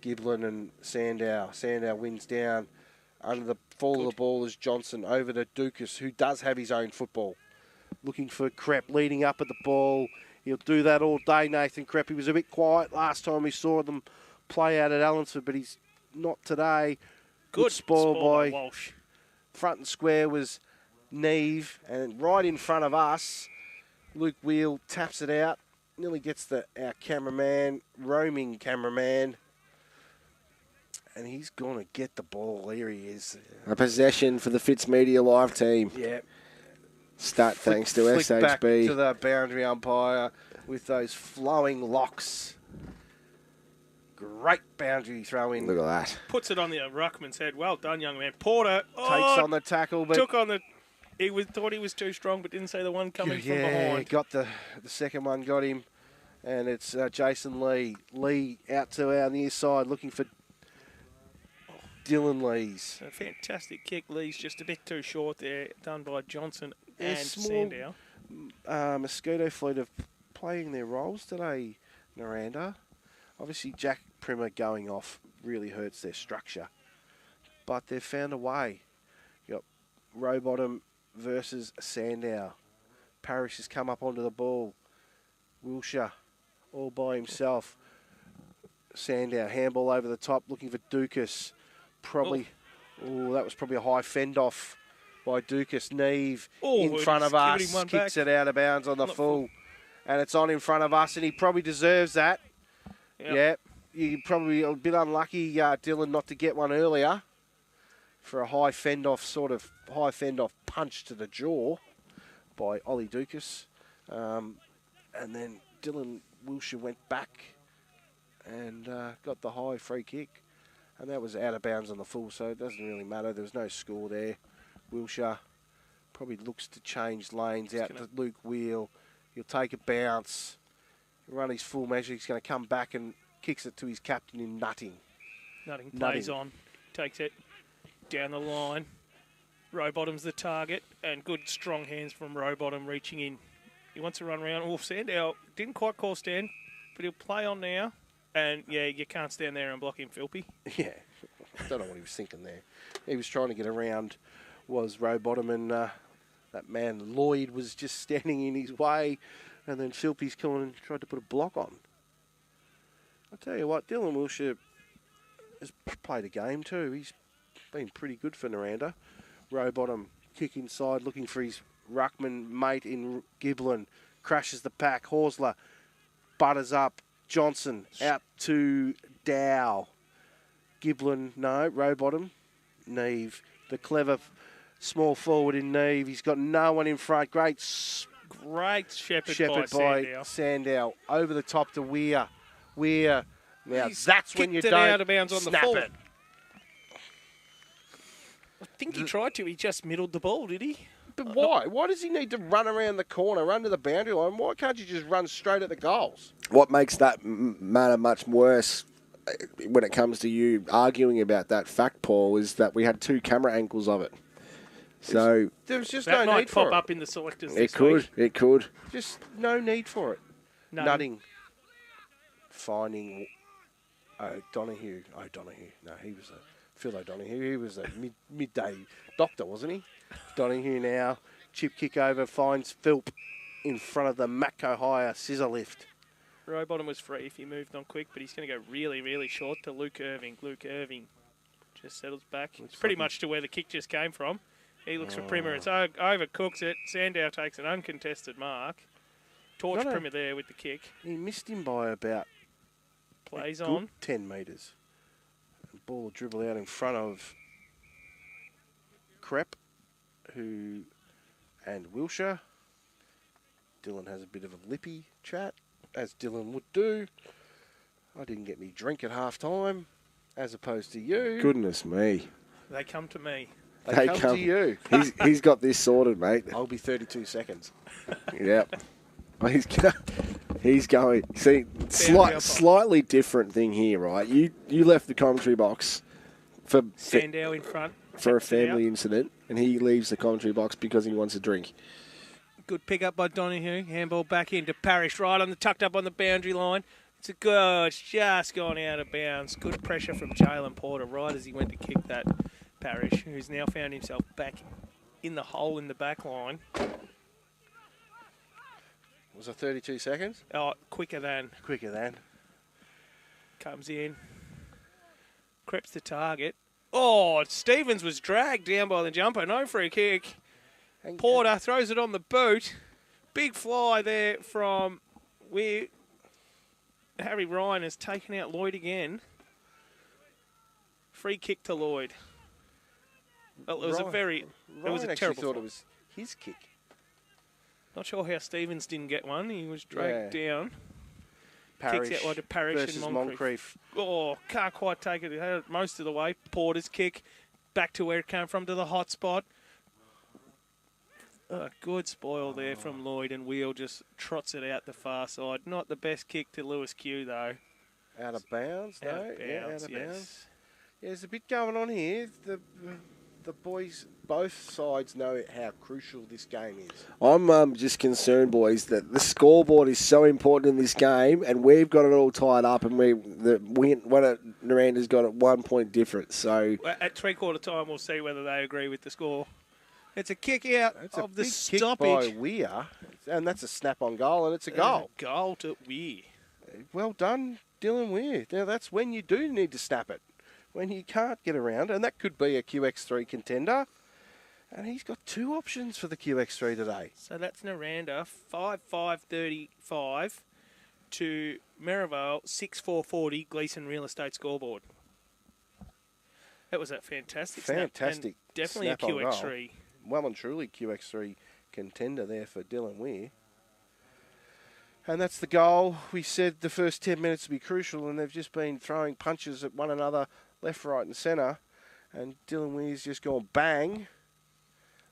Giblin and Sandow. Sandow wins down. Under the fall of the ball is Johnson over to Dukas, who does have his own football. Looking for Crep, leading up at the ball. He'll do that all day, Nathan Crep. He was a bit quiet last time we saw them play out at Allensford, but he's not today. Good spoil by Walsh. Front and square was Neve, and right in front of us, Luke Wheel taps it out. Nearly gets our cameraman, roaming cameraman, and he's going to get the ball. Here he is. A possession for the Fitz Media Live team. Yeah. Stat thanks to Flick back SHB. to the boundary umpire with those flowing locks. Great boundary throw in. Look at that. Puts it on the ruckman's head. Well done, young man. Porter Takes on the tackle, but took on the. Thought he was too strong, but didn't say the one coming from behind. Got the second one, got him, and it's Jason Lee. Lee out to our near side, looking for Dylan Lees. A fantastic kick. Lee's just a bit too short there, done by Johnson and Small Sandow. Mosquito Fleet are playing their roles today, Nirranda. Obviously, Jack Primer going off really hurts their structure, but they've found a way. You got Rowbottom versus Sandow. Parrish has come up onto the ball. Wilshire all by himself. Sandow handball over the top, looking for Dukas. Probably, that was probably a high fend off by Dukas. Neve in front of us, kicks it out of bounds on the full, and it's on in front of us, and he probably deserves that. Yep. You probably a bit unlucky, Dylan, not to get one earlier for a high fend off punch to the jaw by Ollie Dukas. And then Dylan Wilshire went back and got the high free kick. And that was out of bounds on the full, so it doesn't really matter. There was no score there. Wilshire probably looks to change lanes out to Luke Wheel. He'll take a bounce, run his full measure. He's going to come back and kicks it to his captain in Nutting. Nutting plays on, takes it down the line. Rowbottom's the target, and good strong hands from Rowbottom reaching in. He wants to run around. Oh, Sandow didn't quite call stand, but he'll play on now. And, you can't stand there and block him, Philpy. Yeah, I don't know what he was thinking there. He was trying to get around, was Rowbottom, and that man Lloyd was just standing in his way, and then Philpy's come on and tried to put a block on. I'll tell you what, Dylan Wilshire has played a game too. He's been pretty good for Nirranda. Rowbottom kick inside, looking for his ruckman mate in Giblin. Crashes the pack. Horsler butters up. Johnson out to Dow. Giblin, no. Rowbottom. Neve. The clever small forward in Neve. He's got no one in front. Great shepherd by Sandow. Over the top to Weir. Now that's when you don't out of bounds on snap the full. it. I think he tried to. He just middled the ball, did he? But why? Why does he need to run around the corner, run to the boundary line? Why can't you just run straight at the goals? What makes that matter much worse when it comes to you arguing about that fact, Paul, is that we had 2 camera angles of it. So there was just that no might need for pop it. up in the selectors. It could. Just no need for it. Nutting. Finding O'Donoghue. No, he was Phil O'Donoghue. He was a midday doctor, wasn't he? Donoghue now. Chip kick over, finds Philp in front of the Matco Hire scissor lift. Rowbottom was free if he moved on quick, but he's going to go really, really short to Luke Irving. Luke Irving just settles back. It's pretty much to where the kick just came from. He looks for Primer. It's overcooks it. Sandow takes an uncontested mark. Torch Primer there with the kick. He missed him by about plays on 10 metres. Ball will dribble out in front of Crep, and Wilshire. Dylan has a bit of a lippy chat, as Dylan would do. I didn't get me drink at half time, as opposed to you. Goodness me. They come to me. They come to you. He's got this sorted, mate. I'll be 32 seconds. Yep. He's going. See, slightly different thing here, right? You left the commentary box for Sandow in front for a family incident, and he leaves the commentary box because he wants a drink. Good pick up by Donoghue. Handball back into Parrish, right on the tucked up on the boundary line. It's just gone out of bounds. Good pressure from Jalen Porter right as he went to kick that. Parrish, who's now found himself back in the hole in the back line. Was it 32 seconds? Oh, quicker than. Comes in. Creps the target. Oh, Stevens was dragged down by the jumper. No free kick. Porter throws it on the boot. Big fly there from where Harry Ryan has taken out Lloyd again. Free kick to Lloyd. Well, it was Ryan it was a terrible thought fly. it was his kick. Not sure how Stevens didn't get one. He was dragged down. Parrish Kicks out wide to Parrish versus and Moncrief. Oh, can't quite take it. He had it most of the way. Porter's kick back to where it came from, to the hot spot. Good spoil there from Lloyd, and Wheel just trots it out the far side. Not the best kick to Lewis Q, though. Out of bounds, no? Out of bounds, out of yes. bounds. Yeah, there's a bit going on here. The boys, both sides know how crucial this game is. I'm just concerned, boys, that the scoreboard is so important in this game, and we've got it all tied up, and Niranda's got it 1 point difference. So At three-quarter time, we'll see whether they agree with the score. It's a kick out of the stoppage. Kick by Weir, and that's a snap-on goal, and it's a goal. Goal to Weir. Well done, Dylan Weir. Now, that's when you do need to snap it, when you can't get around, and that could be a QX3 contender. And he's got 2 options for the QX3 today. So that's Nirranda, 5-5-35 to Merrivale, 6-4-40, Gleeson Real Estate scoreboard. That was a fantastic snap, and definitely a QX3. Well and truly QX3 contender there for Dylan Weir. And that's the goal. We said the first 10 minutes would be crucial, and they've just been throwing punches at one another, left, right and centre. And Dylan Weir's just gone bang.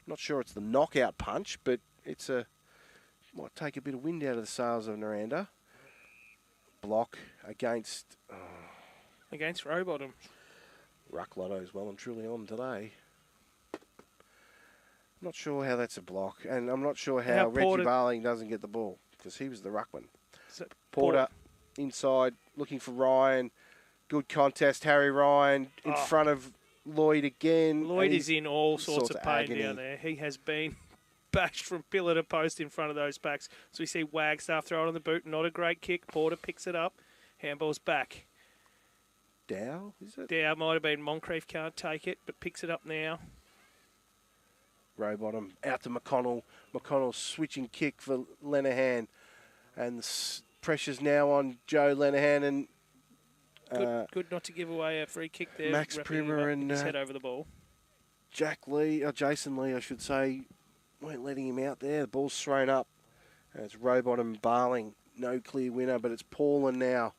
Not sure it's the knockout punch, but it's might take a bit of wind out of the sails of Nirranda. Block against Rowbottom. Ruck Lotto's well and truly on today. Not sure how that's a block, and I'm not sure how Reggie Barling doesn't get the ball, because he was the ruckman. Porter inside, looking for Ryan. Good contest, Harry Ryan in front of Lloyd again. Lloyd is in all sorts of pain down there. He has been bashed from pillar to post in front of those backs. So we see Wagstaff throw it on the boot. Not a great kick. Porter picks it up. Handball's back. Dow, is it? Dow might have been. Moncrief can't take it, but picks it up now. Rowbottom out to McConnell. McConnell switching kick for Lenehan. And the pressure's now on Joe Lenehan. And good not to give away a free kick there. Max Primer and his head over the ball. Jason Lee, I should say, weren't letting him out there. The ball's thrown up. And it's Rowbottom Barling. No clear winner, but it's Paulin now.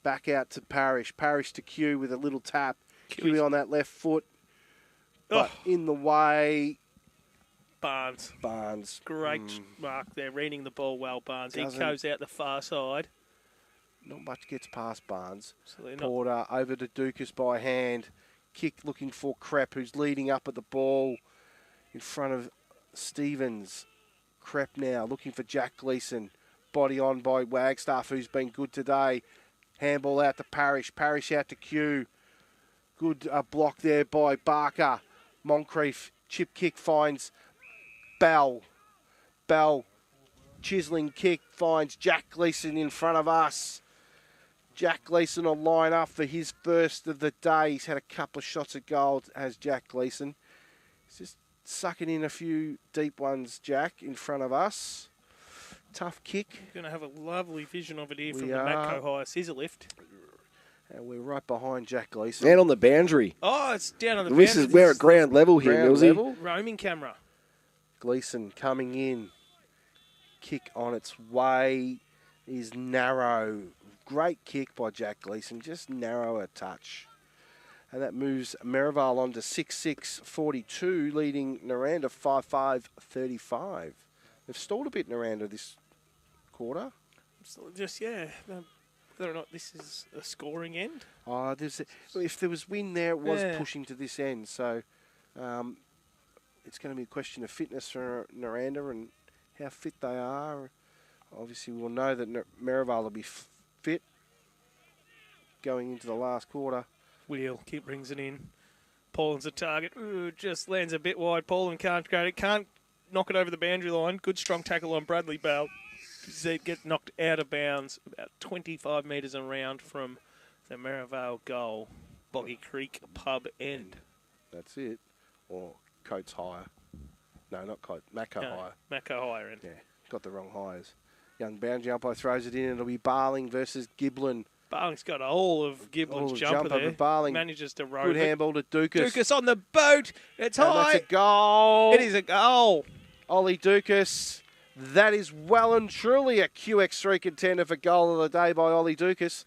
Back out to Parrish. Parrish to Q with a little tap. Q on that left foot. But in the way. Barnes. Great mark there, reading the ball well, Barnes. He goes out the far side. Not much gets past Barnes. Absolutely Porter over to Dukas by hand. Kick looking for Krepp, who's leading up at the ball in front of Stevens. Krepp now looking for Jack Gleeson. Body on by Wagstaff, who's been good today. Handball out to Parrish. Parrish out to Q. Good block there by Barker. Moncrief. Chip kick finds Bell. Chiseling kick finds Jack Gleeson in front of us. Jack Gleeson will line up for his first of the day. He's had a couple of shots at goal, has Jack Gleeson. He's just sucking in a few deep ones, Jack, in front of us. Tough kick. We're going to have a lovely vision of it here from the Matco High scissor lift. And we're right behind Jack Gleeson. And on the boundary. Oh, it's down on the boundary. We're at ground level here, Millsy. Roaming camera. Gleeson coming in. Kick on its way is narrow. Great kick by Jack Gleeson, just narrow a touch. And that moves Merrivale on to 6-6-42, leading Nirranda 5-5-35. They've stalled a bit, Nirranda, this quarter. Whether or not this is a scoring end. If there was wind there, it was pushing to this end. So it's going to be a question of fitness for Nirranda and how fit they are. Obviously, we'll know that Merrivale will be fit going into the last quarter. Wheel, keep brings it in. Paulin's a target. Ooh, just lands a bit wide. Paulin can't create it. Can't knock it over the boundary line. Good strong tackle on Bradley Bell. Get knocked out of bounds about 25 metres around from the Merrivale goal. Boggy Creek pub end. That's it. Or Coates Higher. No, not Coates. Macco Higher. Macco Higher end. Yeah, got the wrong hires. Young boundary umpire throws it in. It'll be Barling versus Giblin. Barling's got all of Giblin's jumper there. But Barling manages to roll good handball to Dukas. Dukas on the boat. It's high. That's a goal. It is a goal. Ollie Dukas That is well and truly a QX3 contender for goal of the day by Ollie Dukas.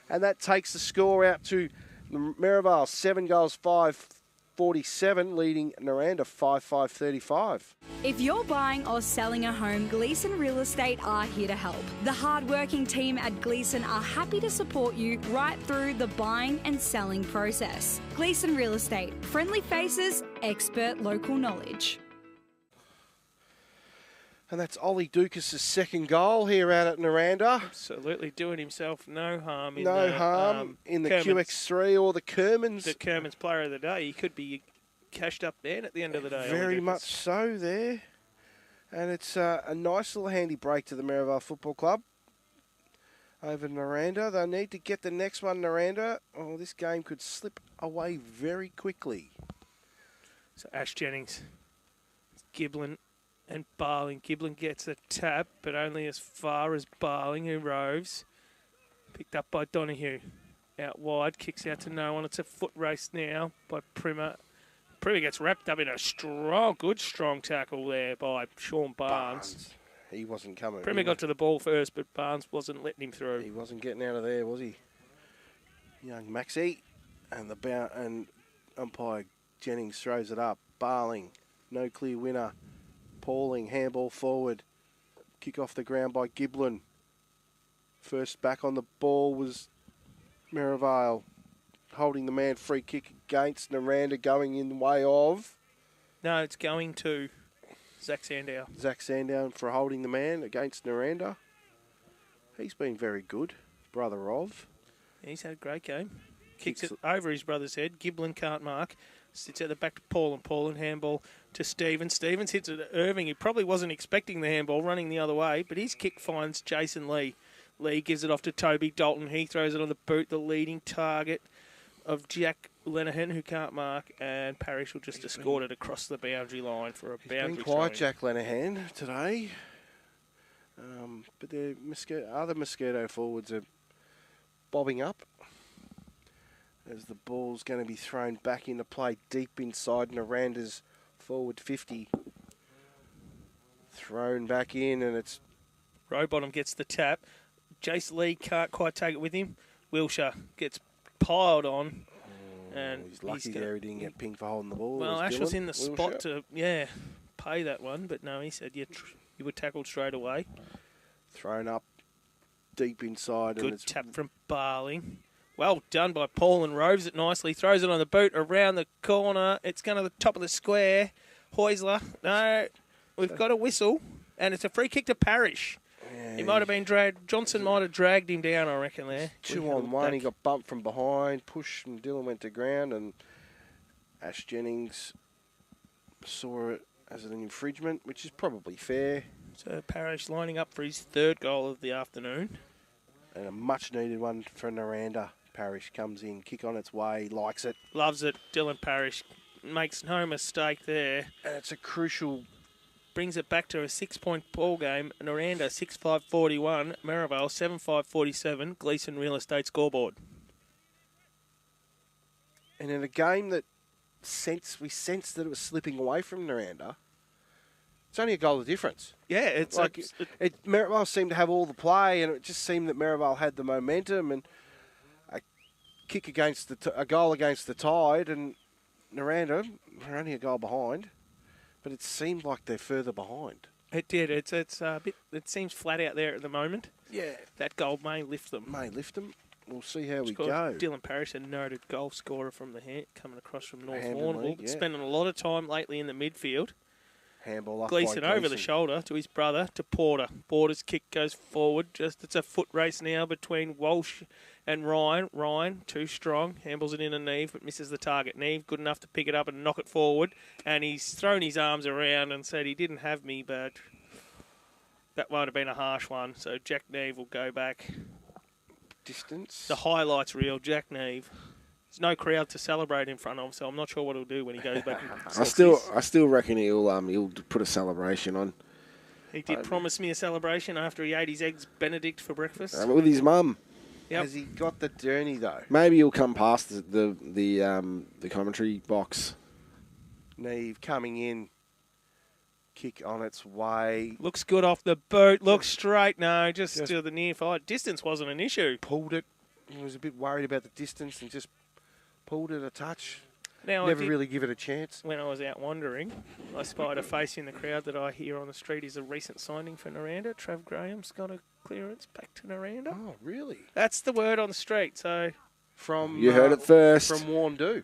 And that takes the score out to Merrivale, 7 goals, 5-47, leading Nirranda 5-5-35. If you're buying or selling a home, Gleeson Real Estate are here to help. The hard-working team at Gleeson are happy to support you right through the buying and selling process. Gleeson Real Estate, friendly faces, expert local knowledge. And that's Ollie Dukas' second goal here out at Nirranda. Absolutely doing himself no harm in the QX3 or the Kermans. The Kermans player of the day. He could be cashed up man at the end of the day. Very much so there. And it's a nice little handy break to the Merrivale Football Club over Nirranda. They need to get the next one, Nirranda. Oh, this game could slip away very quickly. So Ash Jennings, Giblin and Barling. Giblin gets a tap, but only as far as Barling, who roves. Picked up by Donahue. Out wide, kicks out to no one. It's a foot race now by Primer. Primer gets wrapped up in a good strong tackle there by Sean Barnes. He wasn't coming. Primer got to the ball first, but Barnes wasn't letting him through. He wasn't getting out of there, was he? Young Maxie. And umpire Jennings throws it up. Barling, no clear winner. Pauling, handball forward. Kick off the ground by Giblin. First back on the ball was Merrivale. Holding the man, free kick against Nirranda, going in the way of... No, it's going to Zach Sandow. Zach Sandow for holding the man against Nirranda. He's been very good, brother of. He's had a great game. Kicks it over his brother's head. Giblin can't mark. Sits at the back to Paul and handball to Stevens. Stevens hits it at Irving. He probably wasn't expecting the handball, running the other way, but his kick finds Jason Lee. Lee gives it off to Toby Dalton. He throws it on the boot, the leading target of Jack Lenehan, who can't mark, and Parrish will just escort it across the boundary line for a boundary. Been quiet, Jack Lenehan, today. But the other Mosquito forwards are bobbing up. As the ball's going to be thrown back into play deep inside Nirranda's forward 50. Thrown back in, and it's... Rowbottom gets the tap. Jace Lee can't quite take it with him. Wilshire gets piled on. And he's lucky there he didn't get pinged for holding the ball. Well, Ash was in the spot to, pay that one. But no, he said you were tackled straight away. Thrown up deep inside. Good tap from Barling. Well done by Paul and roves it nicely. Throws it on the boot around the corner. It's going to the top of the square. Heusler. No, we've got a whistle. And it's a free kick to Parrish. Yeah, he might have been dragged. Johnson might have dragged him down, I reckon, there. 2-on-1. He got bumped from behind. Push, and Dylan went to ground. And Ash Jennings saw it as an infringement, which is probably fair. So Parrish lining up for his third goal of the afternoon. And a much-needed one for Nirranda. Parrish comes in, kick on its way, likes it. Loves it. Dylan Parrish makes no mistake there. And it's a crucial... Brings it back to a 6-point ball game. Nirranda 6-5-41. Merrivale 7-5-47. Gleeson Real Estate scoreboard. And in a game that we sensed that it was slipping away from Nirranda, it's only a goal of difference. Yeah, it's like Merrivale seemed to have all the play, and it just seemed that Merrivale had the momentum, and a goal against the Tide, and Nirranda were only a goal behind, but it seemed like they're further behind. It did. It's a bit. It seems flat out there at the moment. Yeah, that goal may lift them. We'll see how we go. Dylan Parrish, a noted goal scorer from the coming across from North Warrnambool, spending a lot of time lately in the midfield. Handball up Gleeson over the shoulder to his brother, to Porter. Porter's kick goes forward. It's a foot race now between Walsh and Ryan. Ryan, too strong. Handballs it in to Neve, but misses the target. Neve, good enough to pick it up and knock it forward. And he's thrown his arms around and said he didn't have me, but that might have been a harsh one. So Jack Neve will go back. Distance. The highlights reel, Jack Neve. There's no crowd to celebrate in front of, so I'm not sure what he'll do when he goes back. I still reckon he'll put a celebration on. He did promise me a celebration after he ate his eggs Benedict for breakfast. With his mum. Yep. Has he got the journey though? Maybe he'll come past the commentary box. Neve coming in, kick on its way. Looks good off the boot. Looks straight. No, just to the near fight. Distance wasn't an issue. Pulled it. He was a bit worried about the distance and just pulled it a touch. Now, Never really give it a chance. When I was out wandering, I spied a face in the crowd that I hear on the street is a recent signing for Nirranda. Trav Graham's got a clearance back to Nirranda. Oh, really? That's the word on the street. So, You heard it first. From Wandu.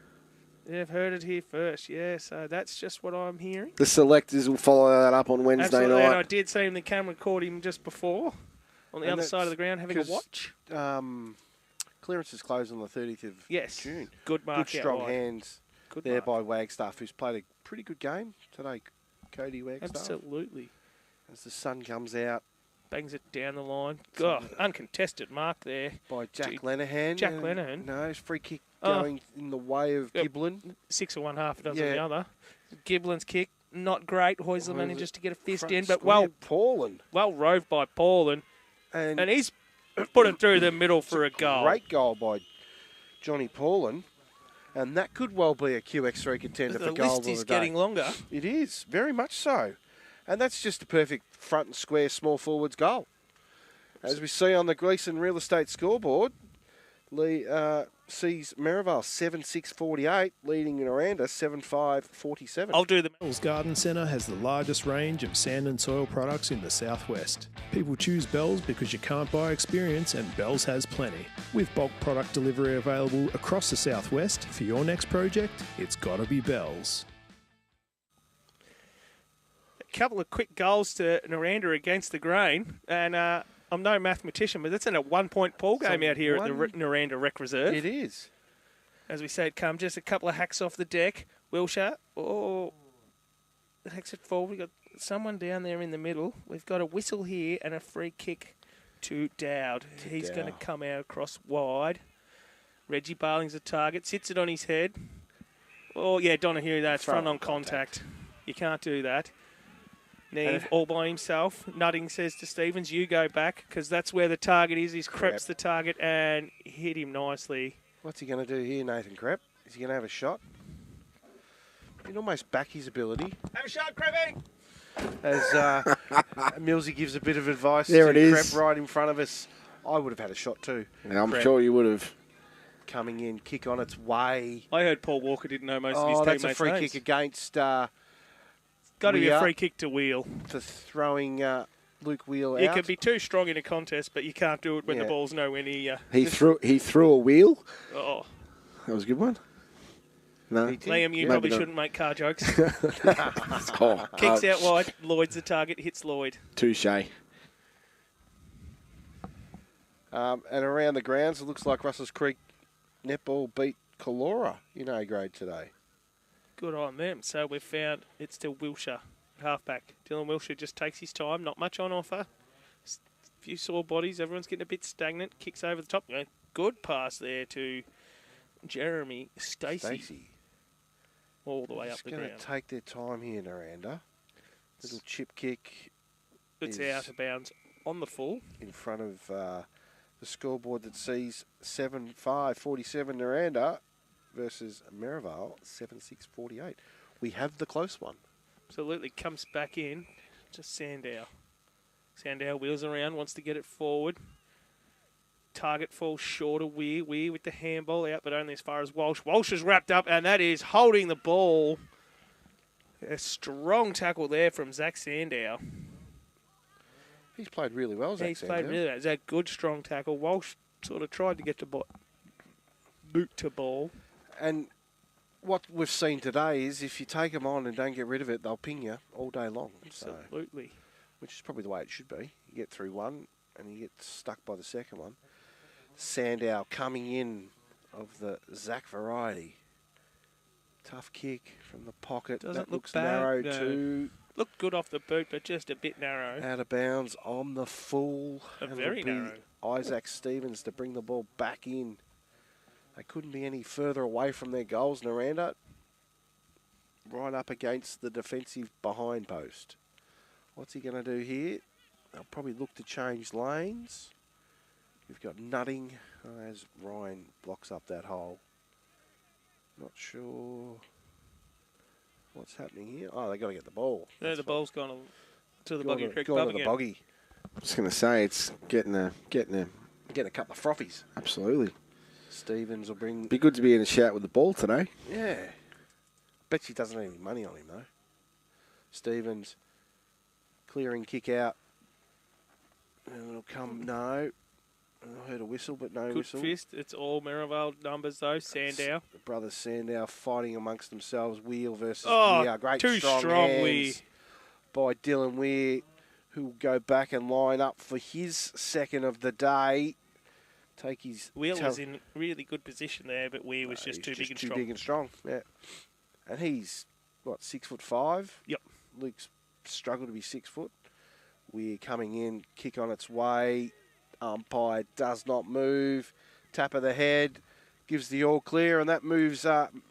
You've heard it here first, yeah. So that's just what I'm hearing. The selectors will follow that up on Wednesday Absolutely, night. and I did see him. The camera caught him just before on the other side of the ground having a watch. Clearances closed on the 30th of June. Good mark Good strong out wide. hands Good there mark. by Wagstaff, who's played a pretty good game today, Cody Wagstaff. Absolutely. As the sun comes out. Bangs it down the line. God, uncontested mark there. By Jack Lenihan. Jack Lenihan. No, his free kick going in the way of Giblin. 6 or 1 half a dozen the other. Giblin's kick, not great. Heusler manages to get a fist front in, but square, Paulin. well roved by Paulin. And he's put it through the middle for a goal. Great goal by Johnny Paulin. And that could well be a QX3 contender for goals of the day. The list is getting longer. It is, very much so. And that's just a perfect front and square small forwards goal. As we see on the Gleeson Real Estate scoreboard, Lee sees Merrivale 7-6-48, leading Nirranda 7-5-47. I'll do the Bell's Garden Centre has the largest range of sand and soil products in the southwest. People choose Bell's because you can't buy experience, and Bell's has plenty. With bulk product delivery available across the southwest, for your next project, it's gotta be Bell's. A couple of quick goals to Nirranda against the grain, and I'm no mathematician, but that's in a 1-point pool game out here at the Nirranda Rec Reserve. It is. As we say it come, just a couple of hacks off the deck. Wilshire, hacks it forward. We've got someone down there in the middle. We've got a whistle here and a free kick to Dowd. He's going to come out across wide. Reggie Barling's a target, sits it on his head. Oh, yeah, Donahue, that's front on contact. You can't do that. Neve all by himself. Nutting says to Stevens, you go back, because that's where the target is. He's crept the target and hit him nicely. What's he going to do here, Nathan Crepp? Is he going to have a shot? He'd almost back his ability. Have a shot, Creppy! As Millsy gives a bit of advice There to it is. Crepp right in front of us. I would have had a shot too. Yeah, I'm Crepp sure you would have. coming in, kick on its way. I heard Paul Walker didn't know most of his teammates' that's a free names. kick against Got to be a Wheel free kick to Wheel. for throwing Luke Wheel You out. can be too strong in a contest, but you can't do it when the Yeah. ball's nowhere near He threw a wheel. Oh. That was a good one. No, Liam, you Maybe probably not. shouldn't make car jokes. Oh, Kicks out wide. Lloyd's the target. Hits Lloyd. Touche. And around the grounds, it looks like Russell's Creek Netball beat Calora in A grade today. Good on them. So we've found it's still Wilshire, halfback. Dylan Wilshire just takes his time. Not much on offer. Few sore bodies. Everyone's getting a bit stagnant. Kicks over the top. Good pass there to Jeremy Stacey. All the way up the Going ground. to take their time here, Nirranda. Little chip kick. It's is out of bounds on the full. in front of the scoreboard that sees 7-5-47 Nirranda versus Merrivale 7-6-48. We have the close one. Absolutely. Comes back in. Just Sandow. Sandow wheels around, wants to get it forward. Target falls short of Weir. Weir with the handball out, but only as far as Walsh. Walsh is wrapped up, and that is holding the ball. A strong tackle there from Zach Sandow. He's played really well, Zach He's Sandow. played really well. It's a good, strong tackle. Walsh sort of tried to get to boot to ball. And what we've seen today is if you take them on and don't get rid of it, they'll ping you all day long. Absolutely. So, which is probably the way it should be. You get through one and you get stuck by the second one. Sandow coming in of the Zach variety. Tough kick from the pocket. Doesn't that look looks bad, narrow no. too. Looked good off the boot, but just a bit narrow. Out of bounds on the full. And Very it'll be narrow. Isaac Stevens to bring the ball back in. They couldn't be any further away from their goals, Nirranda. Right up against the defensive behind post. What's he going to do here? They'll probably look to change lanes. We've got Nutting as Ryan blocks up that hole. Not sure. What's happening here? Oh, they got to get the ball. Yeah, the ball's gone to the Gone Boggy to- Creek gone pub to the again. boggy. I was going to say, it's getting a Getting a couple of frothies. absolutely. Stevens will bring. Be good to be in a shout with the ball today. Yeah. Bet she doesn't have any money on him, though. Stevens clearing kick out. And it'll come. No. I heard a whistle, but no Good whistle. fist. It's all Merrivale numbers, though. Sandow. The brothers Sandow fighting amongst themselves. Wheel versus Oh, Weir. Great too strong strong, hands Weir. by Dylan Weir, who will go back and line up for his second of the day. Take his... Wheel was in really good position there, but Weir was just too big and too strong. big and strong, yeah. And he's, what, 6'5"? Yep. Luke's struggled to be 6 foot. Weir coming in, kick on its way. Umpire does not move. Tap of the head, gives the all clear, and that moves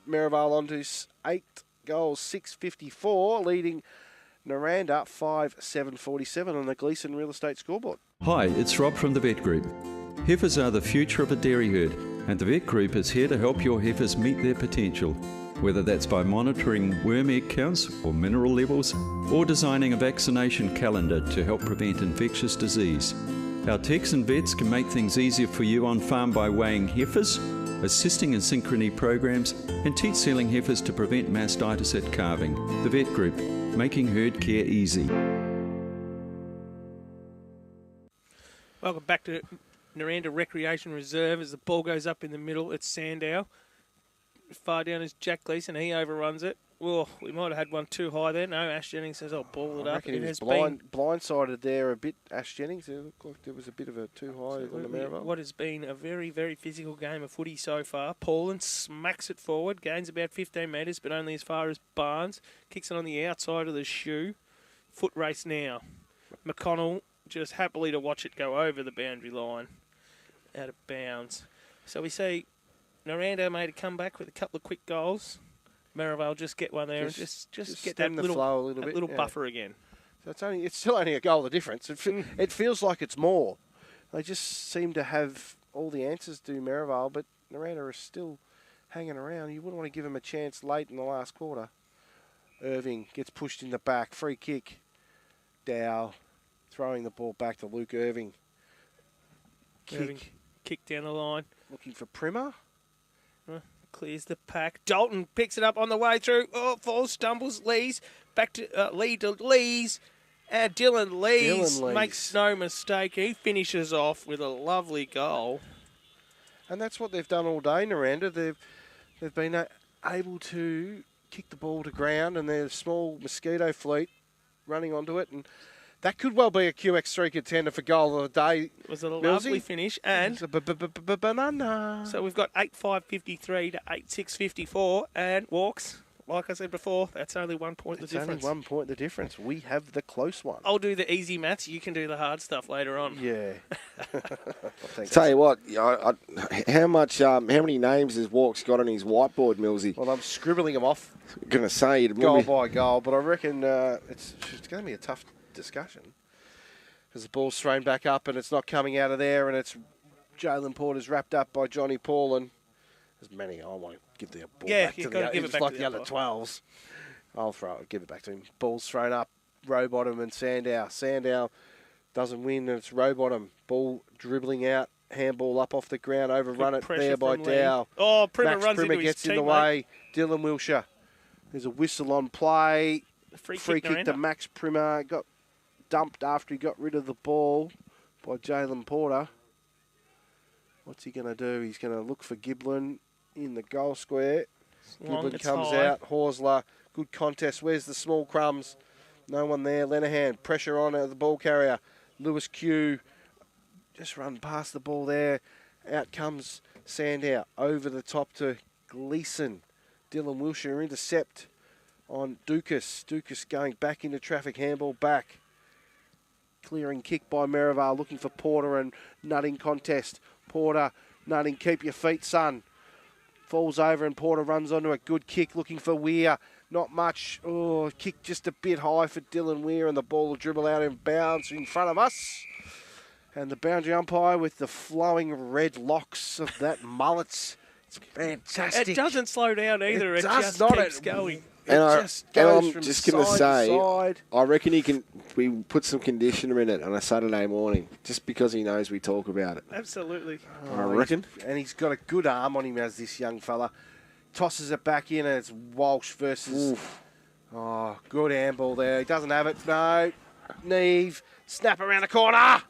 Merrivale on to 8 goals, 654, leading Nirranda 5-7-47 on the Gleeson Real Estate scoreboard. Hi, it's Rob from the Vet Group. Heifers are the future of a dairy herd, and the Vet Group is here to help your heifers meet their potential, whether that's by monitoring worm egg counts or mineral levels, or designing a vaccination calendar to help prevent infectious disease. Our techs and vets can make things easier for you on farm by weighing heifers, assisting in synchrony programs, and teach sealing heifers to prevent mastitis at calving. The Vet Group, making herd care easy. Welcome back to Nirranda Recreation Reserve as the ball goes up in the middle. It's Sandow. Far down is Jack Gleeson. He overruns it. Oh, we might have had one too high there. No, Ash Jennings says I'll ball it I up. reckon It he has was been blindsided there a bit, Ash Jennings. It looked like there was a bit of a too high on the Merrivale. what has been a very, very physical game of footy so far. Paulin smacks it forward, gains about 15 metres, but only as far as Barnes. Kicks it on the outside of the shoe. Foot race now. McConnell just happily to watch it go over the boundary line. Out of bounds. So we see Nirranda made a comeback with a couple of quick goals. Merrivale just get one there and just get that stem the little, flow a little that bit, little yeah. buffer again. So it's still only a goal of difference. It feels like it's more. They just seem to have all the answers to Merrivale, but Nirranda are still hanging around. You wouldn't want to give them a chance late in the last quarter. Irving gets pushed in the back. Free kick. Dow throwing the ball back to Luke Irving. Irving kick down the line. Looking for Primer. Clears the pack. Dalton picks it up on the way through. Oh, falls, stumbles, Lees. Back to Lee to Lees. And Dylan Lees makes no mistake. He finishes off with a lovely goal. And that's what they've done all day, Nirranda. They've been able to kick the ball to ground, and their small mosquito fleet running onto it. And that could well be a QX3 contender for goal of the day. It was a lovely finish. And it's a banana. So we've got 8-5-53 to 8-6-54. And walks, like I said before, that's only 1 point the difference. Only 1 point the difference. We have the close one. I'll do the easy maths. You can do the hard stuff later on. Yeah. Tell you what, how many names has Walks got on his whiteboard, Millsy? Well, I'm scribbling them off. Going to say goal by goal, but I reckon it's going to be a tough discussion because the ball's thrown back up and it's not coming out of there, and it's Jalen Porter's wrapped up by Johnny Paulin. There's many. I won't give the ball back to the give it back like to the under 12s. I'll give it back to him. Ball's thrown up. Rowbottom and Sandow. Sandow doesn't win, and it's Rowbottom. Ball dribbling out. Handball up off the ground. Overrun it there by Dow. Oh, Primer Max runs Primer into gets his in the way. Dylan Wilshire. There's a whistle on play. Free kick to Max Primer. Got dumped after he got rid of the ball by Jalen Porter. What's he going to do? He's going to look for Giblin in the goal square. Giblin comes out. Horsler, good contest. Where's the small crumbs? No one there. Lenehan, pressure on the ball carrier. Lewis Q just run past the ball there. Out comes Sandow over the top to Gleeson. Dylan Wilshire intercept on Dukas. Dukas going back into traffic. Handball back. Clearing kick by Merrivale, looking for Porter and nutting contest. Porter nutting, keep your feet, son. Falls over and Porter runs onto a good kick, looking for Weir. Not much. Oh, kick just a bit high for Dylan Weir, and the ball will dribble out in bounds in front of us. And the boundary umpire with the flowing red locks of that mullet. It's fantastic. It doesn't slow down either. It does just not. keeps going. And I'm just goes from just going to side say, to side. I reckon we put some conditioner in it on a Saturday morning, just because he knows we talk about it. Absolutely. I reckon. And he's got a good arm on him as this young fella. Tosses it back in, and it's Walsh versus... Oof. Oh, good handball there. He doesn't have it. No. Neve. Snap around the corner.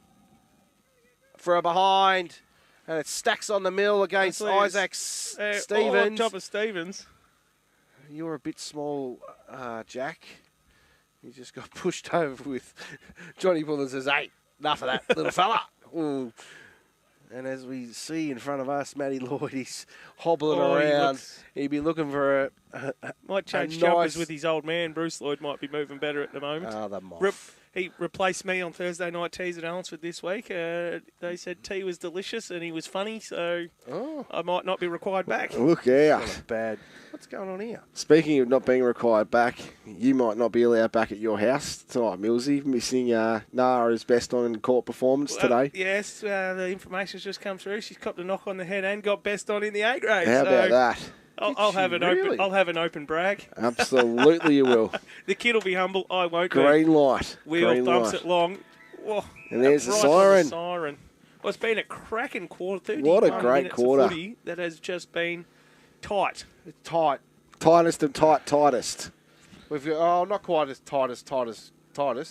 For a behind. And it stacks on the mill against Isaac Stevens. On top of Stevens. You're a bit small, Jack. You just got pushed over with Johnny Bull and says, hey, enough of that, little fella. Ooh. And as we see in front of us, Matty Lloyd, he's hobbling around. He'd be looking for might change jumpers with his old man. Bruce Lloyd might be moving better at the moment. Oh, the moth. He replaced me on Thursday night teas at Almsford this week. They said tea was delicious and he was funny, so I might not be required back. Look out. Not bad. What's going on here? Speaking of not being required back, you might not be allowed back at your house tonight, Millsy. Missing Nara's best on court performance today. Yes, the information's just come through. She's copped a knock on the head and got best on in the A grade. How about that? I'll have an open brag. Absolutely, you will. The kid will be humble. I won't. Green light. Wheel Green thumps light. it long. Whoa, and there's the right siren. The siren. Well, it's been a cracking quarter. 31 what a great minutes quarter. Of footy that has just been tight. It's tight. Tightest and tightest. We've got, not quite as tight as tightest.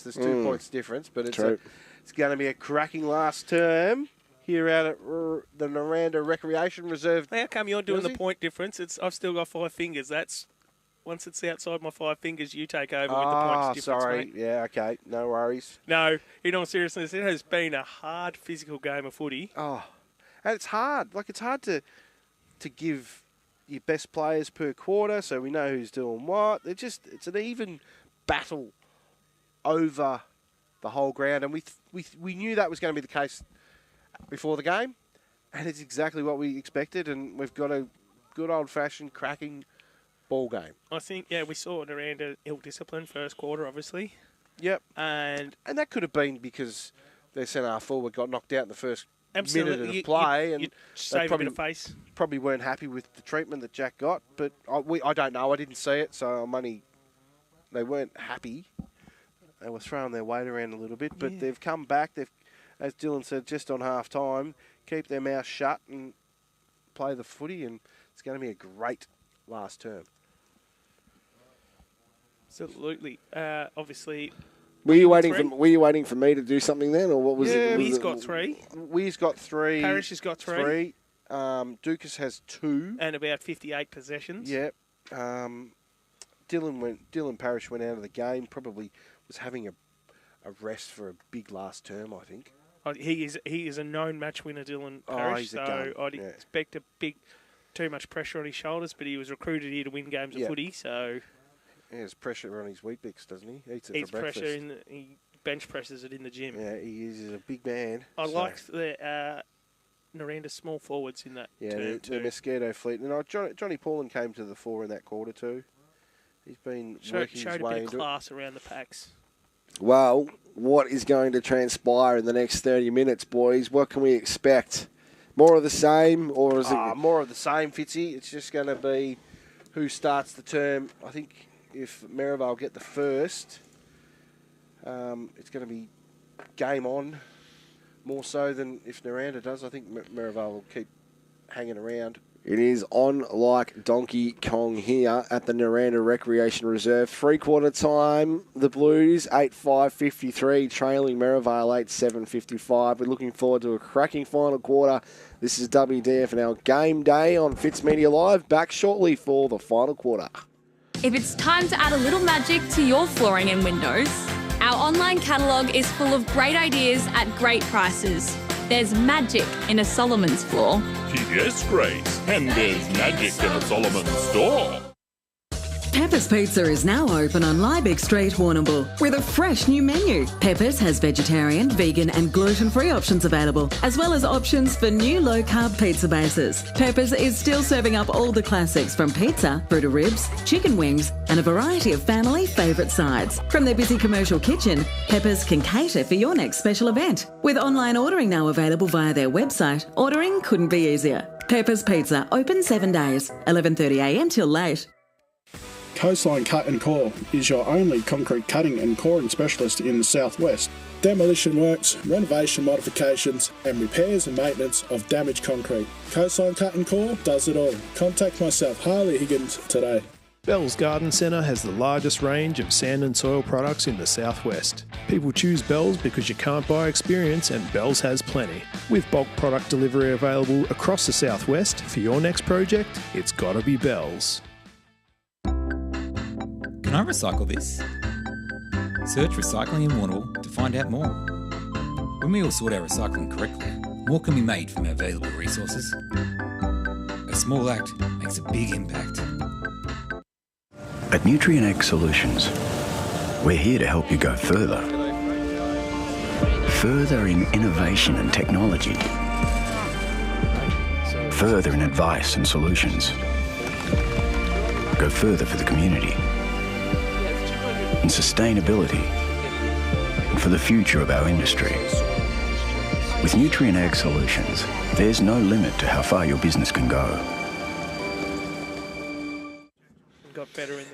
There's 2 points difference, but it's going to be a cracking last term here out at the Nirranda Recreation Reserve. How come you're doing the point difference? I've still got 5 fingers. That's once it's outside my 5 fingers, you take over with the points difference. Sorry. Mate. Yeah, okay. No worries. No, in all seriousness, it has been a hard physical game of footy. Oh, and it's hard. Like, it's hard to give your best players per quarter, so we know who's doing what. It's an even battle over the whole ground, and we knew that was going to be the case before the game, and it's exactly what we expected, and we've got a good old-fashioned cracking ball game. I think, we saw Nirranda ill-disciplined first quarter, obviously. Yep. And that could have been because their centre forward got knocked out in the first minute of play, and save a bit of face. Probably weren't happy with the treatment that Jack got, but I don't know. I didn't see it, so they weren't happy. They were throwing their weight around a little bit, but they've come back. They've, as Dylan said, just on half time, keep their mouth shut and play the footy, and it's going to be a great last term. Absolutely. Obviously. Were you waiting for me to do something then, or what was it? He's got 3. We've got 3. Parrish has got 3. Dukas has 2. And about 58 possessions. Yep. Dylan Parrish went out of the game. Probably was having a rest for a big last term, I think. He is a known match winner, Dylan Parrish. So I'd expect too much pressure on his shoulders, but he was recruited here to win games of footy. So he has pressure on his Weet-Bix, doesn't he? Eats it for breakfast. Pressure he bench presses it in the gym. Yeah, he's a big man. I liked the Nirranda small forwards in that. Yeah, the Mosquito fleet. And Johnny Paulin came to the fore in that quarter too. He's been working his way into class around the packs. Well, what is going to transpire in the next 30 minutes, boys? What can we expect? More of the same, or is it more of the same, Fitzy? It's just going to be who starts the term. I think if Merrivale get the first, it's going to be game on more so than if Nirranda does. I think Merrivale will keep hanging around. It is on like Donkey Kong here at the Nirranda Recreation Reserve. 3-quarter time, the Blues 8-5-53, trailing Merrivale 8-7-55. We're looking forward to a cracking final quarter. This is WDFNL Game Day on Fitz Media Live. Back shortly for the final quarter. If it's time to add a little magic to your flooring and windows, our online catalogue is full of great ideas at great prices. There's magic in a Solomon's floor. Yes, Grace, and there's magic in a Solomon's store. Pepper's Pizza is now open on Liebig Street, Warrnambool, with a fresh new menu. Pepper's has vegetarian, vegan and gluten-free options available, as well as options for new low-carb pizza bases. Pepper's is still serving up all the classics from pizza through to ribs, chicken wings and a variety of family favourite sides. From their busy commercial kitchen, Pepper's can cater for your next special event. With online ordering now available via their website, ordering couldn't be easier. Pepper's Pizza, open 7 days, 11:30am till late. Coastline Cut and Core is your only concrete cutting and coring specialist in the southwest. Demolition works, renovation modifications, and repairs and maintenance of damaged concrete. Coastline Cut and Core does it all. Contact myself, Harley Higgins, today. Bell's Garden Centre has the largest range of sand and soil products in the southwest. People choose Bell's because you can't buy experience, and Bell's has plenty. With bulk product delivery available across the southwest, for your next project, it's gotta be Bell's. Can I recycle this? Search recycling in Warrnambool to find out more. When we all sort our recycling correctly, more can be made from our available resources. A small act makes a big impact. At Nutrien Ag Solutions, we're here to help you go further. Further in innovation and technology. Further in advice and solutions. Go further for the community. In sustainability. And for the future of our industry. With Nutrien Ag Solutions, there's no limit to how far your business can go.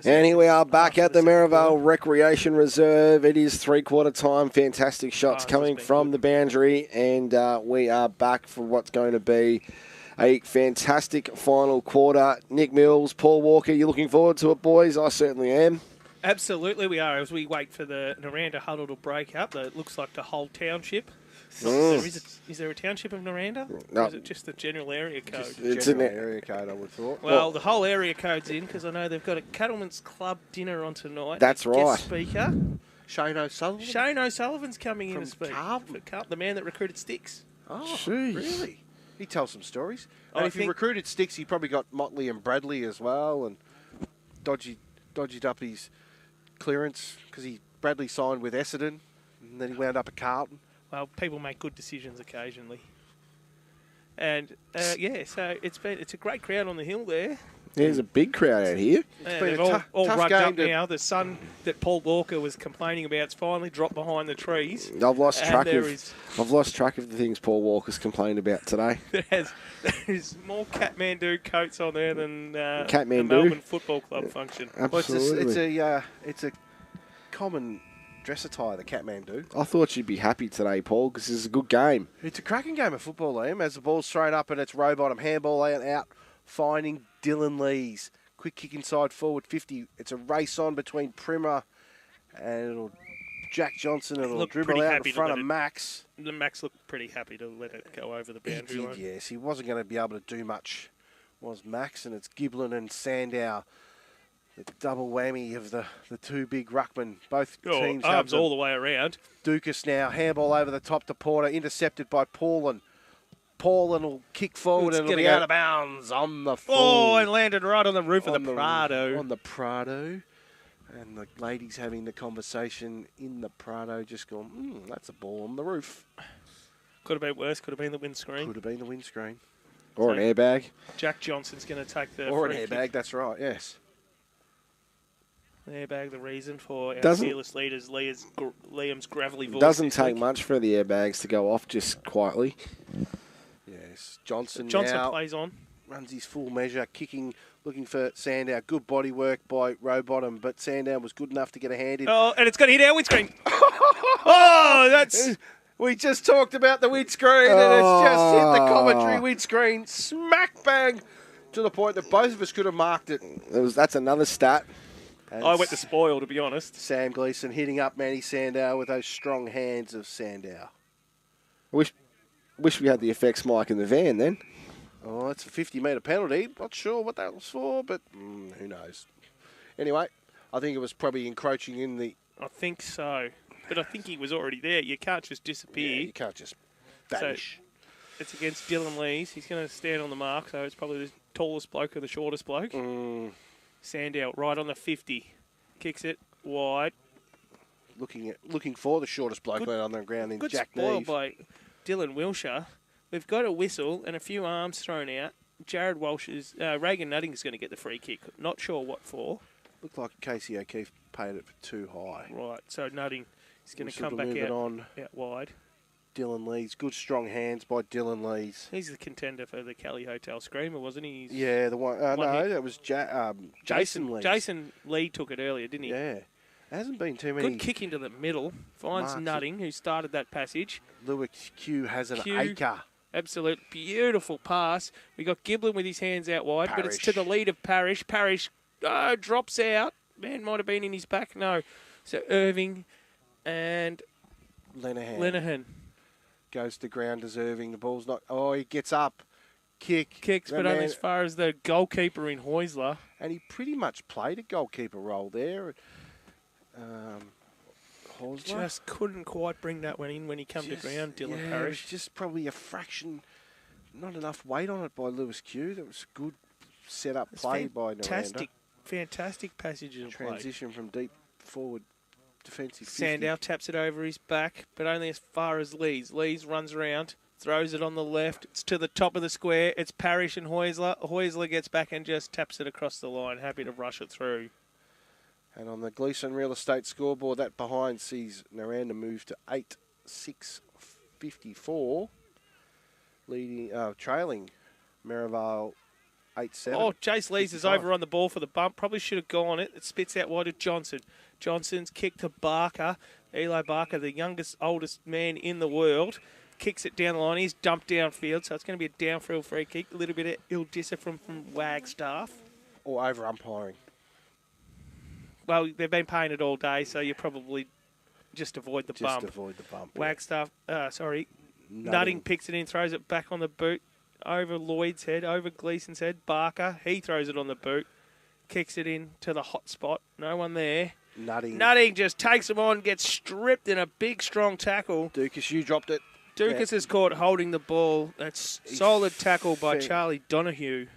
And here we are back at the Merrivale Recreation Reserve. It is three-quarter time. Fantastic shots coming from the boundary. And we are back for what's going to be a fantastic final quarter. Nick Mills, Paul Walker, you looking forward to it, boys? I certainly am. Absolutely we are, as we wait for the Nirranda huddle to break up. It looks like the whole township. Is there a township of Nirranda? No. Or is it just the general area code? It's an area code, I would have thought. Well, the whole area code's in because I know they've got a Cattlemen's Club dinner on tonight. That's right. Guest speaker. Shane O'Sullivan? Shane O'Sullivan's coming in to speak. Carlton? The man that recruited Sticks. Oh, Jeez. really? He tells some stories. I And if he think- recruited Sticks, he probably got Motley and Bradley as well, and dodged up his clearance because Bradley signed with Essendon, and then he wound up at Carlton. Well, people make good decisions occasionally. And, so it's a great crowd on the hill there. There's a big crowd out here. They've all rugged up now. The sun that Paul Walker was complaining about's finally dropped behind the trees. I've lost track And of the things Paul Walker's complained about today. There's more Kathmandu coats on there than the Kathmandu? Melbourne Football Club function. Absolutely. Well, it's a common dress attire, the Kathmandu. I thought you'd be happy today, Paul, because this is a good game. It's a cracking game of football, Liam, as the ball's thrown up and it's row bottom. Handball out, finding Dylan Lees. Quick kick inside forward 50. It's a race on between Primmer and Jack Johnson. It'll dribble out in front of Max. Max looked pretty happy to let it go over the boundary line. Yes, he wasn't going to be able to do much, was Max, and it's Giblin and Sandow. The double whammy of the two big ruckmen. Both teams have arms all the way around. Dukas now. Handball over the top to Porter. Intercepted by Paulin. Paulin will kick forward and it'll be out of bounds on the full. Oh, and landed right on the roof of the Prado. On the Prado. And the ladies having the conversation in the Prado just gone, that's a ball on the roof. Could have been worse. Could have been the windscreen. Could have been the windscreen. Or an airbag. Jack Johnson's going to take the Or an free airbag, kick. that's right, yes. Airbag, the reason for our Doesn't- fearless leaders, Liam's gravelly voice. Doesn't this take week. much for the airbags to go off just quietly. Yes, Johnson Johnson now plays on. runs his full measure, kicking, looking for Sandow. Good body work by Rowbottom, but Sandow was good enough to get a hand in. Oh, and it's going to hit our windscreen. Oh, that's... We just talked about the windscreen, and it's just hit the commentary windscreen. Smack bang to the point that both of us could have marked it. That's another stat. I went to spoil, to be honest. Sam Gleeson hitting up Manny Sandow with those strong hands of Sandow. Wish we had the effects mic in the van then. Oh, that's a 50-metre penalty. Not sure what that was for, but who knows. Anyway, I think it was probably encroaching in the... I think so. But I think he was already there. You can't just disappear. Yeah, you can't just vanish. So it's against Dylan Lees. He's going to stand on the mark, so it's probably the tallest bloke or the shortest bloke. Sandow right on the 50. Kicks it wide. Looking for the shortest bloke on the ground in Good Jack spoil Neve. by Dylan Wilshire. We've got a whistle and a few arms thrown out. Jared Walsh's Reagan Nutting's going to get the free kick. Not sure what for. Looked like Casey O'Keefe paid it for too high. Right, so Nutting is going to Whistle come to back move it out on. wide. Dylan Lees. Good strong hands by Dylan Lees. He's the contender for the Kelly Hotel Screamer, wasn't he? Yeah, the one. No, that was Jason Lees. Jason Lee took it earlier, didn't he? Yeah. There hasn't been too many. Good kick into the middle. Finds Nutting, who started that passage. Lewis Q has an acre. Absolute beautiful pass. We got Giblin with his hands out wide, but it's to the lead of Parrish. Parrish drops out. Man might have been in his back. No. So Irving and Lenehan. Goes to ground deserving. The ball's not... Oh, he gets up. Kicks, but only as far as the goalkeeper in Heusler. And he pretty much played a goalkeeper role there. Heusler. Just couldn't quite bring that one in when he came to ground, Dylan Parrish. Just probably a fraction, not enough weight on it by Lewis Q. That was good set-up play by Nirranda. Fantastic passage of play. Transition from deep forward defensive 50. Sandow taps it over his back, but only as far as Lees. Lees runs around, throws it on the left. It's to the top of the square. It's Parrish and Heusler. Heusler gets back and just taps it across the line. Happy to rush it through. And on the Gleeson Real Estate scoreboard, that behind sees Nirranda move to 8-6-54, trailing Merrivale 8-7. Oh, Jace Lees is over on the ball for the bump. Probably should have gone it. It spits out wide to Johnson. Johnson's kick to Barker. Eli Barker, the oldest man in the world, kicks it down the line. He's dumped downfield, so it's going to be a downfield free kick. A little bit of ill discipline from Wagstaff. Or over umpiring. Well, they've been paying it all day, so you probably just avoid the bump. Just avoid the bump. Wagstaff, Nutting picks it in, throws it back on the boot, over Lloyd's head, over Gleeson's head. Barker, he throws it on the boot, kicks it in to the hot spot. No one there. Nutting just takes him on, gets stripped in a big, strong tackle. Dukas, you dropped it. Dukas is caught holding the ball. That's solid tackle by Charlie Donahue.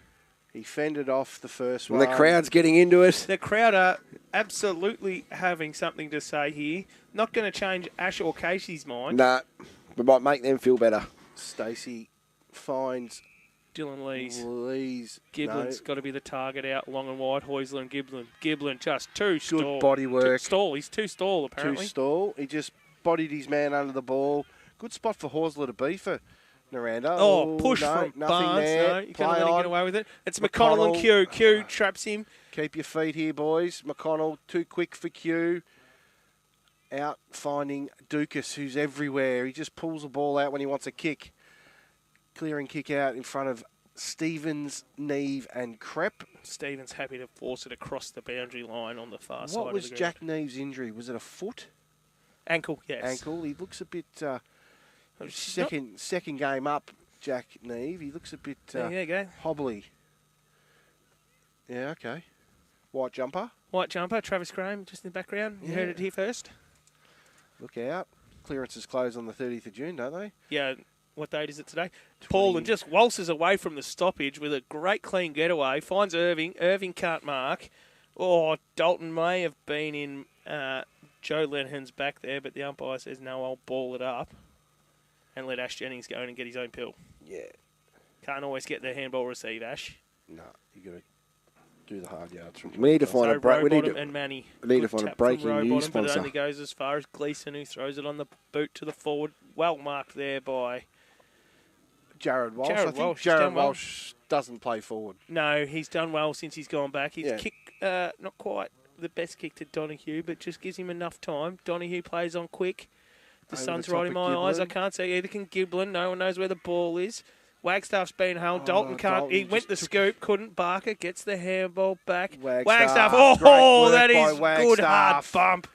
He fended off the first and one. the crowd's getting into it. The crowd are absolutely having something to say here. Not going to change Ash or Casey's mind. Nah, we might make them feel better. Stacey finds Dylan Lees. Giblin's got to be the target out long and wide. Heusler and Giblin. Giblin just too stall. Good body work. He's too stall, apparently. Too stall. He just bodied his man under the ball. Good spot for Heusler to be for Nirranda. Push from Barnes. There. No, you can't let him get away with it. It's McConnell and Q. Q traps him. Keep your feet here, boys. McConnell, too quick for Q. Out finding Dukas, who's everywhere. He just pulls the ball out when he wants a kick. Clearing kick out in front of Stevens, Neve and Crepp. Stevens happy to force it across the boundary line on the far side. What was Jack Neve's injury? Was it a foot? Ankle, yes. Ankle. He looks a bit... second game up, Jack Neve. He looks a bit hobbly. Yeah, okay. White jumper. Travis Graham just in the background. You heard it here first. Look out. Clearances close on the 30th of June, don't they? Yeah. What date is it today? Paul and just waltzes away from the stoppage with a great clean getaway. Finds Irving. Irving can't mark. Oh, Dalton may have been in Joe Lenehan's back there, but the umpire says, no, I'll ball it up and let Ash Jennings go in and get his own pill. Yeah. Can't always get the handball receive, Ash. No, you got to do the hard yards. We need to find a break. We need to find a breaking news sponsor. But it only goes as far as Gleeson, who throws it on the boot to the forward. Well marked there by Jared Walsh. I think Jared Walsh doesn't play forward. No, he's done well since he's gone back. His kick, not quite the best kick to Donahue, but just gives him enough time. Donahue plays on quick. The sun's right in my eyes. I can't see either. Can Giblin. No one knows where the ball is. Wagstaff's been held. Dalton can't. He went the scoop, couldn't. Barker gets the handball back. Wagstaff. Oh, that is good hard bump.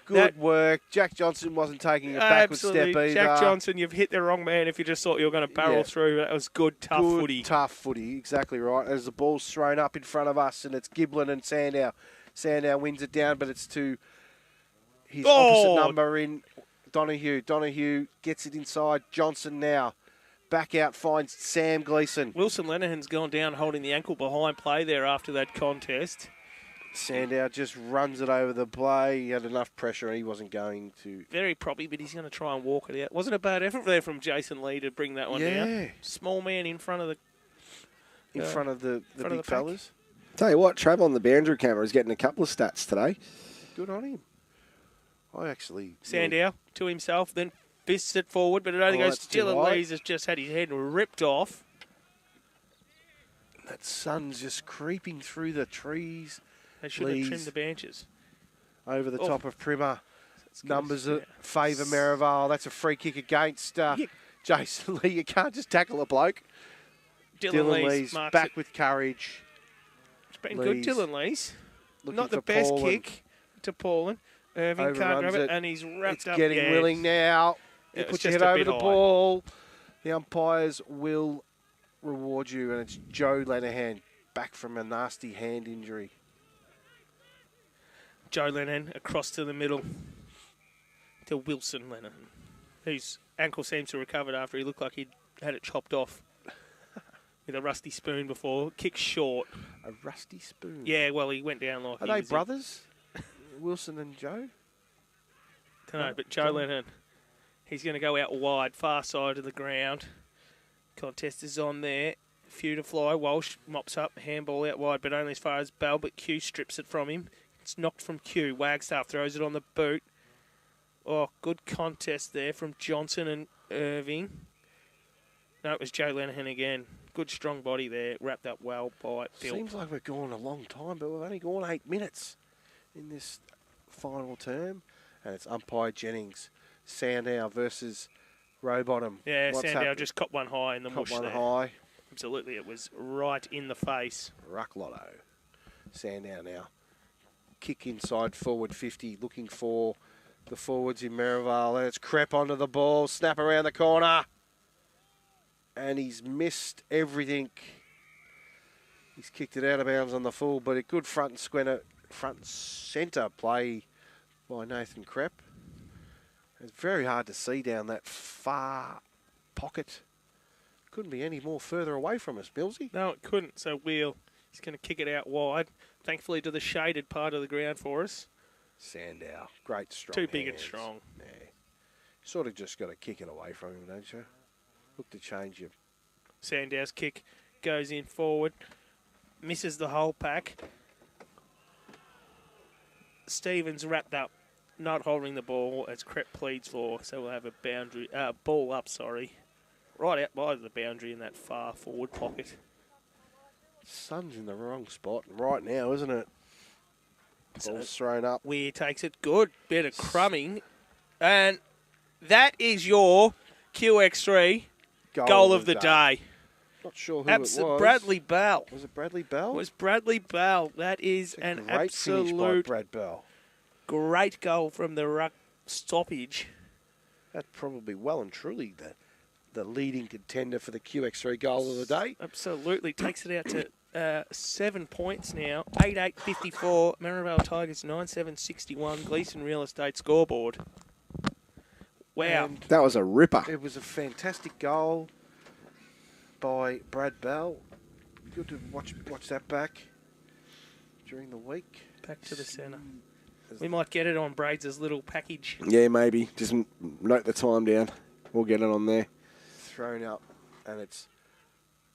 Good work. Jack Johnson wasn't taking a backward step either. Jack Johnson, you've hit the wrong man if you just thought you were going to barrel through. That was good, tough footy. Tough footy, exactly right. As the ball's thrown up in front of us, and it's Giblin and Sandow. Sandow wins it down, but it's to his opposite number in Donahue. Donahue gets it inside. Johnson now. Back out finds Sam Gleeson. Wilson Lenehan's gone down holding the ankle behind play there after that contest. Sandow just runs it over the play. He had enough pressure and he wasn't going to... Very probably, but he's going to try and walk it out. Wasn't a bad effort there from Jason Lee to bring that one down. Small man in front of the... In front of the big fellas. Tell you what, Trav on the boundary camera is getting a couple of stats today. Good on him. I actually... Sandow to himself, then fists it forward, but it only goes that's to Dylan too high. Lees. Has just had his head ripped off. That sun's just creeping through the trees. They should have trimmed the branches. Over the top of Primmer. That's good. Numbers that favour Merrivale. That's a free kick against Jason Lee. You can't just tackle a bloke. Dylan Lees marks back it. with courage. It's been Lees good, Dylan Lees. looking Not the for best Paulin. kick to Paulin. Irving can't grab Overruns it, and he's wrapped It's up. getting Yeah, willing now. Yeah, You it's put your just head a over bit the high. ball. The umpires will reward you, and it's Joe Lenihan back from a nasty hand injury. Joe Lennon across to the middle to Wilson Lennon, whose ankle seems to have recovered after he looked like he'd had it chopped off with a rusty spoon before. Kick short. A rusty spoon? Yeah, well, he went down like Are he they was brothers? Wilson and Joe? Don't know, but Joe Lennon, he's going to go out wide, far side of the ground. Contest is on there. Few to fly. Walsh mops up, handball out wide, but only as far as Bell, but Q strips it from him. It's knocked from Q. Wagstaff throws it on the boot. Oh, good contest there from Johnson and Irving. No, it was Joe Lenihan again. Good strong body there, wrapped up well by Bill. Seems like we're going a long time, but we've only gone 8 minutes in this final term. And it's umpire Jennings. Sandow versus Rowbottom. Yeah, What's Sandow happening? just caught one high in the Caught mush one there. high. Absolutely, it was right in the face. Ruck Lotto. Sandow now. Kick inside forward 50, looking for the forwards in Merrivale. And it's Crep onto the ball, snap around the corner. And he's missed everything. He's kicked it out of bounds on the full, but a good front and centre play by Nathan Crep. It's very hard to see down that far pocket. Couldn't be any more further away from us, Millsy. No, it couldn't. So Wheel, he's going to kick it out wide. Thankfully to the shaded part of the ground for us. Sandow, great strong Too big and hands. strong. Yeah. Sort of just got to kick it away from him, don't you? Look to change him. Sandow's kick goes in forward. Misses the whole pack. Stevens wrapped up, not holding the ball as Crep pleads for. So we'll have a boundary, ball up, right out by the boundary in that far forward pocket. Sun's in the wrong spot right now, isn't it? Ball's thrown up. Weir takes it. Good bit of crumbing. And that is your QX3 goal of the day. Not sure who it was. Bradley Bell. Was it Bradley Bell? It was Bradley Bell. That is an Great finish by absolute Brad Bell. great goal from the ruck stoppage. That's probably well and truly the leading contender for the QX3 goal of the day. Absolutely. Takes it out to 7 points now. 8-8-54. Merrivale Tigers 9-7-61. Gleeson Real Estate scoreboard. Wow. And That was a ripper. it was a fantastic goal by Brad Bell. Good to watch that back during the week. Back to the centre. We might get it on Braids' little package. Yeah, maybe. Just note the time down. We'll get it on there. Thrown up, and it's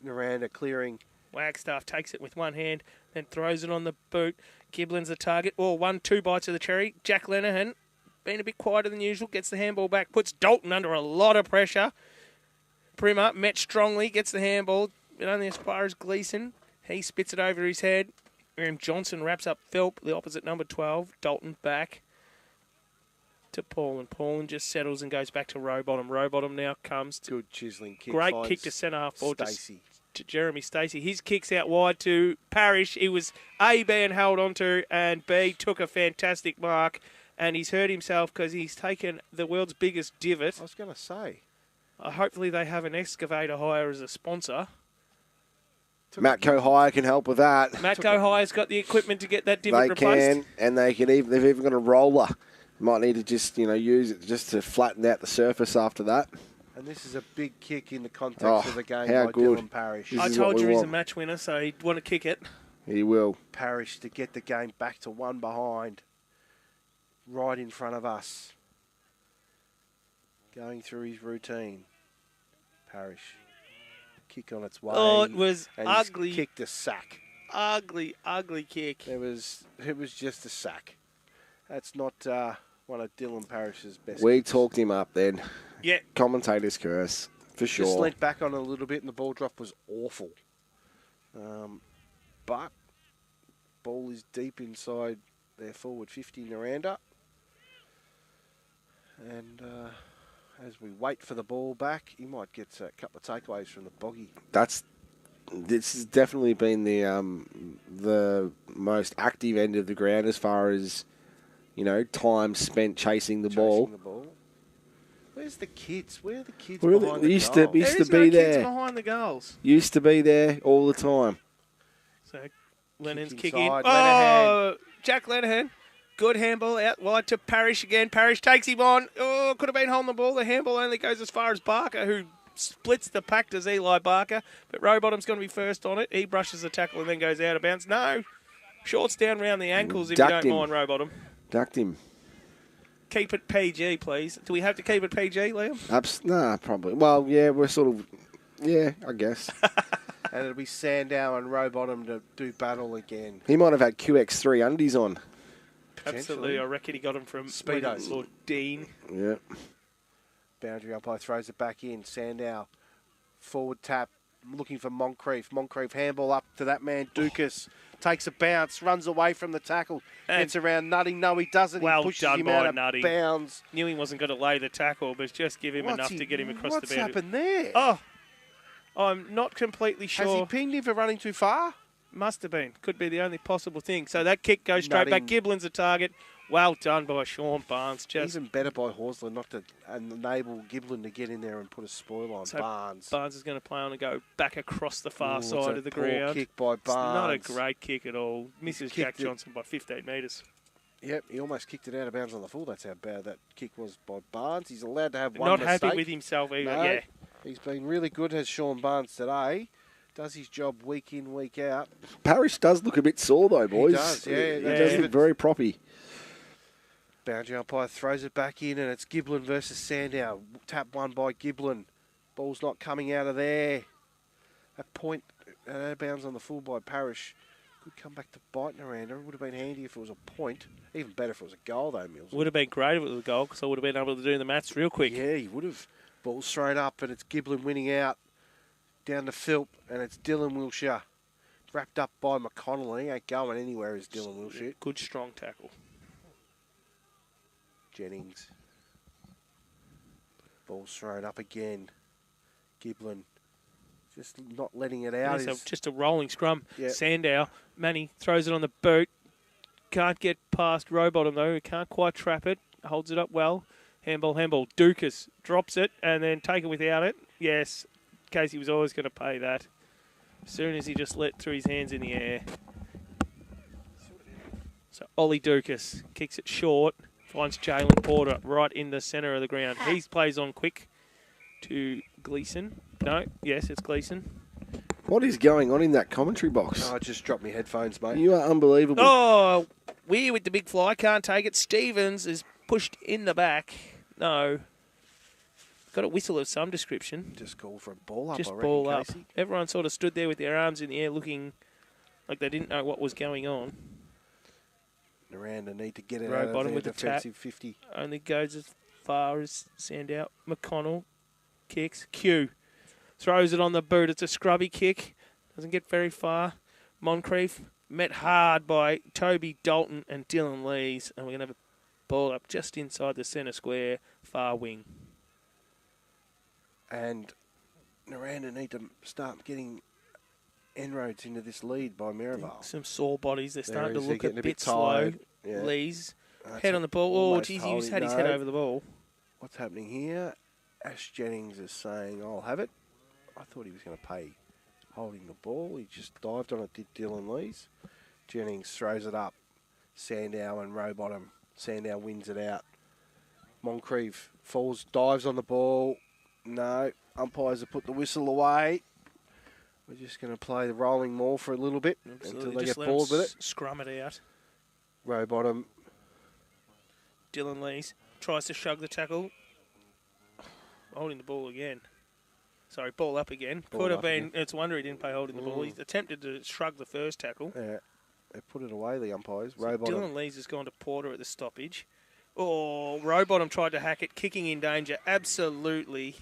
Nirranda clearing. Wagstaff takes it with one hand, then throws it on the boot. Giblin's the target. Oh, 1-2 bites of the cherry. Jack Lenihan, being a bit quieter than usual, gets the handball back, puts Dalton under a lot of pressure. Primmer met strongly, gets the handball, but only as far as Gleeson. He spits it over his head. Graham Johnson wraps up Philp, the opposite number 12. Dalton back to Paulin. Paulin just settles and goes back to Rowbottom. Rowbottom now comes to Good chiseling kick. great finds kick to centre half forward Stacey. to Jeremy Stacey. His kick's out wide to Parrish. He was A, being held onto, and B, took a fantastic mark. And he's hurt himself because he's taken the world's biggest divot. I was going to say. Hopefully they have an excavator hire as a sponsor. Matt Cohire can help with that. Matt Cohire's got the equipment to get that divot They replaced. can, and they've even got a roller. Might need to just use it just to flatten out the surface after that. And this is a big kick in the context Oh, of the game how by good. Dylan Parrish. This I is told what we you he's a want. match winner, so he'd want to kick it. He will. Parrish to get the game back to one behind. Right in front of us. Going through his routine. Parrish. Kick on its way. Oh, it was and he's ugly. Kicked a sack. Ugly, ugly kick. It was just a sack. That's not one of Dylan Parrish's best. We kicks. talked him up then. Yeah. Commentator's curse, for sure. Just leant back on it a little bit, and the ball drop was awful. But ball is deep inside their forward 50, Nirranda. And as we wait for the ball back, he might get a couple of takeaways from the bogey. This has definitely been the most active end of the ground as far as, time spent chasing the ball. Where's the kids? Where are the kids Where behind they the used goal? to be Kids there. behind the goals. Used to be there all the time. So Lennon's Kick kicking. inside, Oh, Jack Lenihan. Good handball out wide to Parrish again. Parrish takes him on. Oh, could have been holding the ball. The handball only goes as far as Barker, who splits the pack to Eli Barker. But Rowbottom's going to be first on it. He brushes the tackle and then goes out of bounds. No. Shorts down round the ankles if you don't mind, Rowbottom. Ducked him. Keep it PG, please. Do we have to keep it PG, Liam? Nah, probably. Well, yeah, we're sort of... Yeah, I guess. And it'll be Sandow and Rowbottom to do battle again. He might have had QX3 undies on. Absolutely. I reckon he got them from Speedos. Lord Dean. Yeah. Boundary umpire throws it back in. Sandow, forward tap, looking for Moncrief. Moncrief handball up to that man, Dukas. Takes a bounce, runs away from the tackle, gets around Nutting. No, he doesn't. Well he pushes done him by out of Nutting. bounds. Knew he wasn't going to lay the tackle, but just give him enough to get him across the boundary. What's happened there? Oh, I'm not completely sure. Has he pinged him for running too far? Must have been. Could be the only possible thing. So that kick goes straight back. Giblin's a target. Well done by Sean Barnes. Even better by Horsler not to enable Giblin to get in there and put a spoil on Barnes. Barnes is going to play on and go back across the far side of the poor ground. Kick by Barnes. It's not a great kick at all. Misses Jack Johnson by 15 metres. Yep, he almost kicked it out of bounds on the full. That's how bad that kick was by Barnes. He's allowed to have one Not mistake. happy with himself either, No, yeah. He's been really good as Sean Barnes today. Does his job week in, week out. Parrish does look a bit sore, though, boys. He does, yeah. He does look very proppy. Boundary umpire throws it back in, and it's Giblin versus Sandow. Tap one by Giblin. Ball's not coming out of there. That point, out of bounds on the full by Parrish. Could come back to bite Nirranda. It would have been handy if it was a point. Even better if it was a goal, though, Mills. Would have been great if it was a goal, because I would have been able to do the maths real quick. Yeah, he would have. Ball's thrown up, and it's Giblin winning out. Down to Philp, and it's Dylan Wilshire. Wrapped up by McConnell. He ain't going anywhere, is Dylan Wilshire. Good, strong tackle. Jennings. Ball's thrown up again. Giblin just not letting it out. Just a rolling scrum. Yep. Sandow. Manny throws it on the boot. Can't get past Rowbottom, though. He can't quite trap it. Holds it up well. Handball. Dukas drops it and then take it without it. Yes, Casey was always going to pay that. As soon as he just let through his hands in the air. So Ollie Dukas kicks it short. Finds Jalen Porter right in the centre of the ground. He plays on quick to Gleeson. No, yes, it's Gleeson. What is going on in that commentary box? Oh, I just dropped my headphones, mate. You are unbelievable. Oh, Weir with the big fly. Can't take it. Stevens is pushed in the back. No. Got a whistle of some description. Just call for a ball up, Just I reckon, ball up. Casey. Everyone sort of stood there with their arms in the air looking like they didn't know what was going on. Nirranda need to get it Row out of bottom their with the tap. defensive 50. Only goes as far as Sandow. McConnell kicks. Q throws it on the boot. It's a scrubby kick. Doesn't get very far. Moncrief met hard by Toby Dalton and Dylan Lees. And we're going to have a ball up just inside the centre square, far wing. And Nirranda need to start getting inroads into this lead by Merrivale. Some sore bodies. They're starting to look getting a bit slow. tired. Yeah. Lees, head on the ball. Oh, geez, he's had his head over the ball. What's happening here? Ash Jennings is saying, I'll have it. I thought he was going to pay holding the ball. He just dived on it, did Dylan Lees. Jennings throws it up. Sandow and Rowbottom. Sandow wins it out. Moncrief falls, dives on the ball. No, umpires have put the whistle away. We're just going to play the rolling maul for a little bit until they Just get let bored him with it. Scrum it out. Rowbottom. Dylan Lees tries to shrug the tackle. Holding the ball again. Sorry, ball up again. Ball Could have up been. again. It's a wonder he didn't play holding the ball. He attempted to shrug the first tackle. Yeah, they put it away, the umpires. So Rowbottom. Dylan Lees has gone to Porter at the stoppage. Oh, Rowbottom tried to hack it, kicking in danger. Absolutely.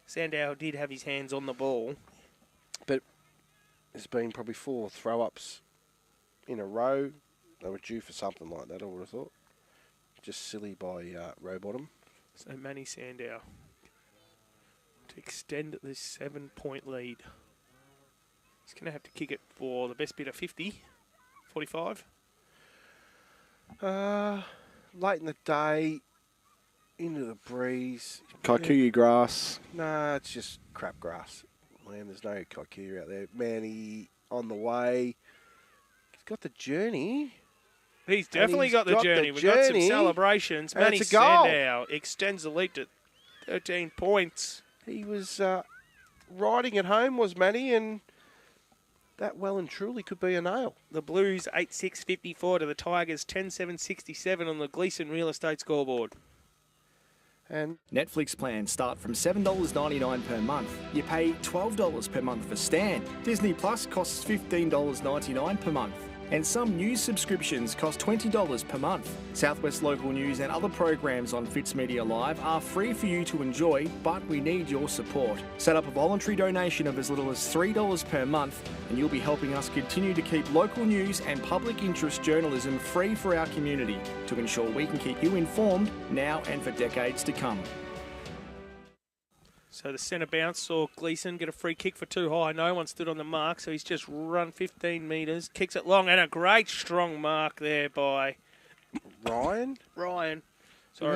Sandow did have his hands on the ball. But there's been probably 4 throw-ups in a row. They were due for something like that, I would have thought. Just silly by Rowbottom. So Manny Sandow to extend this 7-point lead. He's going to have to kick it for the best bit of 50, 45. Late in the day, into the breeze. Kikuyu grass. Nah, it's just crap grass. Man, there's no kikuyu out there. Manny on the way. He's got the journey. He's definitely got the journey. We've got some celebrations. Manny Sandow extends the lead to 13 points. He was riding at home, was Manny, and that well and truly could be a nail. The Blues 8-6-54 to the Tigers 10-7-67 on the Gleeson Real Estate scoreboard. And Netflix plans start from $7.99 per month. You pay $12 per month for Stan. Disney Plus costs $15.99 per month. And some news subscriptions cost $20 per month. Southwest local news and other programs on Fitz Media Live are free for you to enjoy, but we need your support. Set up a voluntary donation of as little as $3 per month, and you'll be helping us continue to keep local news and public interest journalism free for our community to ensure we can keep you informed now and for decades to come. So the centre bounce saw Gleeson get a free kick for too high. No one stood on the mark, so he's just run 15 metres, kicks it long, and a great strong mark there by Ryan. Sorry.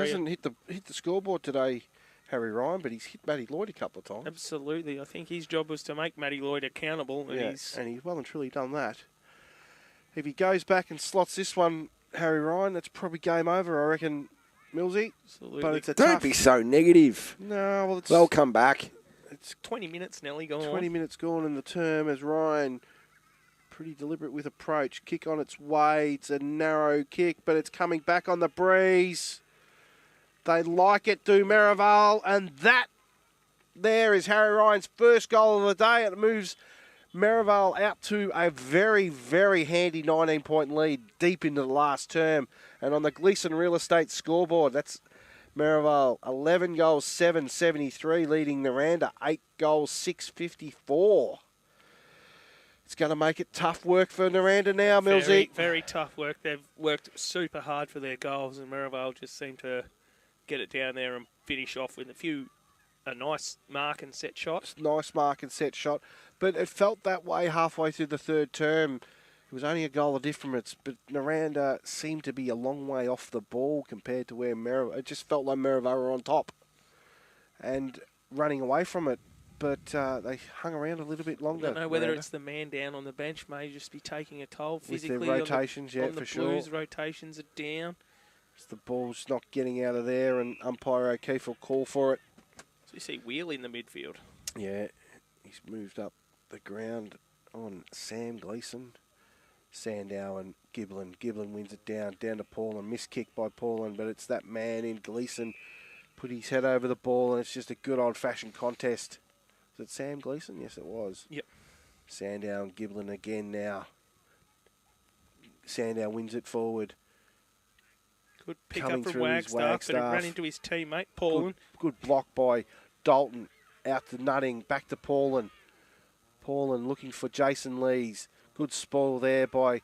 He hasn't hit the scoreboard today, Harry Ryan, but he's hit Matty Lloyd a couple of times. Absolutely. I think his job was to make Matty Lloyd accountable. And he's well and truly done that. If he goes back and slots this one, Harry Ryan, that's probably game over, I reckon, Millsy. Absolutely. But it's Don't be so negative. No, well, they'll come back. It's 20 minutes, Nelly, gone. 20 minutes gone in the term as Ryan, pretty deliberate with approach. Kick on its way. It's a narrow kick, but it's coming back on the breeze. They like it, do Merrivale, and that there is Harry Ryan's first goal of the day. It moves Merrivale out to a very, very handy 19-point lead deep into the last term. And on the Gleeson Real Estate scoreboard, that's Merrivale 11 goals, 773, leading Nirranda 8 goals, 654. It's going to make it tough work for Nirranda now, Millsy. Very, very tough work. They've worked super hard for their goals, and Merrivale just seem to get it down there and finish off with a nice mark and set shot. Nice mark and set shot. But it felt that way halfway through the third term. It was only a goal of difference, but Nirranda seemed to be a long way off the ball compared to where Merrivale. It just felt like Merrivale were on top and running away from it. But they hung around a little bit longer. I don't know whether it's the man down on the bench may just be taking a toll physically. With their rotations, on for the sure. Blues, rotations are down. The ball's not getting out of there, and umpire O'Keefe will call for it. So you see Wheel in the midfield. Yeah, he's moved up the ground on Sam Gleeson. Sandow and Giblin. Giblin wins it down to Paulin. Missed kick by Paulin, but it's that man in Gleeson. Put his head over the ball, and it's just a good old-fashioned contest. Was it Sam Gleeson? Yes, it was. Yep. Sandow and Giblin again now. Sandow wins it forward. Good pick up from Wagstaff, but it ran into his teammate, Paulin. Good block by Dalton. Out to Nutting, back to Paulin. Paulin looking for Jason Lees. Good spoil there by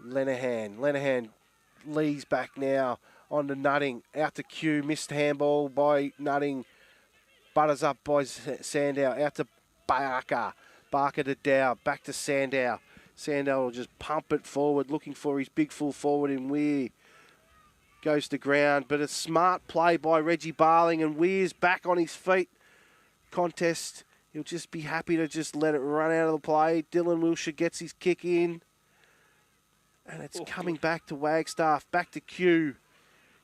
Lenehan. Lenehan, Lees back now on to Nutting. Out to Q, missed handball by Nutting. Butters up by Sandow. Out to Barker. Barker to Dow. Back to Sandow. Sandow will just pump it forward, looking for his big full forward in Weir. Goes to ground, but a smart play by Reggie Barling, and Weir's back on his feet. Contest, he'll just be happy to just let it run out of the play. Dylan Wilshire gets his kick in, and it's coming back to Wagstaff, back to Q.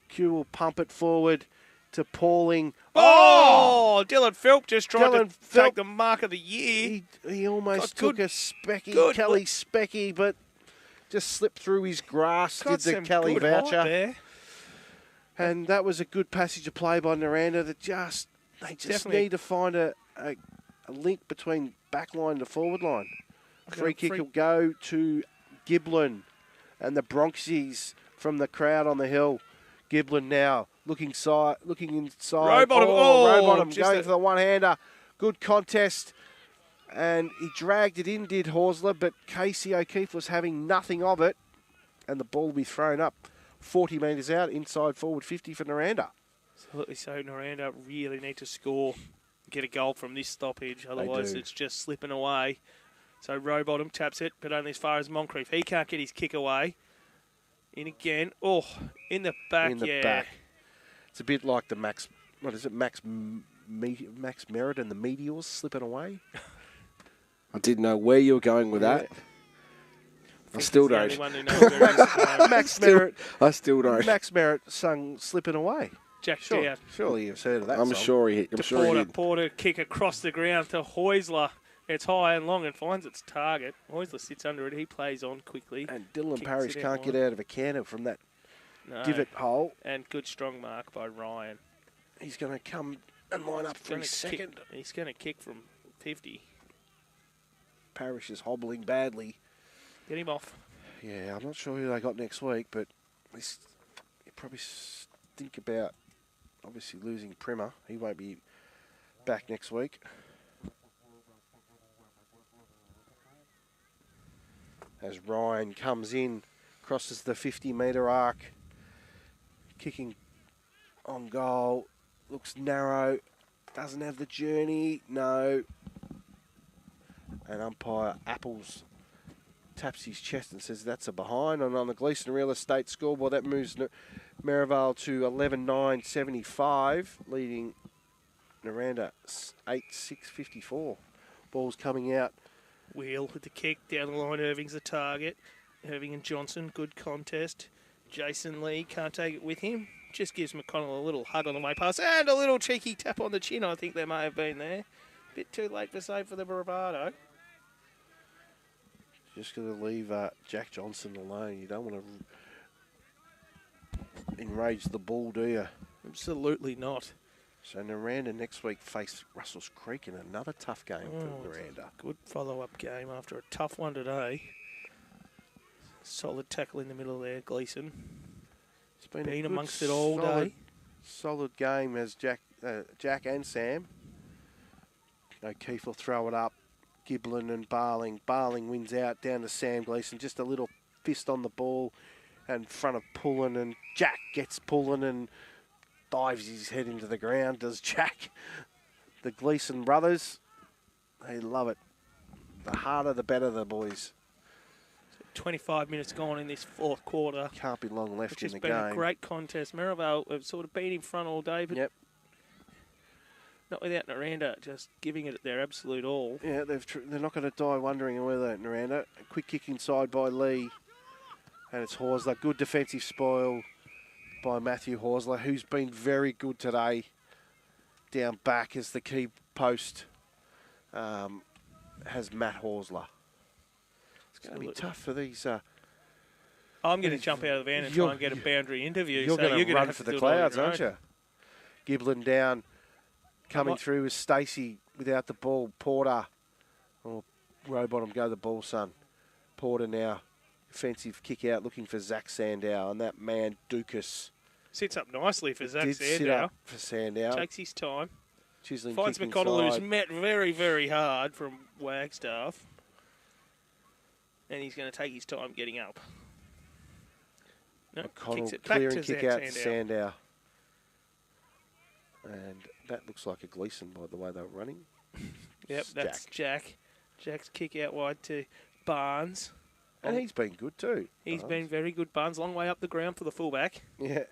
Q will pump it forward to Pauling. Oh! Dylan Philp just tried to take the mark of the year. He almost took a Specky, Kelly Specky, but just slipped through his grasp, did the Kelly voucher. There. And that was a good passage of play by Nirranda. They just need to find a link between backline to forward line. Free kick will go to Giblin, and the Bronxies from the crowd on the hill Giblin now looking inside. Rowbottom, Rowbottom just going for the one-hander. Good contest. And he dragged it in, did Horsler, but Casey O'Keefe was having nothing of it. And the ball will be thrown up 40 metres out, inside forward 50 for Nirranda. Absolutely so. Nirranda really need to score, get a goal from this stoppage. Otherwise, it's just slipping away. So Rowbottom taps it, but only as far as Moncrief. He can't get his kick away. In again. Oh, in the back, In the back. It's a bit like the Max Merritt and the Meteors slipping away. I didn't know where you were going with that. I still don't. Max Merritt. I still don't. Max Merritt sung "Slipping Away." Jacked out. Surely you've heard of that I'm song. sure he did. Porter kick across the ground to Hoisler. It's high and long and finds its target. Hoisler sits under it. He plays on quickly. And Dylan Parrish can't get out of a canter from that divot hole. And good strong mark by Ryan. He's going to come and line up for his second. He's going to kick from 50. Parrish is hobbling badly. Get him off. Yeah, I'm not sure who they got next week, but you probably think about obviously losing Primer. He won't be back next week. As Ryan comes in, crosses the 50-metre arc, kicking on goal, looks narrow, doesn't have the journey, no. And umpire Apples taps his chest and says that's a behind. And on the Gleeson Real Estate scoreboard, that moves Merrivale to 11-9-75, leading Nirranda 8-6-54. Ball's coming out. Wheel with the kick down the line. Irving's the target. Irving and Johnson, good contest. Jason Lee can't take it with him. Just gives McConnell a little hug on the way past and a little cheeky tap on the chin. I think there may have been there. Bit too late to save for the bravado. Just going to leave Jack Johnson alone. You don't want to enrage the ball, do you? Absolutely not. So Nirranda next week face Russell's Creek in another tough game for Nirranda. Good follow-up game after a tough one today. Solid tackle in the middle there, Gleeson. It's been amongst it all day. Solid game as Jack and Sam. O'Keefe will throw it up. Giblin and Barling. Barling wins out down to Sam Gleeson. Just a little fist on the ball in front of Pullen, and Jack gets Pullen and dives his head into the ground, does Jack. The Gleeson brothers, they love it. The harder, the better, the boys. 25 minutes gone in this fourth quarter. Can't be long left in the game. It's been a great contest. Merrivale have sort of been in front all day, but not without Nirranda just giving it their absolute all. Yeah, they're not going to die wondering whether Nirranda. A quick kick inside by Lee, and it's Horsler. Good defensive spoil by Matthew Horsler, who's been very good today. Down back as the key post has Matt Horsler. It's going to be tough for these. I'm going to jump out of the van and try and get a boundary interview. You're going to run for the clouds, aren't you? Giblin down, coming through with Stacey without the ball. Porter, Rowbottom, go the ball, son. Porter now, offensive kick out, looking for Zach Sandow, and that man Dukas sits up nicely for Zach Sandow. Sit up for Sandow. Takes his time. Chisling finds McConnell, who's met very, very hard from Wagstaff. And he's going to take his time getting up. No, kicks it back to kick out Sandow. And that looks like a Gleeson by the way they were running. Yep, that's Jack. Jack's kick out wide to Barnes. And he's been good too. He's been very good, Barnes. Long way up the ground for the fullback. Yeah.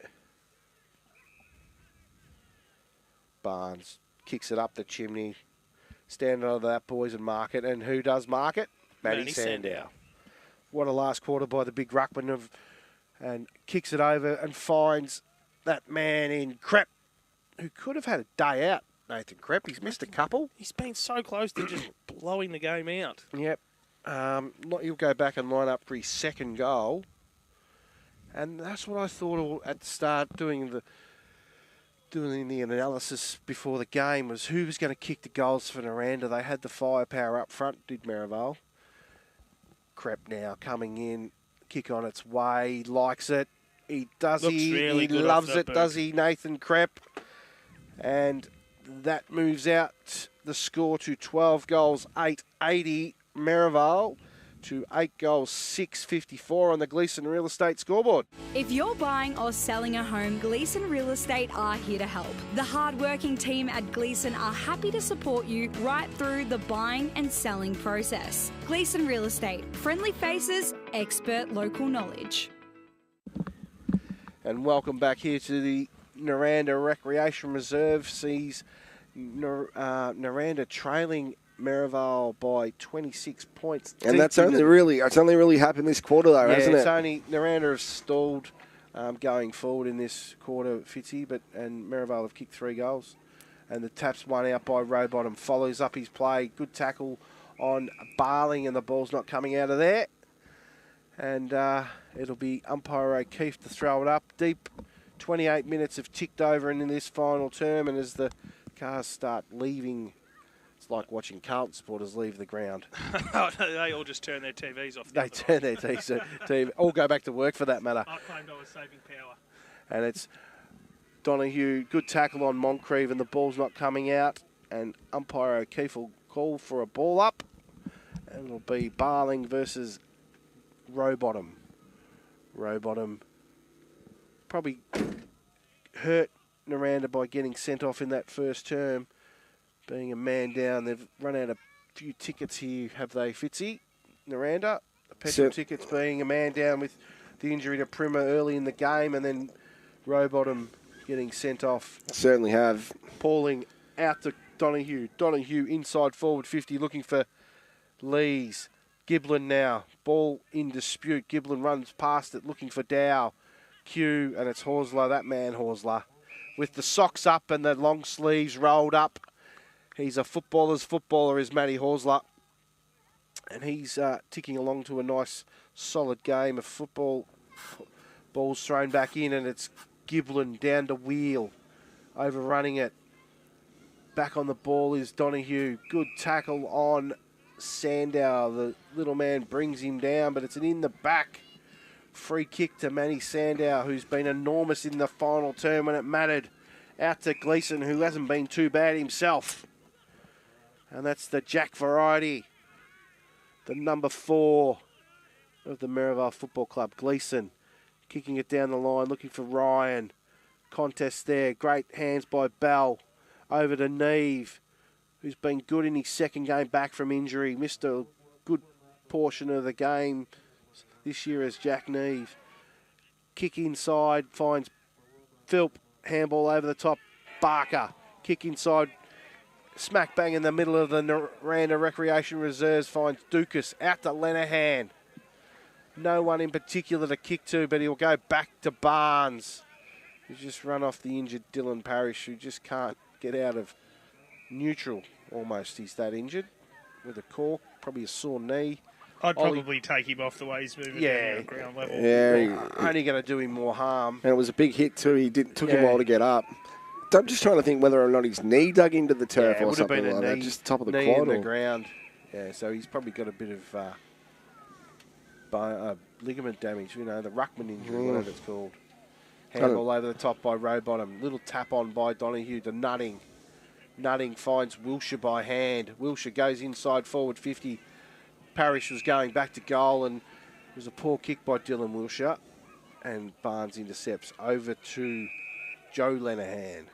Barnes kicks it up the chimney. Standing under that poison market. And who does market? Matty Sandow. What a last quarter by the big ruckman and kicks it over and finds that man in Krepp, who could have had a day out, Nathan Krepp. He's missed a couple. He's been so close to just blowing the game out. Yep. He'll go back and line up for his second goal. And that's what I thought at the start, doing the analysis before the game, was who was going to kick the goals for Nirranda. They had the firepower up front, did Merrivale. Krepp now coming in, kick on its way, likes it, He does. Looks really he good loves off the it, boot. does he, Nathan Krepp? And that moves out the score to 12 goals, 880 Merrivale to 8 goals, 654 on the Gleeson Real Estate scoreboard. If you're buying or selling a home, Gleeson Real Estate are here to help. The hardworking team at Gleeson are happy to support you right through the buying and selling process. Gleeson Real Estate, friendly faces, expert local knowledge. And welcome back here to the Nirranda Recreation Reserve. Sees Nirranda trailing Merrivale by 26 points. And that's only really happened this quarter, though, hasn't it? It's only Nirranda have stalled going forward in this quarter, Fitzy, and Merrivale have kicked 3 goals. And the tap's one out by Rowbottom. Follows up his play. Good tackle on Barling, and the ball's not coming out of there. And it'll be umpire O'Keefe to throw it up deep. 28 minutes have ticked over in this final term, and as the cars start leaving, it's like watching Carlton supporters leave the ground. They all just turn their TVs off. They turn their TV, all go back to work for that matter. I claimed I was saving power. And it's Donahue, good tackle on Moncrief, and the ball's not coming out. And umpire O'Keefe will call for a ball up, and it'll be Barling versus Rowbottom. Rowbottom probably hurt Nirranda by getting sent off in that first term, being a man down. They've run out a few tickets here, have they, Fitzy? Nirranda, the petrol tickets being a man down with the injury to Primer early in the game, and then Rowbottom getting sent off. Certainly have. Pauling out to Donahue. Donahue inside forward 50, looking for Lees. Giblin now. Ball in dispute. Giblin runs past it, looking for Dow. Q, and it's Horsler, that man Horsler, with the socks up and the long sleeves rolled up. He's a footballer's footballer, is Matty Horsler. And he's ticking along to a nice, solid game of football. Ball's thrown back in, and it's Giblin down to Wheel, overrunning it. Back on the ball is Donahue. Good tackle on Sandow. The little man brings him down, but it's an in the back. Free kick to Manny Sandow, who's been enormous in the final term when it mattered. Out to Gleeson, who hasn't been too bad himself. And that's the Jack variety. The number 4 of the Merrivale Football Club. Gleeson kicking it down the line, looking for Ryan. Contest there. Great hands by Bell. Over to Neve, who's been good in his second game back from injury. Missed a good portion of the game this year as Jack Neve. Kick inside, finds Philp. Handball over the top. Barker. Kick inside. Smack bang in the middle of the Nirranda Recreation Reserves, finds Dukas. Out to Lenahan. No one in particular to kick to, but he'll go back to Barnes. He's just run off the injured Dylan Parrish, who just can't get out of neutral almost. He's that injured with a cork, probably a sore knee. I'd probably take him off the way he's moving down the ground level. Yeah, only going to do him more harm. And it was a big hit too. He took him a while to get up. I'm just trying to think whether or not his knee dug into the turf or something like that. Just top of the knee quad. In the ground. Yeah, so he's probably got a bit of ligament damage, you know, the Ruckman injury, whatever it's called. Handball over the top by Rowbottom. Little tap on by Donahue to Nutting. Nutting finds Wilshire by hand. Wilshire goes inside forward 50. Parrish was going back to goal, and it was a poor kick by Dylan Wilshire. And Barnes intercepts over to Joe Lenahan,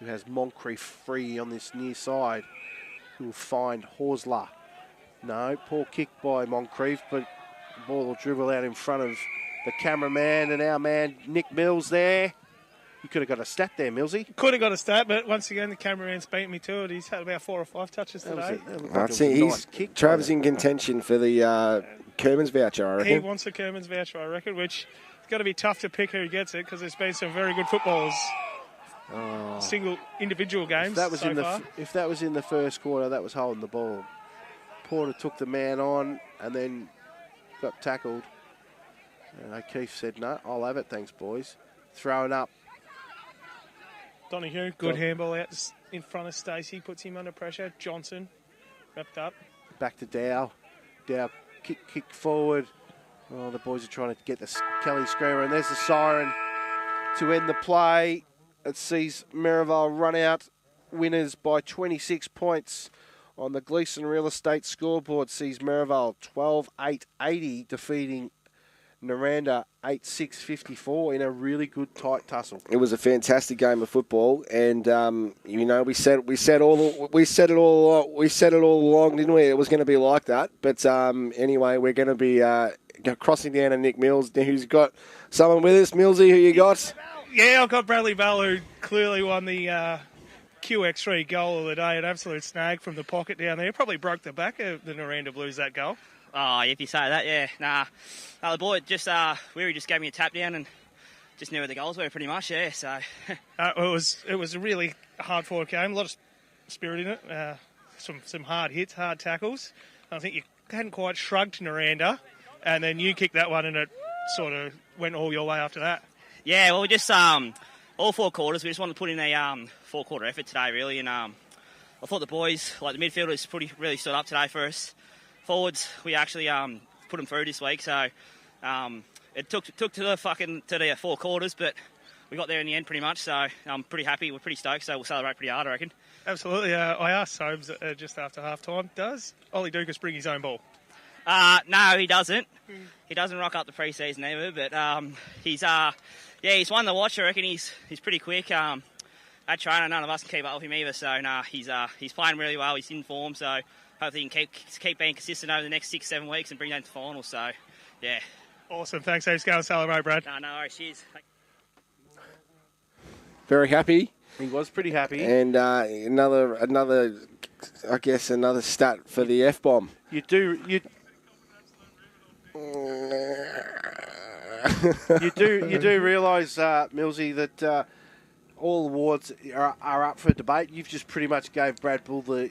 who has Moncrief free on this near side, who will find Horsler. No, poor kick by Moncrief, but the ball will dribble out in front of the cameraman and our man Nick Mills there. You could have got a stat there, Millsy. Could have got a stat, but once again, the cameraman's beat me to it. He's had about 4 or 5 touches today. I'd see Trav's in contention for the Kerman's voucher, I reckon. He wants the Kerman's voucher, I reckon, which it's got to be tough to pick who gets it because there's been some very good footballers. Single individual games If that was far. if that was in the first quarter, that was holding the ball. Porter took the man on and then got tackled. And O'Keefe said, no, I'll have it, thanks, boys. Throwing up. Donahue, good handball out in front of Stacey, puts him under pressure. Johnson, wrapped up. Back to Dow. Dow kick forward. Oh, the boys are trying to get the Kelly screamer, and there's the siren to end the play. It sees Merrivale run out winners by 26 points on the Gleeson Real Estate scoreboard. Sees Merrivale 12-8-80 defeating Nirranda 8-6-54 in a really good tight tussle. It was a fantastic game of football, and we said it all along, didn't we? It was going to be like that. But anyway, we're going to be crossing down to Nick Mills, who's got someone with us. Millsy, who you got? Yeah, I've got Bradley Bell, who clearly won the QX3 goal of the day. An absolute snag from the pocket down there. Probably broke the back of the Nirranda Blues, that goal. Oh, if you say that, yeah. Nah, the boy just Weary just gave me a tap down and just knew where the goals were pretty much, yeah. So it was a really hard-fought game. A lot of spirit in it. Some hard hits, hard tackles. I think you hadn't quite shrugged Nirranda, and then you kicked that one, and it sort of went all your way after that. Yeah, well, we just all 4 quarters. We just wanted to put in a 4-quarter effort today, really, and I thought the boys, like the midfielders, really stood up today for us. Forwards, we actually put them through this week, so it took to the 4 quarters, but we got there in the end pretty much. So I'm pretty happy. We're pretty stoked, so we'll celebrate pretty hard, I reckon. Absolutely. I asked Sobes just after half time, does Ollie Dukas bring his own ball? No, he doesn't. He doesn't rock up the pre-season either, but he's one to watch. I reckon he's pretty quick. At trainer, none of us can keep up with him either. So he's playing really well. He's in form, so hopefully he can keep being consistent over the next 6-7 weeks and bring them to finals. So yeah. Awesome. Thanks, heaps. Go and celebrate, Brad. No worries. Cheers. Very happy. He was pretty happy. And another stat for the F-bomb. You do realise, Millsy, that all awards are up for debate. You've just pretty much gave Brad Bell the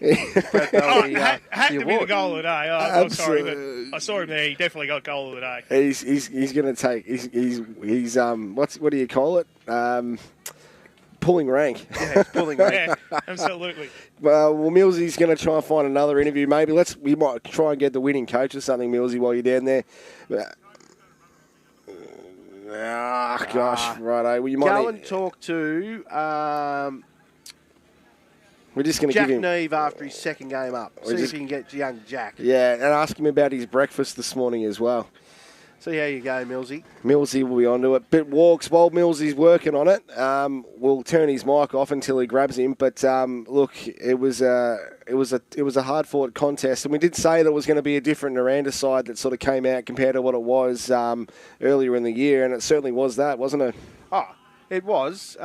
had to award. be the goal of the day. I'm sorry, but I saw him there. He definitely got goal of the day. He's going to take. He's what do you call it? Pulling rank. Yeah, he's pulling rank. Yeah, absolutely. Well, Millsy's going to try and find another interview. Maybe we might try and get the winning coach or something, Millsy, while you're down there. Gosh, righto. Well, you might go and talk to we're just going to Jack give him Neve after his second game up. See if he can get young Jack. Yeah, and ask him about his breakfast this morning as well. See how you go, Millsy. Millsy will be onto it. But Walks, while Millsy's working on it, we'll turn his mic off until he grabs him. But look, it was a hard-fought contest, and we did say that it was going to be a different Nirranda side that sort of came out compared to what it was earlier in the year, and it certainly was that, wasn't it? Oh, it was.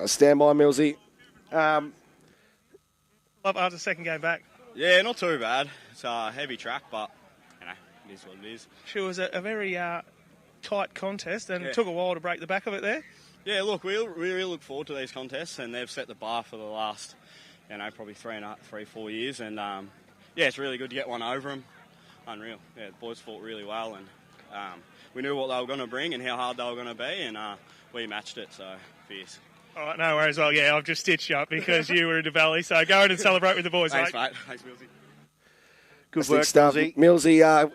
Stand by, Millsy. Up after the second game back. Yeah, not too bad. It's a heavy track, but it is what it is. Sure, it was a very tight contest, and it took a while to break the back of it there. Yeah, look, we really look forward to these contests, and they've set the bar for the last, probably 3-4 years, and it's really good to get one over them. Unreal. Yeah, the boys fought really well, and we knew what they were going to bring and how hard they were going to be, and we matched it, so fierce. All right, no worries. Well, yeah, I've just stitched you up because you were in the valley, so go in and celebrate with the boys, Thanks, mate. Thanks, Millsy. Good work, Millsy. Millsy,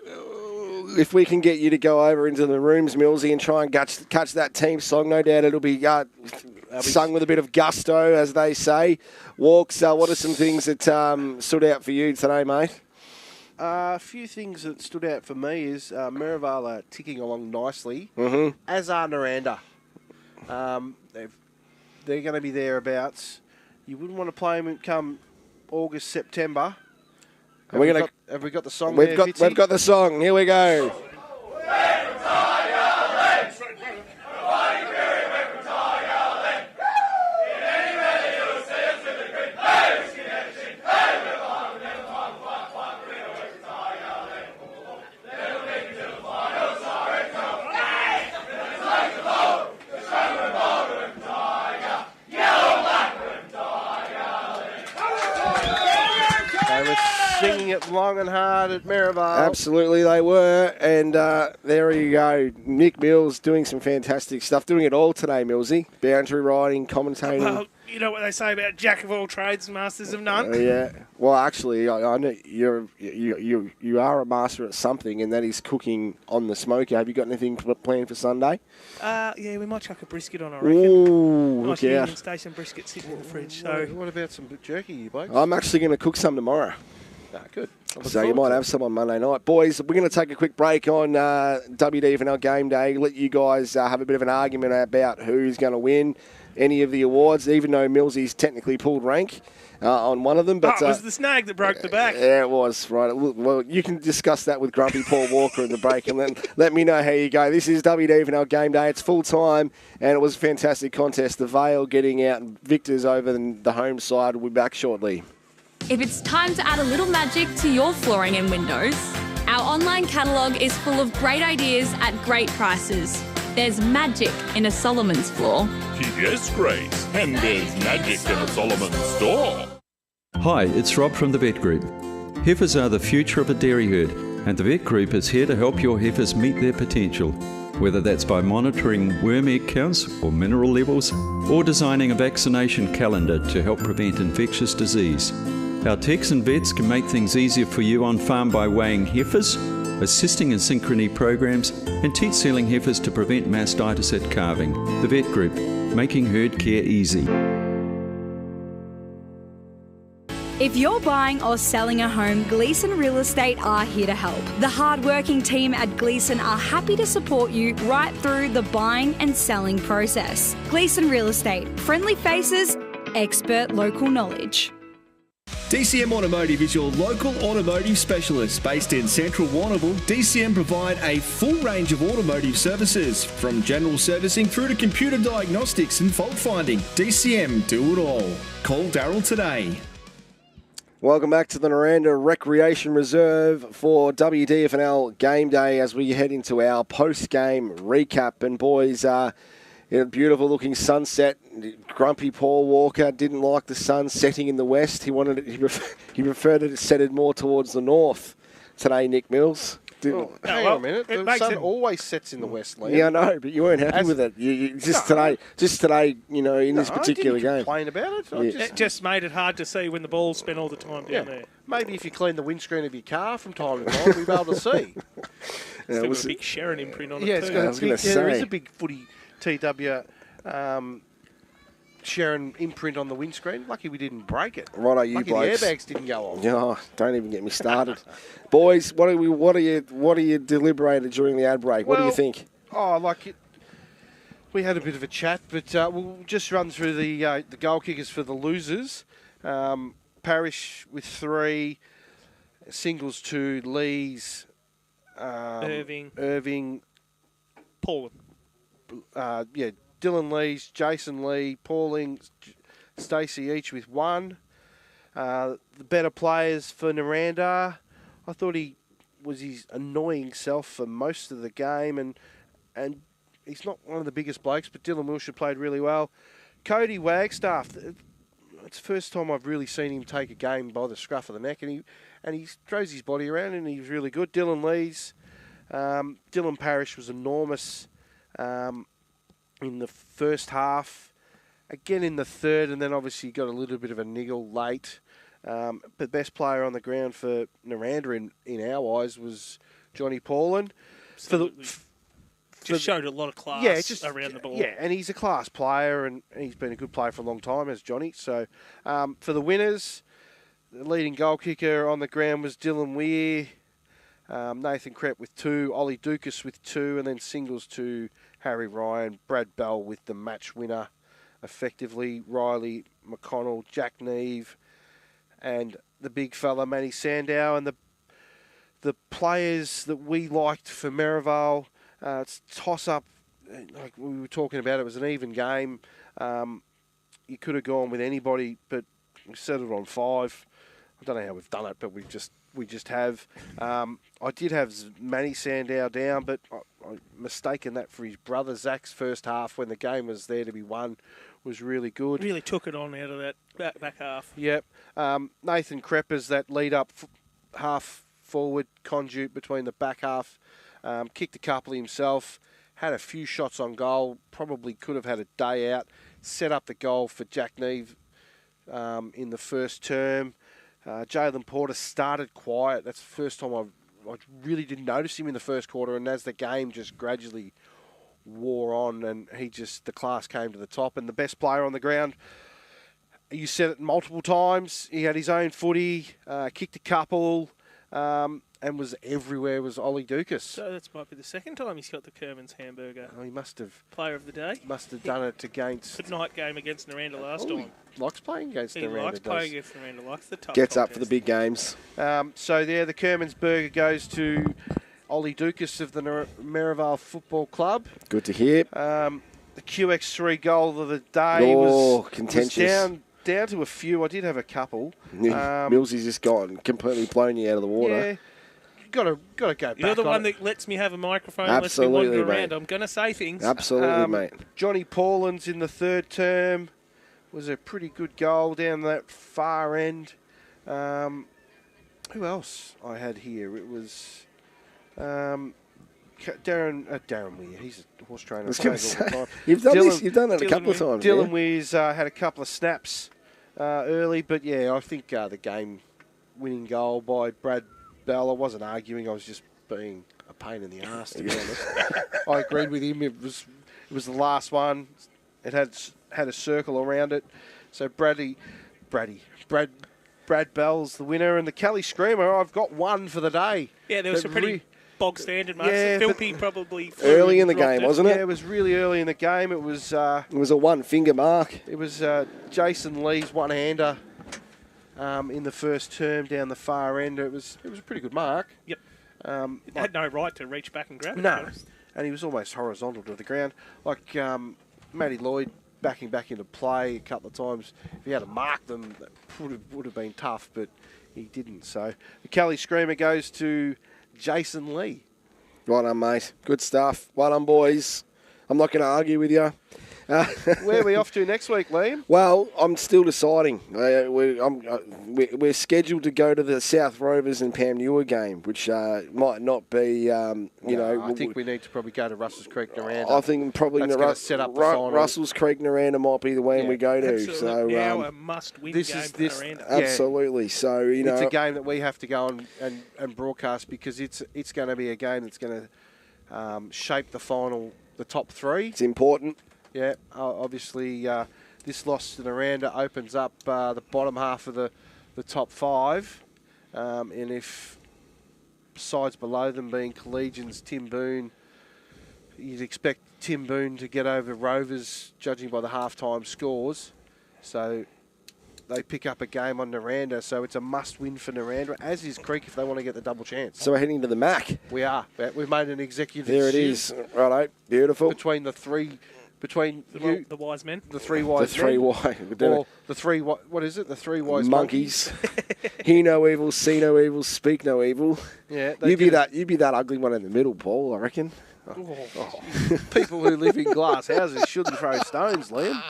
if we can get you to go over into the rooms, Millsy, and try and catch that team song, no doubt it'll be sung with a bit of gusto, as they say. Walks, what are some things that stood out for you today, mate? A few things that stood out for me is Merrivale are ticking along nicely, as are Nirranda. They're going to be thereabouts. You wouldn't want to play them come August, September. Have we got the song we've got the song. Here we go. Singing it long and hard at Merrivale. Absolutely, they were. And there you go. Nick Mills doing some fantastic stuff. Doing it all today, Millsy. Boundary riding, commentating. Well, you know what they say about jack of all trades, masters of none. Yeah. Well, actually, I know you are a master at something, and that is cooking on the smoker. Have you got anything planned for Sunday? Yeah, we might chuck a brisket on, I reckon. Ooh, nice look Union out. Station brisket sitting in the fridge. So What about some jerky, you blokes? I'm actually going to cook some tomorrow. Good. So you might have some on Monday night. Boys, we're going to take a quick break on WDFNL Game Day. Let you guys have a bit of an argument about who's going to win any of the awards, even though Millsy's technically pulled rank on one of them. But it was the snag that broke the back. Yeah, it was. Right. Well, you can discuss that with Grumpy Paul Walker in the break and then let me know how you go. This is WDFNL Game Day. It's full time and it was a fantastic contest. The Vale getting out victors over the home side. We'll be back shortly. If it's time to add a little magic to your flooring and windows, our online catalogue is full of great ideas at great prices. There's magic in a Solomon's floor. Yes, Grace. And there's magic in a Solomon's store. Hi, it's Rob from the Vet Group. Heifers are the future of a dairy herd, and the Vet Group is here to help your heifers meet their potential, whether that's by monitoring worm egg counts or mineral levels, or designing a vaccination calendar to help prevent infectious disease. Our techs and vets can make things easier for you on farm by weighing heifers, assisting in synchrony programs, and teat sealing heifers to prevent mastitis at calving. The Vet Group, making herd care easy. If you're buying or selling a home, Gleeson Real Estate are here to help. The hard-working team at Gleeson are happy to support you right through the buying and selling process. Gleeson Real Estate, friendly faces, expert local knowledge. DCM Automotive is your local automotive specialist based in central Warrnambool. DCM provide a full range of automotive services, from general servicing through to computer diagnostics and fault finding. DCM do it all. Call Daryl today. Welcome back to the Nirranda Recreation Reserve for WDFNL Game Day as we head into our post-game recap. And boys, a beautiful looking sunset. Grumpy Paul Walker didn't like the sun setting in the west. He preferred it set more towards the north today, Nick Mills. Hang on a minute. The sun always sets in the west, Liam. Yeah, I know, but you weren't happy with it. Today, you know, in this particular game. I didn't complain about it. It just made it hard to see when the ball spent all the time down there. Maybe if you clean the windscreen of your car from time to time, we'll be able to see. Still got a big Sharon imprint on it too. There is a big footy TW Sharon imprint on the windscreen. Lucky we didn't break it. Right, you Lucky blokes. the airbags didn't go off. Yeah, don't even get me started. Boys, what are you deliberated during the ad break? What do you think? We had a bit of a chat, but we'll just run through the goal kickers for the losers. Parrish with 3, Singles 2, Lees, Irving, Pauling. Dylan Lees, Jason Lee, Pauling, Stacey each with 1. The better players for Nirranda, I thought he was his annoying self for most of the game, and he's not one of the biggest blokes, but Dylan Wilshire played really well. Cody Wagstaff, it's the first time I've really seen him take a game by the scruff of the neck, and he throws his body around, and he's really good. Dylan Lees, Dylan Parrish was enormous in the first half, again in the third, and then obviously got a little bit of a niggle late. But best player on the ground for Nirranda in our eyes was Johnny Paulin. Showed a lot of class around the ball. Yeah, and he's a class player, and he's been a good player for a long time, as Johnny. So for the winners, the leading goal kicker on the ground was Dylan Weir, Nathan Krepp with 2, Ollie Dukas with 2, and then singles to Harry Ryan, Brad Bell with the match winner, effectively, Riley McConnell, Jack Neve, and the big fella, Manny Sandow. And the players that we liked for Merrivale, it's toss-up, like we were talking about, it was an even game. You could have gone with anybody, but we settled on 5. I don't know how we've done it, but we just have. I did have Manny Sandow down, but I mistaken that for his brother. Zach's first half, when the game was there to be won, was really good. Really took it on out of that back half. Yep. Nathan Kreppers, that lead up half forward conduit between the back half. Kicked a couple himself. Had a few shots on goal. Probably could have had a day out. Set up the goal for Jack Neve in the first term. Jalen Porter started quiet. That's the first time I really didn't notice him in the first quarter. And as the game just gradually wore on, and the class came to the top. And the best player on the ground, you said it multiple times, he had his own footy, kicked a couple, and was everywhere, was Ollie Dukas. So that might be the second time he's got the Kerman's hamburger. Oh, he must have. Player of the day. Must have done it against... Good night game against Nirranda last time. He likes playing against Nirranda. He likes playing against Nirranda, likes the tough Gets contest. up for the big games. So there, the Kerman's burger goes to Ollie Dukas of the Merrivale Football Club. Good to hear. The QX3 goal of the day was down to a few. I did have a couple. Millsy's just gone completely blown you out of the water. Yeah. Got to go back. You're the on one it. that lets me have a microphone. Absolutely, lets me wander mate. around. I'm going to say things. Absolutely, mate. Johnny Paulins in the third term was a pretty good goal down that far end. Who else I had here? It was Darren Weir. He's a horse trainer. I was going to say, you've done that a couple of times. Dylan Weir's had a couple of snaps early, but yeah, I think the game-winning goal by Brad Bell. I wasn't arguing. I was just being a pain in the arse, to be honest. I agreed with him. It was the last one. It had a circle around it. So Brad Bell's the winner, and the Kelly Screamer. I've got one for the day. Yeah, there was some pretty bog standard marks. Yeah, Philpy probably early in the game, wasn't it? Yeah, it was really early in the game. It was a one-finger mark. It was Jason Lee's one-hander. In the first term down the far end, it was a pretty good mark. Yep. It had no right to reach back and grab it. No, and he was almost horizontal to the ground. Like Matty Lloyd backing back into play a couple of times. If he had to mark them, that would have been tough, but he didn't. So the Kelly Screamer goes to Jason Lee. Right on, mate. Good stuff. Well done, boys. I'm not going to argue with you. Where are we off to next week, Liam? Well, I'm still deciding. We're scheduled to go to the South Rovers and Panmure game, which might not be, I think we need to probably go to Russell's Creek, Nirranda. I think probably set up the final. Russell's Creek, Nirranda might be the one we go to. Absolutely. So now a must-win game for Nirranda. Absolutely. So it's a game that we have to go and broadcast because it's going to be a game that's going to shape the top three. It's important. Yeah, obviously this loss to Nirranda opens up the bottom half of the top five. And if sides below them being Collegians, Tim Boone, you'd expect Tim Boone to get over Rovers, judging by the half-time scores. So they pick up a game on Nirranda, so it's a must-win for Nirranda, as is Creek if they want to get the double chance. So we're heading to the MAC. We are. We've made an executive There it decision. is. Righto. Beautiful. Between the three... Between the wise men, the three wise the three men, or the three what is it? The three wise monkeys. Hear no evil, see no evil, speak no evil. Yeah, you'd be that ugly one in the middle, Paul. I reckon. Oh. People who live in glass houses shouldn't throw stones, Liam.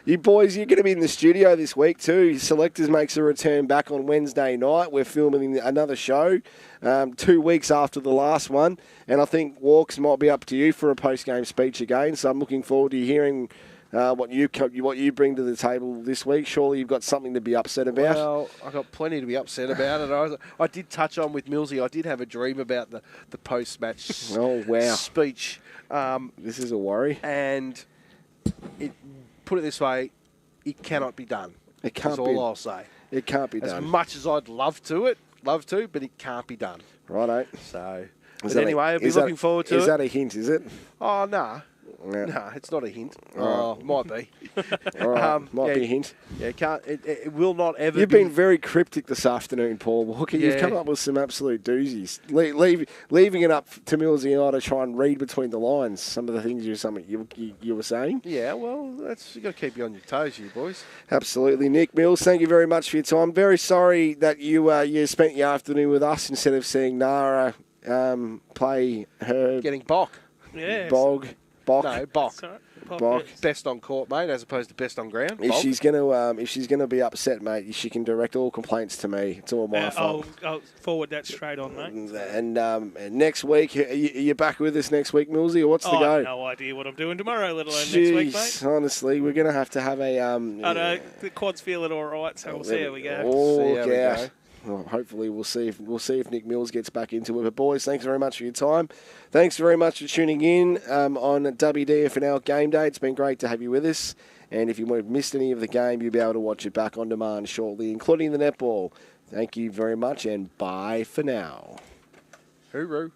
You boys, you're going to be in the studio this week too. Selectors makes a return back on Wednesday night. We're filming another show 2 weeks after the last one. And I think Walks might be up to you for a post-game speech again. So I'm looking forward to hearing what you bring to the table this week. Surely you've got something to be upset about. Well, I've got plenty to be upset about it. I did touch on with Millsy. I did have a dream about the post-match speech. This is a worry. And put it this way, it cannot be done. It can't That's be. all I'll say. It can't be done. As much as I'd love to, but it can't be done. Righto. So, anyway, I'll be looking forward to it. Is that a hint, is it? Oh, no. Yeah. No, it's not a hint. All Oh, might be. All right. Might be a hint. Yeah, it will not ever You've be. been very cryptic this afternoon, Paul Walker. You've come up with some absolute doozies. Leaving it up to Millsy and I to try and read between the lines some of the things you were saying. Yeah, well, you've got to keep you on your toes, you boys. Absolutely. Nick Mills, thank you very much for your time. Very sorry that you spent your afternoon with us instead of seeing Nara play her... Getting Bok. Yeah. Bog. No, Bok. Best on court, mate, as opposed to best on ground. If she's gonna be upset, mate, she can direct all complaints to me. It's all my fault. I'll forward that straight on, mate. And next week, are you back with us next week, Millsy, or what's the go? I have no idea what I'm doing tomorrow, let alone next week, mate. Honestly, we're gonna have to have a. I know the quads feel it all right, so we'll see how we go. Oh, yeah. Well, hopefully, we'll see if Nick Mills gets back into it. But boys, thanks very much for your time. Thanks very much for tuning in on WDFNL Game Day. It's been great to have you with us. And if you have missed any of the game, you'll be able to watch it back on demand shortly, including the netball. Thank you very much, and bye for now. Hooroo.